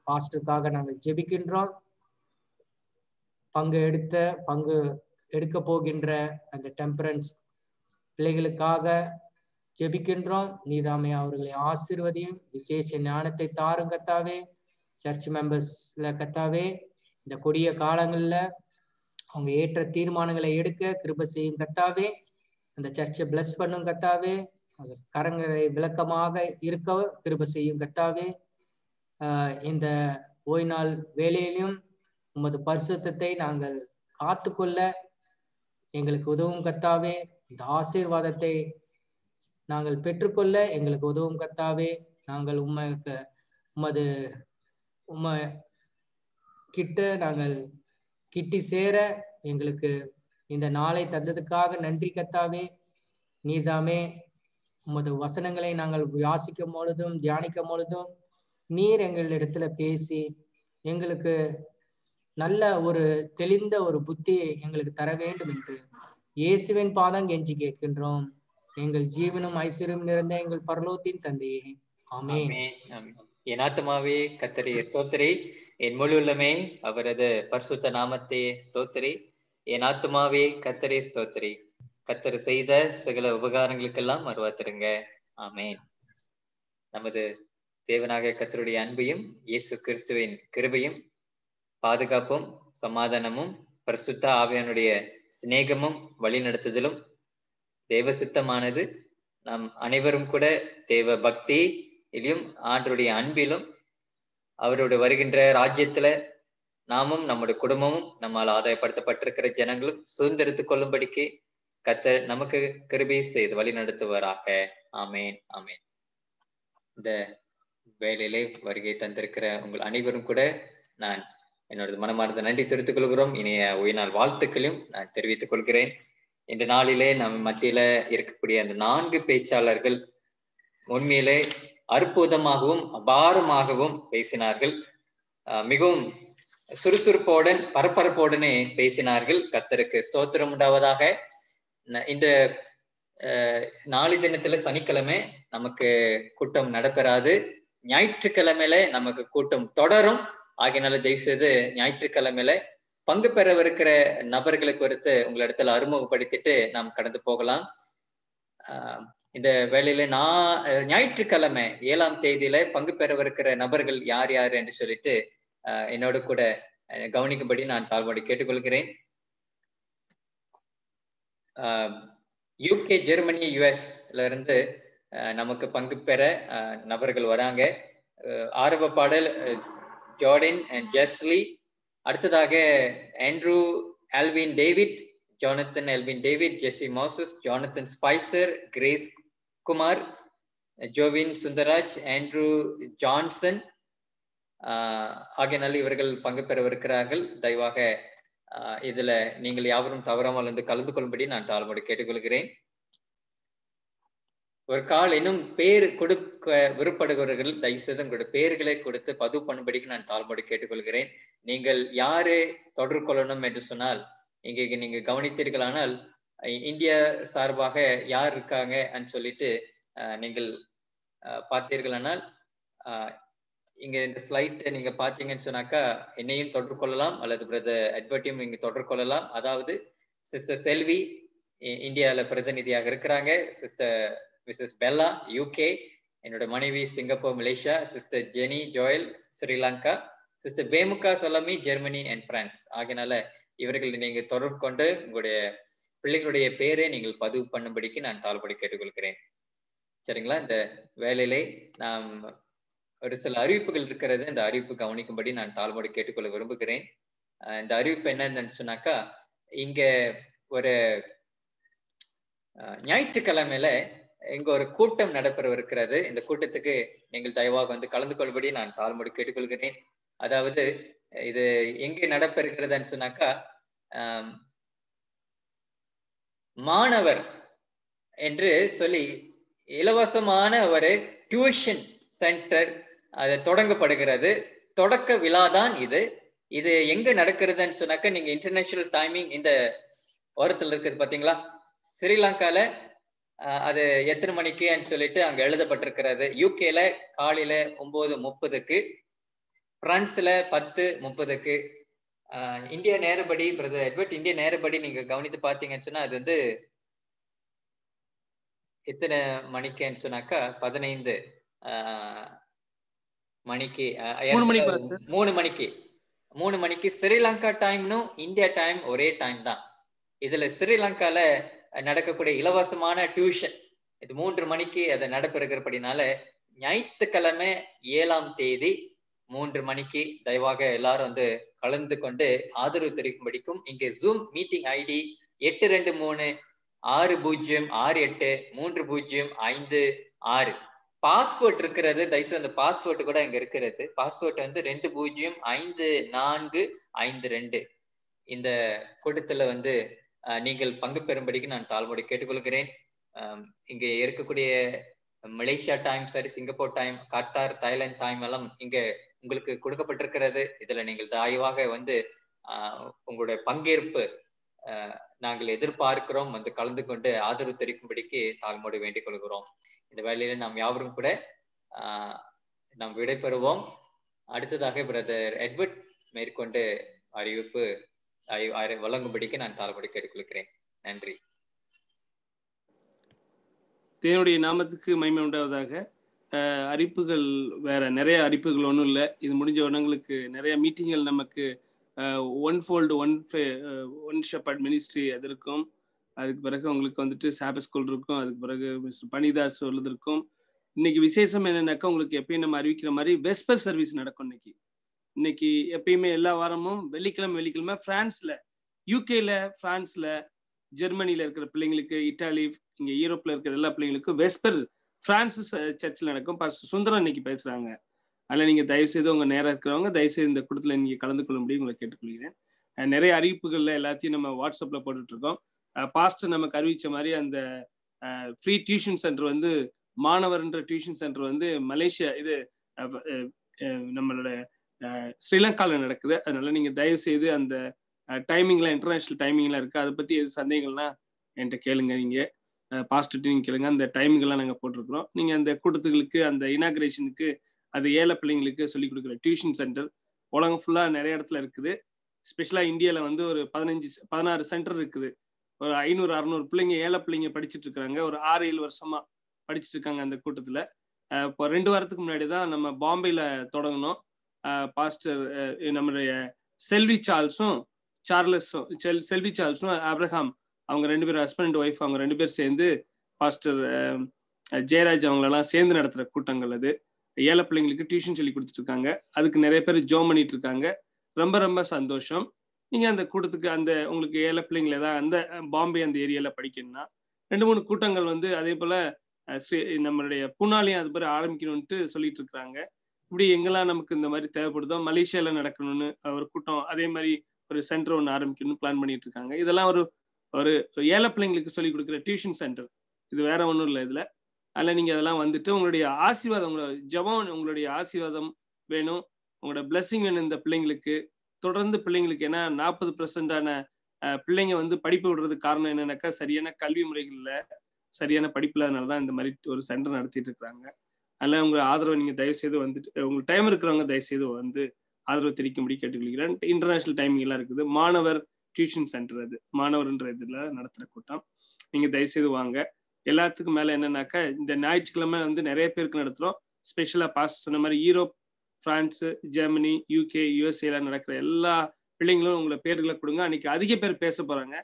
பாஸ்டருக்காக நாங்கள் ஜெபிக்கின்றோம். பங்கு எடுக்க போகின்ற அந்த டெம்பரன்ஸ் பிள்ளைகளுக்காக ஜெபிக்கின்றோம். நீதாமே அவர்களை ஆசீர்வதியும், விசேஷ ஞானத்தை தாரும் கர்த்தாவே. சர்ச் மெம்பர்ஸ்ல கர்த்தாவே இந்த கொடிய காலங்கள்ல அவங்க ஏற்ற தீர்மானங்களை எடுக்க கிருபை செய்யும் கர்த்தாவே. அந்த சர்ச்சை பிளஸ் பண்ணும் கர்த்தாவே. அது கரங்களை விளக்கமாக இருக்க கிருபை செய்யும் கர்த்தாவே. இந்த ஓய்வு நாள் வேலையிலும் உமது பரிசுத்தத்தை நாங்கள் காத்துக்கொள்ள எங்களுக்கு உதவும் கர்த்தாவே. இந்த ஆசீர்வாதத்தை நாங்கள் பெற்றுக்கொள்ள எங்களுக்கு உதவும் கர்த்தாவே. நாங்கள் உமது கிட்ட நாங்கள் கிட்டி சேர எங்களுக்கு இந்த நாளை தந்ததுக்காக நன்றி கர்த்தாவே. நீர்தாமே உமது வசனங்களை நாங்கள் வாசிக்கும் பொழுதும் தியானிக்கும் பொழுதும் நீர் எங்களிடத்துல பேசி எங்களுக்கு நல்ல ஒரு தெளிந்த ஒரு புத்தியை எங்களுக்கு தர வேண்டும் என்று இயேசுவின் பாதம் கெஞ்சி கேட்கின்றோம். எங்கள் ஜீவனும் ஐஸ்வர்யம் நிறைந்த எங்கள் பரலோகத்தின் தந்தையே, ஆமென். என் ஆத்துமாவே கர்த்தரை ஸ்தோத்திரி, என் முழு உள்ளமே அவரது பரிசுத்த நாமத்தை ஸ்தோத்திரி. என் ஆத்துமாவே கர்த்தரை ஸ்தோத்திரி, கர்த்தர் செய்த சகல உபகாரங்களுக்கெல்லாம் மறுவாத்திருங்க. ஆமென். நமது தேவனாக கர்த்தருடைய அன்பையும் இயேசு கிறிஸ்துவின் கிருபையும் பாதுகாப்பும் சமாதானமும் பரிசுத்த ஆவியானுடைய சிநேகமும் வழி நடத்துதலும் தேவ சித்தமானது நாம் அனைவரும் கூட தேவ பக்தியிலும் ஆண்டருடைய அன்பிலும் அவருடைய வருகின்ற ராஜ்யத்துல நாமும் நம்முடைய குடும்பமும் நம்மால் ஆதாயப்படுத்தப்பட்டிருக்கிற ஜனங்களும் சுதந்திரித்துக் கொள்ளும்படிக்கு கர்த்தர் நமக்கு கிருபை செய்து வழி நடத்துவாராக. ஆமேன் ஆமேன். இந்த வேலையிலே வருகை தந்திருக்கிற உங்கள் அனைவரும் கூட நான் என்னோட மனமார்ந்த நன்றி தெரிவித்துக் கொள்கிறோம். இனிய உயிர்நாள் வாழ்த்துக்களையும் நான் தெரிவித்துக் கொள்கிறேன். இந்த நாளிலே நம்ம மத்தியில இருக்கக்கூடிய அந்த 4 பேச்சாளர்கள் உண்மையிலே அற்புதமாகவும் அபாரமாகவும் பேசினார்கள். மிகவும் சுறுசுறுப்போடன் பரபரப்போடனே பேசினார்கள். கர்த்தருக்கு ஸ்தோத்திரம் உண்டாவதாக. இந்த நாளை தினத்துல சனிக்கிழமை நமக்கு கூட்டம் நடைபெறாது. ஞாயிற்றுக்கிழமையில நமக்கு கூட்டம் தொடரும். ஆகையினால தயவு செய்து ஞாயிற்றுக்கிழமையில பங்கு பெறவிருக்கிற நபர்களை குறித்து உங்களிடத்துல அறிமுகப்படுத்திட்டு நாம் கடந்து போகலாம். இந்த வேளையில ஞாயிற்றுக்கிழமை 7ஆம் தேதியில பங்கு பெறவிருக்கிற நபர்கள் யார் யார் என்று சொல்லிட்டு என்னோட கூட கவனிக்கும்படி நான் தாழ்வோடு கேட்டுக்கொள்கிறேன். UK, ஜெர்மனி, US-ல இருந்து நமக்கு பங்கு பெற நபர்கள் வராங்க. ஆரம்ப பாடல் ஜார்டன் அண்ட் ஜெஸ்லி. அடுத்ததாக Andrew Alvin David, Jonathan Alvin David, Jessie Moses, Jonathan Spicer, Grace Kumar, Jovin Sundaraj, Andrew Johnson ஆகிய இவர்கள் பங்கு பெறவிருக்கிறார்கள். தயவாக இதுல நீங்கள் யாவரும் தவறாமல் வந்து கலந்து கொள்ளும்படி நான் தாழ்வோடு கேட்டுக்கொள்கிறேன். ஒரு கால் இன்னும் பேர் கொடுக்க விருப்பப்படுகிறவர்கள் தயவுசெய்து உங்களுடைய பெயர்களை கொடுத்து பதிவு பண்ணும்படிக்கு நான் தாழ்வோடு கேட்டுக்கொள்கிறேன். நீங்கள் யாரு தொடர்பு கொள்ளணும் என்று சொன்னால் இங்கே நீங்க கவனித்தீர்களானால் இந்தியா சார்பாக யார் இருக்காங்க சொல்லிட்டு நீங்கள் பார்த்தீர்களானால் இங்க இந்த ஸ்லைட் நீங்க பாத்தீங்கன்னு சொன்னாக்கா என்னையும் தொடர்பு கொள்ளலாம் அல்லது பிரதர் எட்வர்டையும் நீங்க தொடர்பு கொள்ளலாம். அதாவது சிஸ்டர் செல்வி இந்தியாவில பிரதிநிதியாக இருக்கிறாங்க, சிஸ்டர் மிஸ்ஸஸ் பெல்லா UK, என்னோட மனைவி Singapore Malaysia, sister Jenny Joel Sri Lanka, sister பேமுகா சலமி ஜெர்மனி அண்ட் பிரான்ஸ். ஆகையினால இவர்கள் நீங்க தொடர்பு கொண்டு உங்களுடைய பிள்ளைகளுடைய பேரை நீங்கள் பதிவு பண்ணும்படிக்கு நான் தாழ்படி கேட்டுக்கொள்கிறேன். சரிங்களா? இந்த வேலையிலே நாம் ஒரு சில அறிவிப்புகள் இருக்கிறது. இந்த அறிவிப்பு கவனிக்கும்படி நான் தாழ்வோடு கேட்டுக்கொள்ள விரும்புகிறேன். இந்த அறிவிப்பு என்னன்னு சொன்னாக்கா இங்க ஒரு ஞாயிற்றுக்கிழமையில இங்க ஒரு கூட்டம் நடைபெறவிருக்கிறது. இந்த கூட்டத்துக்கு நீங்கள் தயவாக வந்து கலந்து கொள்ளும்படி நான் தாழ்வோடு கேட்டுக்கொள்கிறேன். அதாவது இது எங்கே நடைபெறுகிறதுன்னு சொன்னாக்கா மாணவர் என்று சொல்லி இலவசமான ஒரு டியூஷன் சென்டர் அது தொடங்கப்படுகிறது. தொடக்க விழாதான் இது. இது எங்க நடக்கிறதுன்னு சொன்னாக்க நீங்க இன்டர்நேஷனல் டைமிங் இந்த ஓரத்தில் இருக்குது பாத்தீங்களா, ஸ்ரீலங்கால அது எத்தனை மணிக்குன்னு சொல்லிட்டு அங்க எழுதப்பட்டிருக்கிறது. UKல காலையில 9:30க்கு, பிரான்ஸ்ல 10:30க்கு. இந்திய நேரப்படி பிரதர் எட்வர்ட், இந்திய நேரப்படி நீங்க கவனித்து பாத்தீங்கன்னு சொன்னா அது வந்து எத்தனை மணிக்குன்னு சொன்னாக்கா 15 மணிக்கு 3 மணிக்கு ஸ்ரீலங்கா டைம்னும் இந்தியா டைம் ஒரே டைம் தான். இதுல ஸ்ரீலங்கால நடக்கக்கூடிய இலவசமான டியூஷன் இது 3 மணிக்கு அதை நடைபெறுகிறபடினால ஞாயிற்றுக்கிழமை 7ஆம் தேதி 3 மணிக்கு தயவாக எல்லாரும் வந்து கலந்து கொண்டு ஆதரவு தெரிவிக்கும்படிக்கும். இங்கே ஜூம் மீட்டிங் ID 823-668-30-556. பாஸ்வேர்ட் இருக்கிறது. தயவுசெய்து அந்த பாஸ்வேர்ட் கூட இங்க இருக்கிறது. பாஸ்வேர்ட் வந்து 205452. இந்த கூட்டத்துல வந்து நீங்கள் பங்கு பெறும்படிக்கு நான் தாழ்வோடு கேட்டுக்கொள்கிறேன். இங்க இருக்கக்கூடிய மலேசியா டைம் சரி, Singapore time, Qatar, Thailand time எல்லாம் இங்க உங்களுக்கு கொடுக்கப்பட்டிருக்கிறது. இதுல நீங்கள் தயவாக வந்து உங்களுடைய பங்கேற்பு நாங்கள் எதிர்பார்க்கிறோம். வந்து கலந்து கொண்டு ஆதரவு தெரிவிக்கும்படிக்கு தாழ்வோடு வேண்டிக் கொள்கிறோம். இந்த வேலையில நாம் யாவரும் கூட நாம் விடைபெறுவோம். அடுத்ததாக பிரதர் எட்வர்ட் மேற்கொண்டு அறிவிப்பு வழங்கும்படிக்கு நான் தாழ்வோடு கேட்டுக்கொள்கிறேன். நன்றி. தேவனுடைய நாமத்துக்கு மகிமை உண்டாவதாக. அறிவிப்புகள் வேற நிறைய அறிவிப்புகள் ஒன்றும் இல்லை. இது முடிஞ்ச உடனங்களுக்கு நிறைய மீட்டிங்கள் நமக்கு ஒன் ஷெப்பர்ட் மினிஸ்ட்ரி அது இருக்கும். அதுக்கு பிறகு உங்களுக்கு வந்துட்டு சாபத் ஸ்கூல் இருக்கும். அதுக்கு பிறகு மிஸ்டர் பனிதாஸ் இருக்கும். இன்னைக்கு விசேஷம் என்னன்னாக்கா உங்களுக்கு எப்பயும் நம்ம அறிவிக்கிற மாதிரி வெஸ்பர் சர்வீஸ் நடக்கும். இன்னைக்கு இன்னைக்கு எப்பயுமே எல்லா வாரமும் வெள்ளிக்கிழமை பிரான்ஸ்ல, யூகேல, பிரான்ஸ்ல, ஜெர்மனில இருக்கிற பிள்ளைங்களுக்கு, இட்டாலி, இங்க யூரோப்ல இருக்கிற எல்லா பிள்ளைங்களுக்கும் வெஸ்பர் பிரான்ஸ் சர்ச்சில் நடக்கும். பாஸ்டர் சுந்தரம் இன்னைக்கு பேசுறாங்க. அதில் நீங்க தயவுசெய்து உங்க நேரம் இருக்கிறவங்க தயவுசெய்து இந்த கூட்டத்தில் நீங்க கலந்து கொள்ள முடியும் உங்களை கேட்டுக்கொள்கிறேன். நிறைய அறிவிப்புகள்ல எல்லாத்தையும் நம்ம வாட்ஸ்அப்ல போட்டுட்டு இருக்கோம். பாஸ்டர் நமக்கு அறிவிச்ச மாதிரி அந்த ஃப்ரீ டியூஷன் சென்டர் வந்து மாணவர்ன்ற டியூஷன் சென்டர் வந்து மலேசியா இது நம்மளோட ஸ்ரீலங்கால நடக்குது. அதனால நீங்க தயவு செய்து அந்த டைமிங்லாம் இன்டர்நேஷனல் டைமிங்லாம் இருக்கு. அதை பத்தி எது சந்தேகங்கள்லாம் என்கிட்ட கேளுங்க. நீங்க பாஸ்டர் நீங்க கேளுங்க. அந்த டைமிங்லாம் நாங்கள் போட்டிருக்கிறோம். நீங்க அந்த கூட்டத்துகளுக்கு அந்த இனாகிரேஷனுக்கு அது ஏழை பிள்ளைங்களுக்கு சொல்லிக் கொடுக்குற டியூஷன் சென்டர் உலகம் ஃபுல்லா நிறைய இடத்துல இருக்குது. ஸ்பெஷலா இந்தியால வந்து ஒரு 16 சென்டர் இருக்குது. ஒரு 500-600 பிள்ளைங்க, ஏழை பிள்ளைங்க படிச்சுட்டு இருக்காங்க. ஒரு 6-7 வருஷமா படிச்சுட்டு இருக்காங்க அந்த கூட்டத்துல. இப்போ 2 வாரத்துக்கு முன்னாடி தான் நம்ம பாம்பேல தொடங்கணும். பாஸ்டர் நம்மளுடைய செல்வி சார்ல்ஸும் ஆப்ரஹாம் அவங்க 2 பேரும் ஹஸ்பண்ட் அண்ட் ஒய்ஃப் அவங்க 2 பேர் சேர்ந்து பாஸ்டர் ஜெயராஜ் அவங்களெல்லாம் சேர்ந்து நடத்துகிற கூட்டங்கள் அது. ஏழை பிள்ளைங்களுக்கு டியூஷன் சொல்லி கொடுத்துட்டு இருக்காங்க. அதுக்கு நிறைய பேர் ஜோம் பண்ணிட்டு இருக்காங்க. ரொம்ப ரொம்ப சந்தோஷம். நீங்கள் அந்த கூட்டத்துக்கு அந்த உங்களுக்கு ஏழை பிள்ளைங்களை தான் அந்த பாம்பே அந்த ஏரியாவில் படிக்கணும்னா 2-3 கூட்டங்கள் வந்து அதே போல் நம்மளுடைய பூனாலையும் அது மாதிரி ஆரம்பிக்கணும்ட்டு சொல்லிட்டு இருக்கிறாங்க. இப்படி எங்கெல்லாம் நமக்கு இந்த மாதிரி தேவைப்படுதோ மலேசியாவில் நடக்கணும்னு ஒரு கூட்டம், அதே மாதிரி ஒரு சென்டர் ஒன்று ஆரம்பிக்கணும்னு பிளான் பண்ணிட்டு இருக்காங்க. இதெல்லாம் ஒரு ஏழை பிள்ளைங்களுக்கு சொல்லிக் கொடுக்குற டியூஷன் சென்டர். இது வேற ஒன்றும் இல்லை இதில். அதில் நீங்கள் அதெல்லாம் வந்துட்டு உங்களுடைய ஆசீர்வாதம், உங்களோட ஜெபம், உங்களுடைய ஆசீர்வாதம் வேணும், உங்களோட பிளெஸிங் வேணும் இந்த பிள்ளைங்களுக்கு. தொடர்ந்து பிள்ளைங்களுக்கு ஏன்னா 40% பிள்ளைங்க வந்து படிப்பு விடுறதுக்கு காரணம் என்னன்னாக்கா சரியான கல்வி முறைகளில் சரியான படிப்பு இல்லாதனால தான் இந்த மாதிரி ஒரு சென்டர் நடத்திட்டு இருக்கிறாங்க. அதனால உங்க ஆதரவை நீங்கள் தயவுசெய்து வந்துட்டு உங்களுக்கு டைம் இருக்கிறவங்க தயவுசெய்து வந்து ஆதரவு தெரிவிக்கும்படி கேட்டுக்கொள்கிறேன். இன்டர்நேஷனல் டைமிங் எல்லாம் இருக்குது. மாணவர் டியூஷன் சென்டர் அது மாணவர்ன்ற இதில் நடத்துகிற கூட்டம். நீங்கள் தயவுசெய்து வாங்க. எல்லாத்துக்கும் மேலே என்னன்னாக்கா இந்த ஞாயிற்றுக்கிழமை வந்து நிறைய பேருக்கு நடத்துகிறோம். ஸ்பெஷலாக பாஸ்டர் சொன்ன மாதிரி யூரோப், பிரான்ஸு, ஜெர்மனி, யூகே, யூஎஸ்ஏல நடக்கிற எல்லா பிள்ளைங்களும் உங்களை பேர்களை கொடுங்க. அன்னைக்கு அதிக பேர் பேச போகிறாங்க.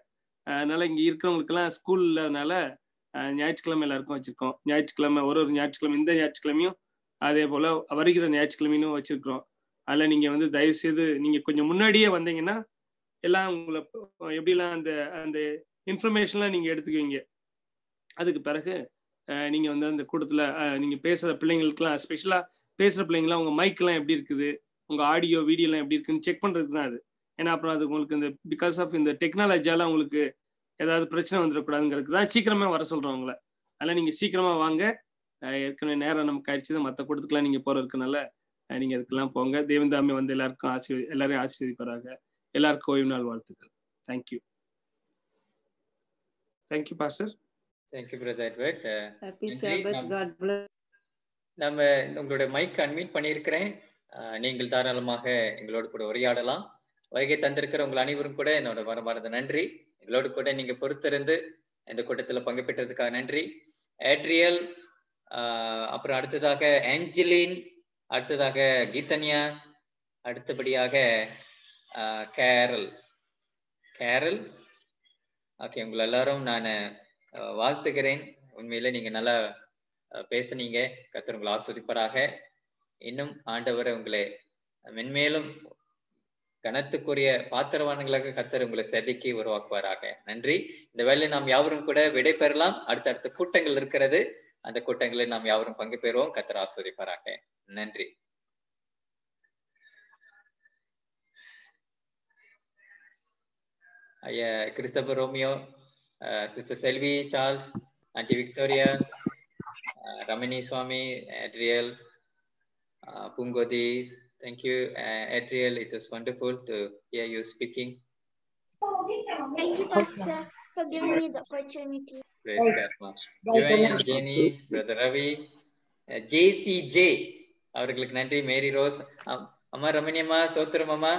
அதனால இங்கே இருக்கிறவங்களுக்கெல்லாம் ஸ்கூல் இல்லாதனால ஞாயிற்றுக்கிழமை எல்லாருக்கும் வச்சுருக்கோம். ஞாயிற்றுக்கிழமை ஒரு ஞாயிற்றுக்கிழமை, இந்த ஞாயிற்றுக்கிழமையும் அதே போல் வருகிற ஞாயிற்றுக்கிழமையும் வச்சுருக்கிறோம். அதில் நீங்கள் வந்து தயவுசெய்து நீங்கள் கொஞ்சம் முன்னாடியே வந்தீங்கன்னா எல்லாம் உங்களை எப்படிலாம் அந்த அந்த இன்ஃபர்மேஷன்லாம் நீங்கள் எடுத்துக்குவீங்க. அதுக்கு பிறகு நீங்கள் வந்து அந்த கூட்டத்தில் நீங்கள் பேசுகிற பிள்ளைங்களுக்குலாம் ஸ்பெஷலாக பேசுகிற பிள்ளைங்களாம் உங்கள் மைக்கெல்லாம் எப்படி இருக்குது, உங்கள் ஆடியோ வீடியோலாம் எப்படி இருக்குன்னு செக் பண்ணுறதுக்கு தான் அது. ஏன்னா அப்புறம் அது உங்களுக்கு இந்த பிகாஸ் ஆஃப் இந்த டெக்னாலஜியால் உங்களுக்கு ஏதாவது பிரச்சனை வந்துடக்கூடாதுங்கிறதுக்கு தான் சீக்கிரமாக வர சொல்கிறோம் உங்களை. அதனால் நீங்கள் சீக்கிரமாக வாங்க. ஏற்கனவே நேரம் நமக்கு ஆயிடுச்சு தான். மற்ற கூட்டத்துக்குலாம் நீங்கள் போகிறதுக்குனால நீங்கள் அதுக்கெல்லாம் போங்க. தேவந்தாமே வந்து எல்லாருக்கும் எல்லாரையும் ஆசீர்வதிப்பாராக. எல்லாருக்கும் ஓய்வு நாள் வாழ்த்துக்கள். Thank you. Thank you pastor. Thank you brother Edward. நம்ம உங்களுடைய மைக் அன்மியூட் பண்ணியிருக்கிறேன். நீங்கள் தாராளமாக எங்களோடு கூட உரையாடலாம். வருகை தந்திருக்கிற உங்கள் அனைவரும் கூட என்னோட மனமார்ந்த நன்றி. எங்களோடு கூட நீங்க பொறுத்திருந்து இந்த கூட்டத்தில் பங்கு பெற்றதுக்காக நன்றி. ஏட்ரியல், அப்புறம் அடுத்ததாக ஆஞ்சலின், அடுத்ததாக கீதன்யா, அடுத்தபடியாக கேரல். ஓகே, உங்களை எல்லாரும் நான் வாழ்த்துகிறேன். உண்மையில நீங்க நல்லா பேசுனீங்க. கர்த்தர் உங்களை ஆஸ்வதிப்பாராக. இன்னும் ஆண்டவரை உங்களை மென்மேலும் கனத்துக்குரிய பாத்திரவான்களாக கர்த்தர் உங்களை செதுக்கி உருவாக்குவாராக. நன்றி. இந்த வேளையை நாம் யாவரும் கூட விடை பெறலாம். அடுத்தடுத்த கூட்டங்கள் இருக்கிறது. அந்த கூட்டங்களில் நாம் யாவரும் பங்கு பெறுவோம். கர்த்தர் ஆஸ்வதிப்பாராக. நன்றி. ஐயா Christopher Romeo, sister Selvi Charles, aunty Victoria, Ramani Swamy, Adriel, Pungodi, thank you, Adriel. It was wonderful to hear you speaking. Thank you, Pastor, for giving me the opportunity. Praise God, much. Joanne, Jenny, Brother Ravi, JCJ. அவர்களுக்கு நன்றி. மேரி rose, அம்மா ரமணி அம்மா, சோத்திரம் அம்மா.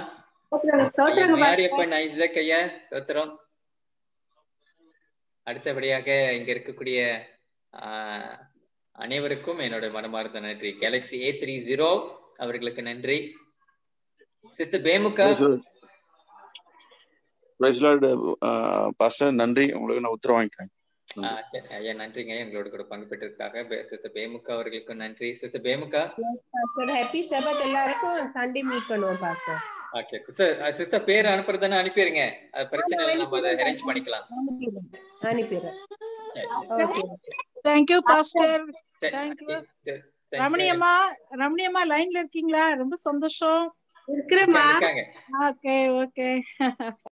Mariyappan, Isaac ஐயா, சோத்திரம். அடுத்தபடியாக இங்க இருக்கக்கூடிய அனைவருக்கும் என்னோட மனமார்ந்த நன்றி. கேலக்ஸி A30 அவர்களுக்கு நன்றி. சிஸ்டர் பேமுகா, பாஸ்டர் நன்றி. உங்களுக்கு நான் உத்தரவு வாங்கிக்கிறேன். ஐயா நன்றிங்க எங்களோட கூட பங்கு பெற்றதுக்காக. சிஸ்டர் பேமுகா அவர்களுக்கும் நன்றி. சிஸ்டர் பேமுகா, ஹாப்பி சபத் எல்லாருக்கும். சண்டே மீட் பண்ணுவோம் பாஸ்டர். Okay sister. சிஸ்டர் பேர் அனுப்புறதுன்னா அனுப்பிடுங்க, அது பிரச்சனை இல்லை, நம்ம அதை அரேஞ்ச் பண்ணிக்கலாம். அனுப்பிடுறேன். Okay, thank you pastor. Thank you. ரமணியம்மா லைன்ல இருக்கீங்களா? ரொம்ப சந்தோஷம். இருக்கிறேம்மா. Okay okay.